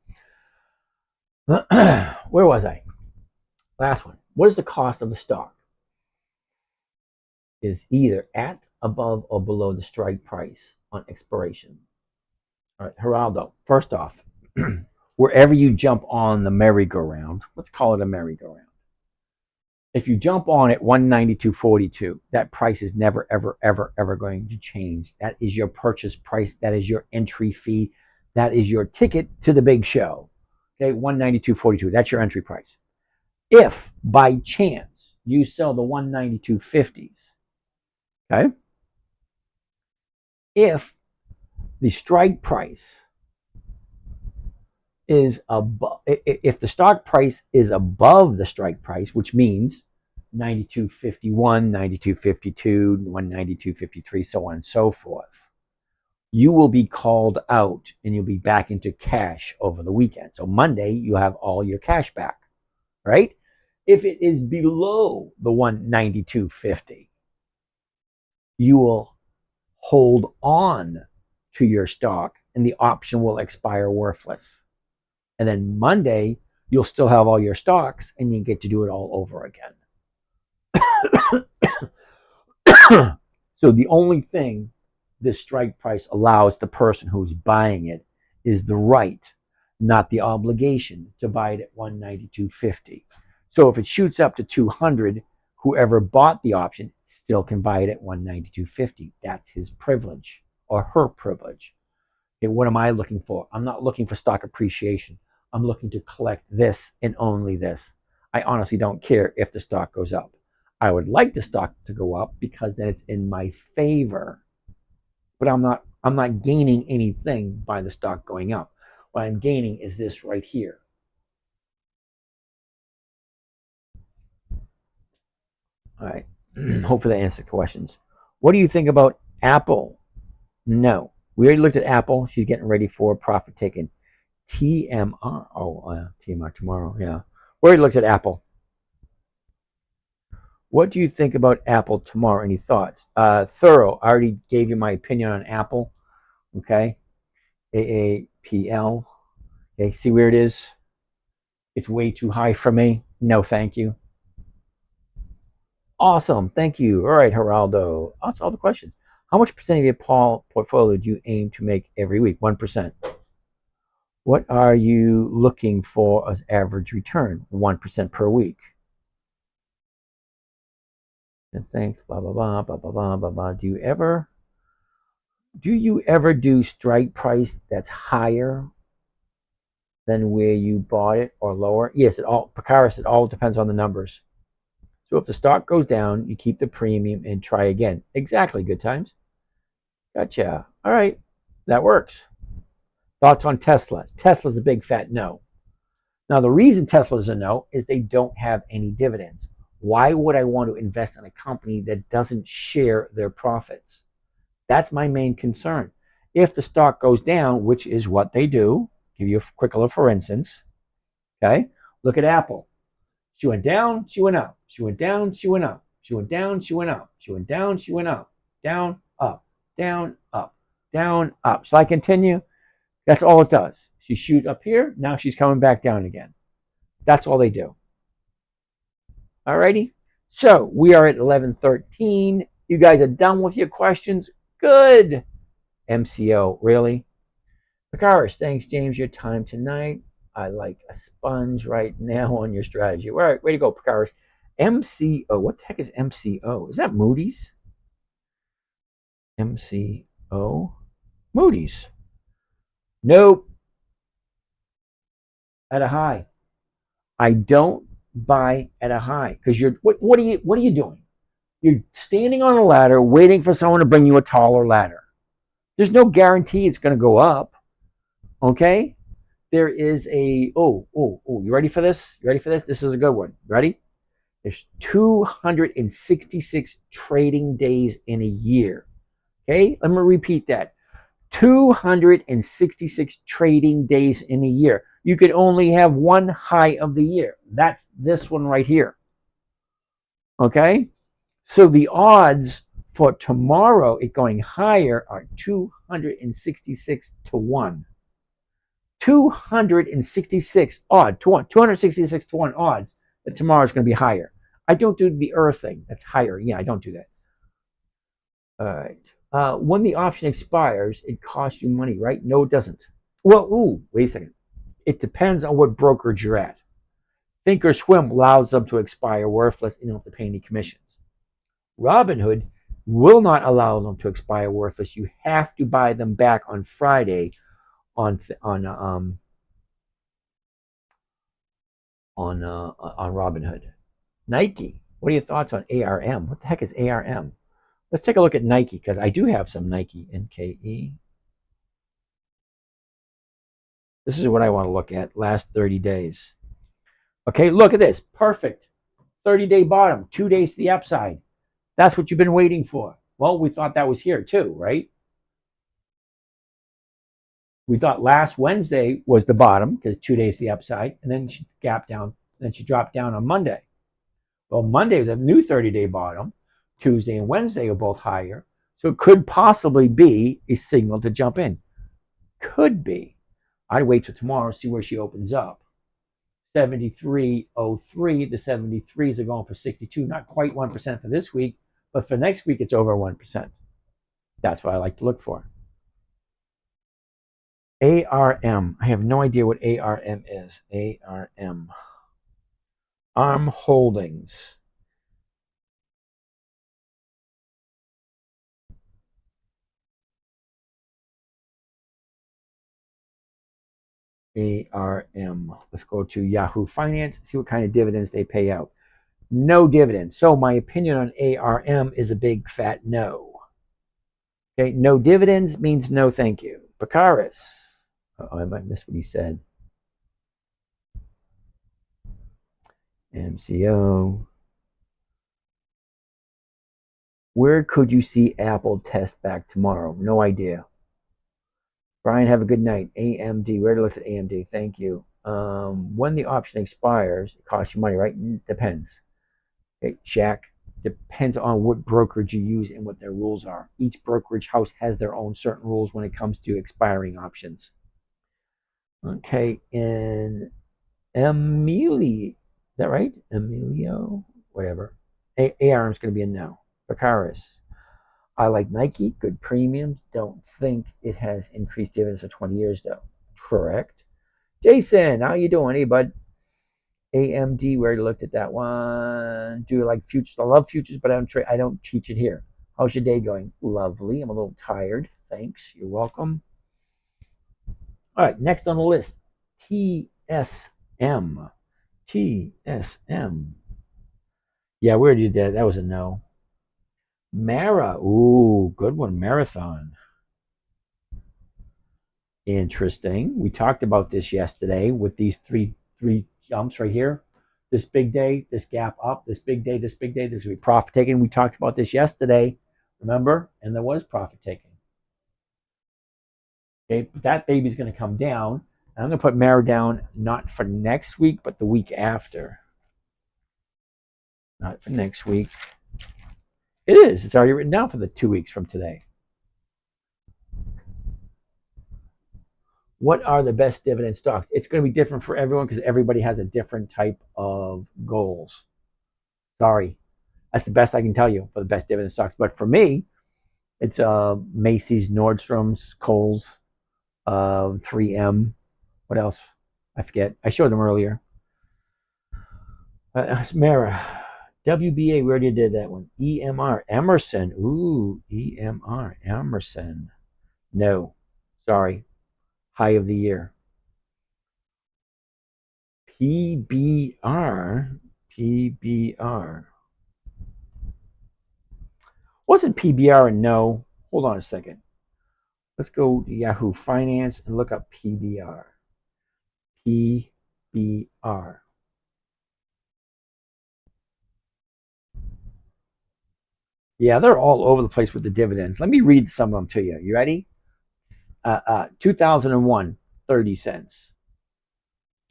Where was I? Last one. What is the cost of the stock? Is either at, above, or below the strike price on expiration. All right, Geraldo, first off, wherever you jump on the merry-go-round, let's call it a merry-go-round. If you jump on at 192.42, that price is never, ever, ever, ever going to change. That is your purchase price. That is your entry fee. That is your ticket to the big show. Okay, 192.42. That's your entry price. If by chance you sell the 192.50s, okay, if the strike price is above, if the stock price is above the strike price, which means 92.51, 92.52, 192.53, so on and so forth, you will be called out and you'll be back into cash over the weekend. So Monday, you have all your cash back, right? If it is below the 192.50, you will hold on to your stock and the option will expire worthless. And then Monday, you'll still have all your stocks and you get to do it all over again. So the only thing this strike price allows the person who's buying it is the right, not the obligation, to buy it at 192.50. So if it shoots up to 200, whoever bought the option still can buy it at 192.50. That's his privilege or her privilege. Okay, what am I looking for? I'm not looking for stock appreciation. I'm looking to collect this and only this. I honestly don't care if the stock goes up. I would like the stock to go up because then it's in my favor. But I'm not gaining anything by the stock going up. What I'm gaining is this right here. All right. Hopefully that answers the questions. What do you think about Apple? No. We already looked at Apple. She's getting ready for profit taking. TMR. Oh, TMR tomorrow. Yeah. We already looked at Apple. What do you think about Apple tomorrow? Any thoughts? Thorough. I already gave you my opinion on Apple. Okay. AAPL. Okay. See where it is? It's way too high for me. No, thank you. Awesome. Thank you. All right, Geraldo. That's all the questions. How much percent of your portfolio do you aim to make every week? 1%. What are you looking for as average return? 1% per week. Thanks. Blah blah blah blah blah blah blah blah. Do you ever do strike price that's higher than where you bought it or lower? Yes, Pakaris, it all depends on the numbers. So if the stock goes down, you keep the premium and try again. Exactly, good times. Gotcha. All right, that works. Thoughts on Tesla? Tesla's a big fat no. Now, the reason Tesla's a no is they don't have any dividends. Why would I want to invest in a company that doesn't share their profits? That's my main concern. If the stock goes down, which is what they do, give you a quick little for instance, okay? Look at Apple. She went down, she went up. She went down, she went up. She went down, she went up. She went down, she went up. Down, up, down, up, down, up. Shall I continue? That's all it does. She shoots up here, now she's coming back down again. That's all they do. Alrighty? So we are at 11:13. You guys are done with your questions? Good. MCO, really? Pakaris, thanks, James, your time tonight. I like a sponge right now on your strategy. All right, way to go, Pakaris. MCO, what the heck is MCO? Is that Moody's? MCO? Moody's. Nope. At a high. I don't buy at a high because what are you doing? You're standing on a ladder waiting for someone to bring you a taller ladder. There's no guarantee it's going to go up. Okay? There is a you ready for this? You ready for this? This is a good one. Ready? There's 266 trading days in a year. Okay, let me repeat that. 266 trading days in a year. You could only have one high of the year. That's this one right here. Okay, so the odds for tomorrow it going higher are 266 to 1. 266 odd to 1. 266 to 1 odds that tomorrow is going to be higher. I don't do the earth thing. That's higher. Yeah, I don't do that. All right. When the option expires, it costs you money, right? No, it doesn't. Well, wait a second. It depends on what brokerage you're at. Thinkorswim allows them to expire worthless and you don't have to pay any commissions. Robinhood will not allow them to expire worthless. You have to buy them back on Friday on Robinhood. Nike. What are your thoughts on ARM? What the heck is ARM? Let's take a look at Nike because I do have some Nike NKE. This is what I want to look at. Last 30 days. Okay, look at this. Perfect. 30-day bottom. 2 days to the upside. That's what you've been waiting for. Well, we thought that was here too, right? We thought last Wednesday was the bottom because 2 days to the upside, and then she gapped down, then she dropped down on Monday. Well, Monday was a new 30-day bottom. Tuesday and Wednesday are both higher. So it could possibly be a signal to jump in. Could be. I'd wait till tomorrow and see where she opens up. 73.03. The 73s are going for 62. Not quite 1% for this week, but for next week it's over 1%. That's what I like to look for. ARM. I have no idea what ARM is. ARM. ARM Holdings. ARM. Let's go to Yahoo Finance, see what kind of dividends they pay out. No dividends. So my opinion on ARM is a big fat no. Okay, no dividends means no thank you. Bakaris. Oh, I might miss what he said. MCO. Where could you see Apple test back tomorrow? No idea. Brian, have a good night. AMD. Where to look at AMD? Thank you. When the option expires, it costs you money, right? Depends. Okay, Jack. Depends on what brokerage you use and what their rules are. Each brokerage house has their own certain rules when it comes to expiring options. Okay, and Emilio, is that right? Emilio, whatever. ARM is going to be a no. Bakaris. I like Nike, good premiums. Don't think it has increased dividends for 20 years though. Correct. Jason, how you doing? Hey, bud. AMD, we already looked at that one. Do you like futures? I love futures, but I don't teach it here. How's your day going? Lovely. I'm a little tired. Thanks. You're welcome. All right, next on the list, TSM. TSM. Yeah, we already did that. That was a no. Mara. Ooh, good one. Marathon. Interesting. We talked about this yesterday with these three jumps right here. This big day, this gap up, this big day, this big day, this will be profit taking. We talked about this yesterday, remember? And there was profit taking. Okay, but that baby's going to come down. And I'm going to put Mara down not for next week, but the week after. Not for next week. It is. It's already written down for the 2 weeks from today. What are the best dividend stocks? It's going to be different for everyone because everybody has a different type of goals. Sorry. That's the best I can tell you for the best dividend stocks. But for me, it's Macy's, Nordstrom's, Kohl's, 3M. What else? I forget. I showed them earlier. Mara. WBA, we already did that one. EMR. Emerson. Ooh, EMR. Emerson. No. Sorry. High of the year. PBR. PBR. Wasn't PBR a no? Hold on a second. Let's go to Yahoo Finance and look up PBR. PBR. Yeah, they're all over the place with the dividends. Let me read some of them to you. You ready? 2001, 30 cents.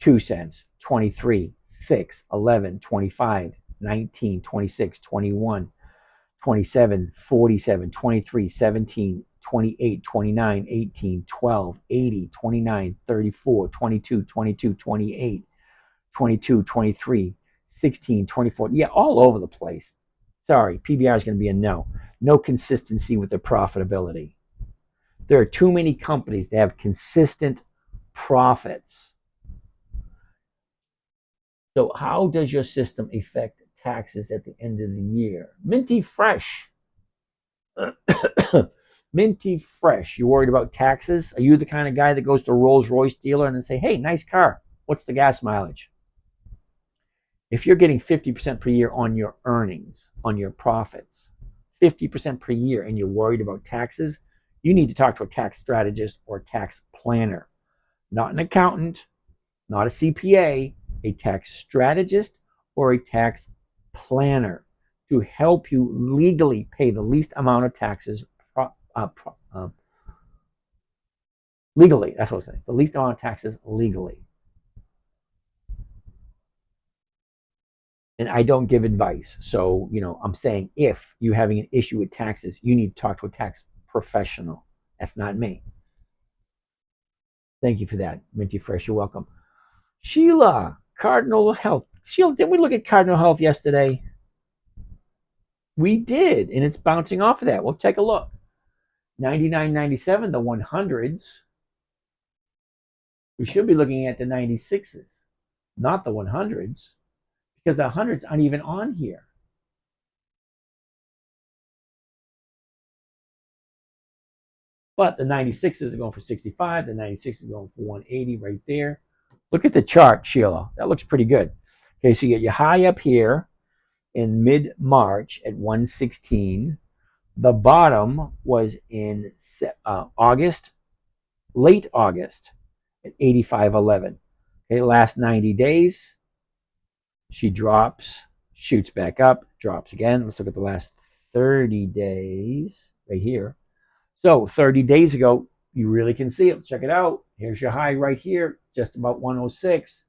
2 cents, 23, 6, 11, 25, 19, 26, 21, 27, 47, 23, 17, 28, 29, 18, 12, 80, 29, 34, 22, 22, 28, 22, 23, 16, 24. Yeah, all over the place. Sorry, PBR is going to be a no. No consistency with the profitability. There are too many companies that have consistent profits. So how does your system affect taxes at the end of the year? Minty Fresh. Minty Fresh. You worried about taxes? Are you the kind of guy that goes to Rolls Royce dealer and say, hey, nice car. What's the gas mileage? If you're getting 50% per year on your earnings, on your profits, 50% per year, and you're worried about taxes, you need to talk to a tax strategist or tax planner, not an accountant, not a CPA, a tax strategist or a tax planner to help you legally pay the least amount of taxes legally. That's what I'm saying. The least amount of taxes legally. And I don't give advice. So, I'm saying if you're having an issue with taxes, you need to talk to a tax professional. That's not me. Thank you for that, Minty Fresh. You're welcome. Sheila, Cardinal Health. Sheila, didn't we look at Cardinal Health yesterday? We did, and it's bouncing off of that. We'll take a look. 99.97, the 100s. We should be looking at the 96s, not the 100s, because the 100s aren't even on here. But the 96s are going for 65. The 96s are going for 180 right there. Look at the chart, Sheila. That looks pretty good. Okay, so you get your high up here in mid-March at 116. The bottom was in August, late August at 85.11. Okay, last 90 days, she drops, shoots back up, drops again. Let's look at the last 30 days right here. So 30 days ago, you really can see it. Check it out. Here's your high right here, just about 106.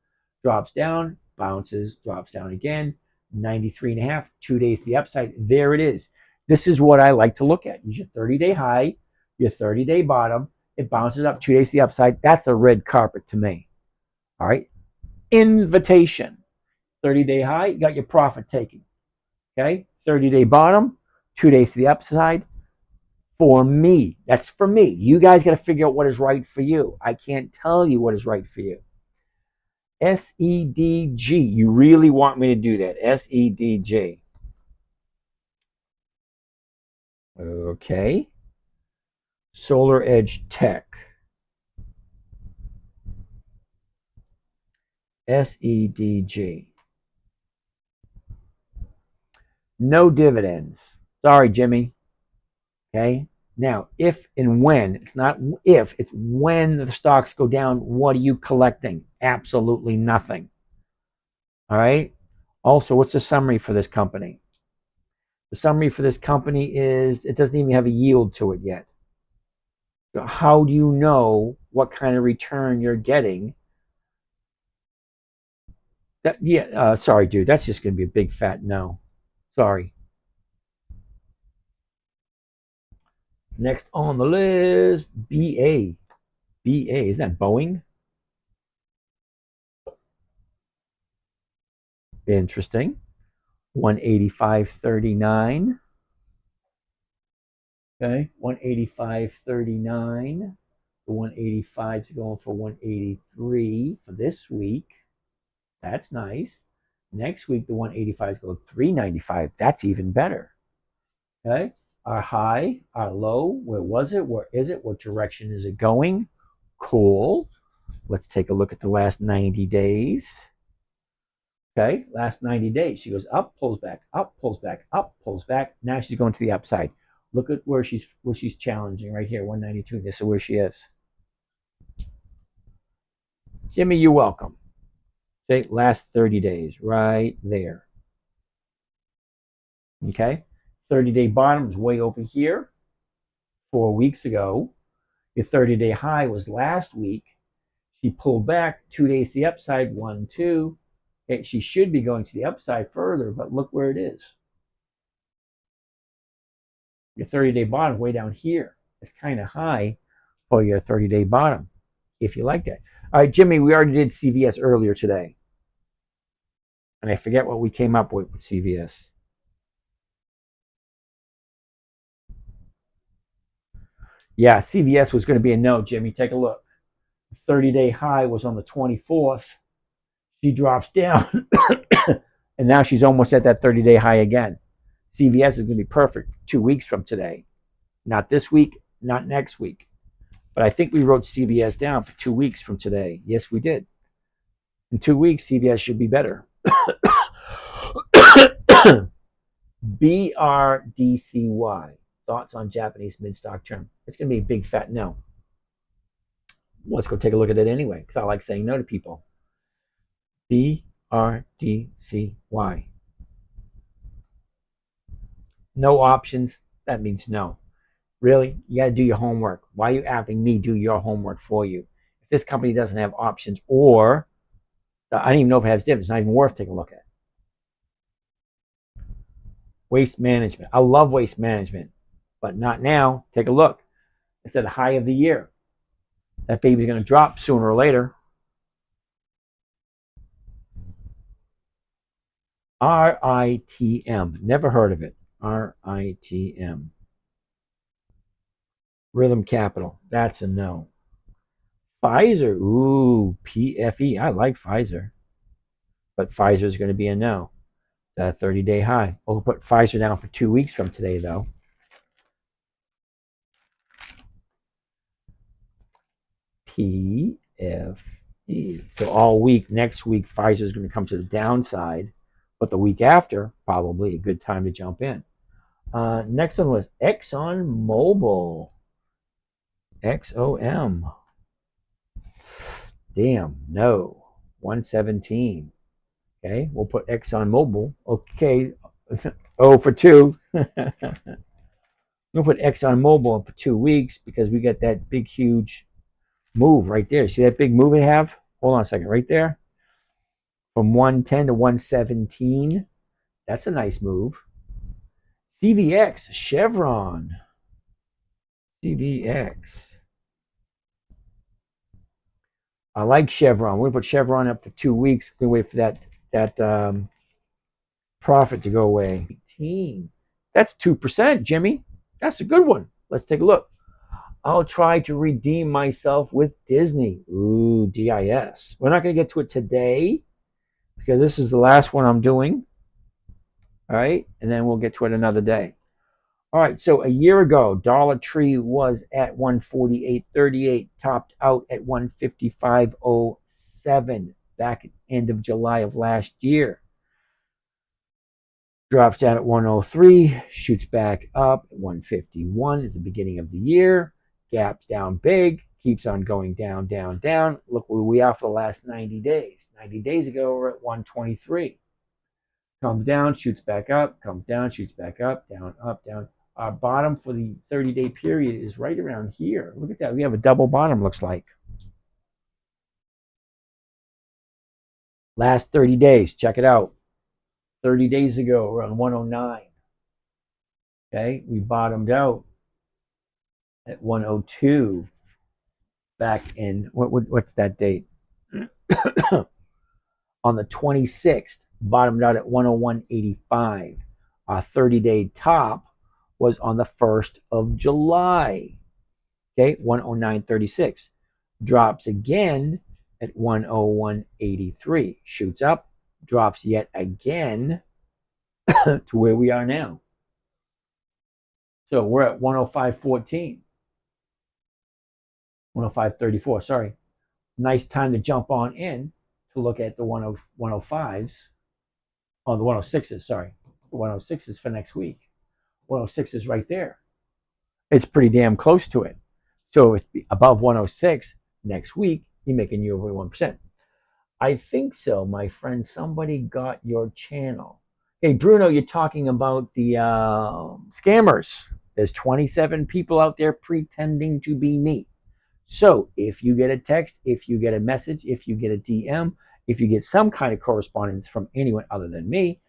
Drops down, bounces, drops down again. 93.5, 2 days to the upside. There it is. This is what I like to look at. Use your 30-day high, your 30-day bottom. It bounces up 2 days to the upside. That's a red carpet to me. All right. Invitation. 30-day high, you got your profit taking. Okay. 30-day bottom, 2 days to the upside. For me, that's for me. You guys got to figure out what is right for you. I can't tell you what is right for you. SEDG. You really want me to do that? SEDG. Okay. Solar Edge Tech. SEDG. No dividends. Sorry, Jimmy. Okay. Now, if and when, it's not if, it's when the stocks go down, what are you collecting? Absolutely nothing. All right. Also, what's the summary for this company? The summary for this company is it doesn't even have a yield to it yet. So how do you know what kind of return you're getting? Sorry, dude. That's just going to be a big fat no. Sorry. Next on the list, BA. BA, is that Boeing? Interesting. 185.39. Okay, 185.39. The 185 is going for 183 for this week. That's nice. Next week, the 185 is going 395. That's even better. Okay, our high, our low, where was it? Where is it? What direction is it going? Cool. Let's take a look at the last 90 days. Okay, last 90 days. She goes up, pulls back, up, pulls back, up, pulls back. Now she's going to the upside. Look at where she's challenging right here, 192. This is where she is. Jimmy, you're welcome. Okay, last 30 days, right there. Okay, 30-day bottom is way over here 4 weeks ago. Your 30-day high was last week. She pulled back 2 days to the upside, 1, 2. She should be going to the upside further, but look where it is. Your 30-day bottom way down here. It's kind of high for your 30-day bottom, if you like that. All right, Jimmy, we already did CVS earlier today. And I forget what we came up with CVS. Yeah, CVS was going to be a no, Jimmy. Take a look. The 30-day high was on the 24th. She drops down, and now she's almost at that 30-day high again. CVS is going to be perfect 2 weeks from today. Not this week, not next week. But I think we wrote CVS down for 2 weeks from today. Yes, we did. In 2 weeks, CVS should be better. BRDCY. Thoughts on Japanese mid-stock term? It's going to be a big fat no. Let's go take a look at it anyway, because I like saying no to people. BRDCY. No options. That means no. Really? You got to do your homework. Why are you having me do your homework for you? If this company doesn't have options, or I don't even know if it has dividends, it's not even worth taking a look at. Waste management. I love waste management, but not now. Take a look. It's at the high of the year. That baby's going to drop sooner or later. RITM. Never heard of it. RITM. Rhythm Capital. That's a no. Pfizer. Ooh, PFE. I like Pfizer. But Pfizer is going to be a no. That 30-day high. We'll put Pfizer down for 2 weeks from today, though. PFE. So all week, next week, Pfizer is going to come to the downside. But the week after, probably a good time to jump in. Next one was ExxonMobil. XOM. Damn, no. 117. Okay, we'll put ExxonMobil. Okay, 0 for 2. We'll put ExxonMobil for 2 weeks because we got that big, huge move right there. See that big move we have? Hold on a second, right there. From 110 to 117. That's a nice move. CVX, Chevron. CVX. I like Chevron. We're going to put Chevron up for 2 weeks. We're going to wait for that profit to go away. 18. That's 2%, Jimmy. That's a good one. Let's take a look. I'll try to redeem myself with Disney. Ooh, DIS. We're not going to get to it today because this is the last one I'm doing. All right, and then we'll get to it another day. All right, so a year ago, Dollar Tree was at 148.38, topped out at 155.07 back at end of July of last year. Drops down at 103, shoots back up at 151 at the beginning of the year, gaps down big, keeps on going down, down, down. Look where we are for the last 90 days. 90 days ago, we're at 123. Comes down, shoots back up, comes down, shoots back up, down, up, down. Our bottom for the 30-day period is right around here. Look at that. We have a double bottom, looks like. Last 30 days, check it out. 30 days ago, we're on 109. Okay, we bottomed out at 102 back in, what's that date? On the 26th, bottomed out at 101.85. Our 30-day top was on the 1st of July. Okay, 109.36. Drops again at 101.83. Shoots up, drops yet again to where we are now. So we're at 105.14. 105.34, sorry. Nice time to jump on in to look at the 105s. Oh, the 106s, sorry. The 106s for next week. 106 is right there. It's pretty damn close to it. So if it's above 106 next week, you're making you over 1%. I think so, my friend. Somebody got your channel. Hey, Bruno, you're talking about the scammers. There's 27 people out there pretending to be me. So if you get a text, if you get a message, if you get a DM, if you get some kind of correspondence from anyone other than me,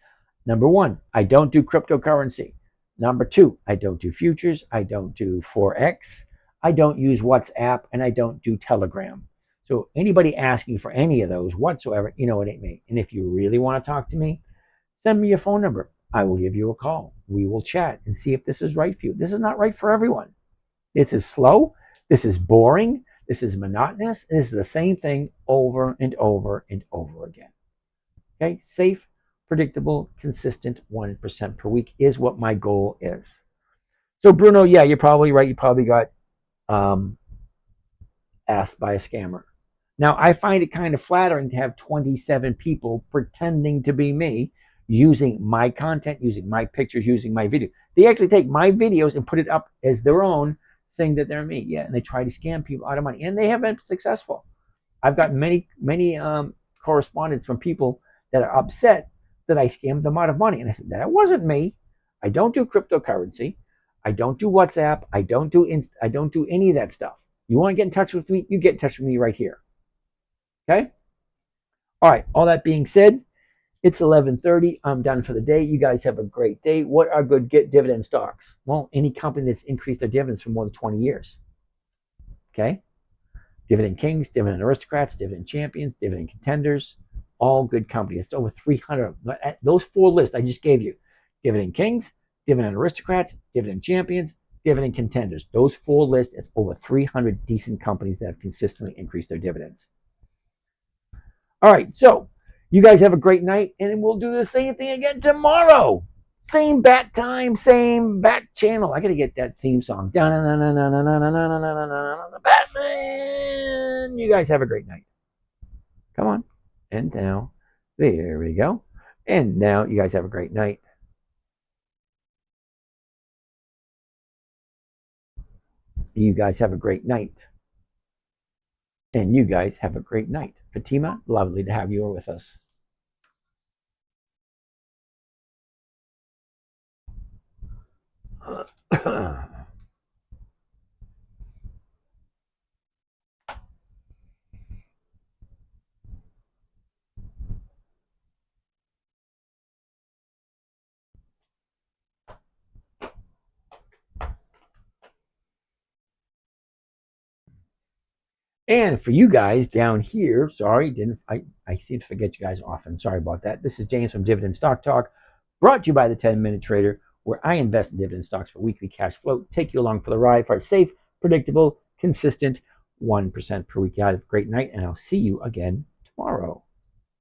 number one, I don't do cryptocurrency. Number two, I don't do futures. I don't do Forex. I don't use WhatsApp, and I don't do Telegram. So anybody asking for any of those whatsoever, you know it ain't me. And if you really want to talk to me, send me your phone number. I will give you a call. We will chat and see if this is right for you. This is not right for everyone. This is slow. This is boring. This is monotonous. This is the same thing over and over and over again. Okay, safe, predictable, consistent 1% per week is what my goal is. So, Bruno, yeah, you're probably right. You probably got um, asked by a scammer. Now, I find it kind of flattering to have 27 people pretending to be me using my content, using my pictures, using my video. They actually take my videos and put it up as their own, saying that they're me. Yeah, and they try to scam people out of money, and they have been successful. I've got many correspondence from people that are upset that I scammed them out of money, and I said that wasn't me. I don't do cryptocurrency. I don't do WhatsApp. I don't do any of that stuff. You want to get in touch with me? You get in touch with me right here. Okay. All right. All that being said, it's 11:30. I'm done for the day. You guys have a great day. What are good dividend stocks? Well, any company that's increased their dividends for more than 20 years. Okay. Dividend Kings, Dividend Aristocrats, Dividend Champions, Dividend Contenders, all good companies. It's over 300. Those four lists I just gave you: Dividend Kings, Dividend Aristocrats, Dividend Champions, Dividend Contenders. Those four lists, it's over 300 decent companies that have consistently increased their dividends. All right, so you guys have a great night, and we'll do the same thing again tomorrow. Same bat time, same bat channel. I gotta get that theme song. Batman. You guys have a great night. Come on. And now, there we go. And now you guys have a great night. You guys have a great night. And you guys have a great night. Fatima, lovely to have you with us. And for you guys down here, sorry, I seem to forget you guys often. Sorry about that. This is James from Dividend Stock Talk, brought to you by the 10-Minute Trader, where I invest in dividend stocks for weekly cash flow. Take you along for the ride for a safe, predictable, consistent 1% per week. You have a great night, and I'll see you again tomorrow.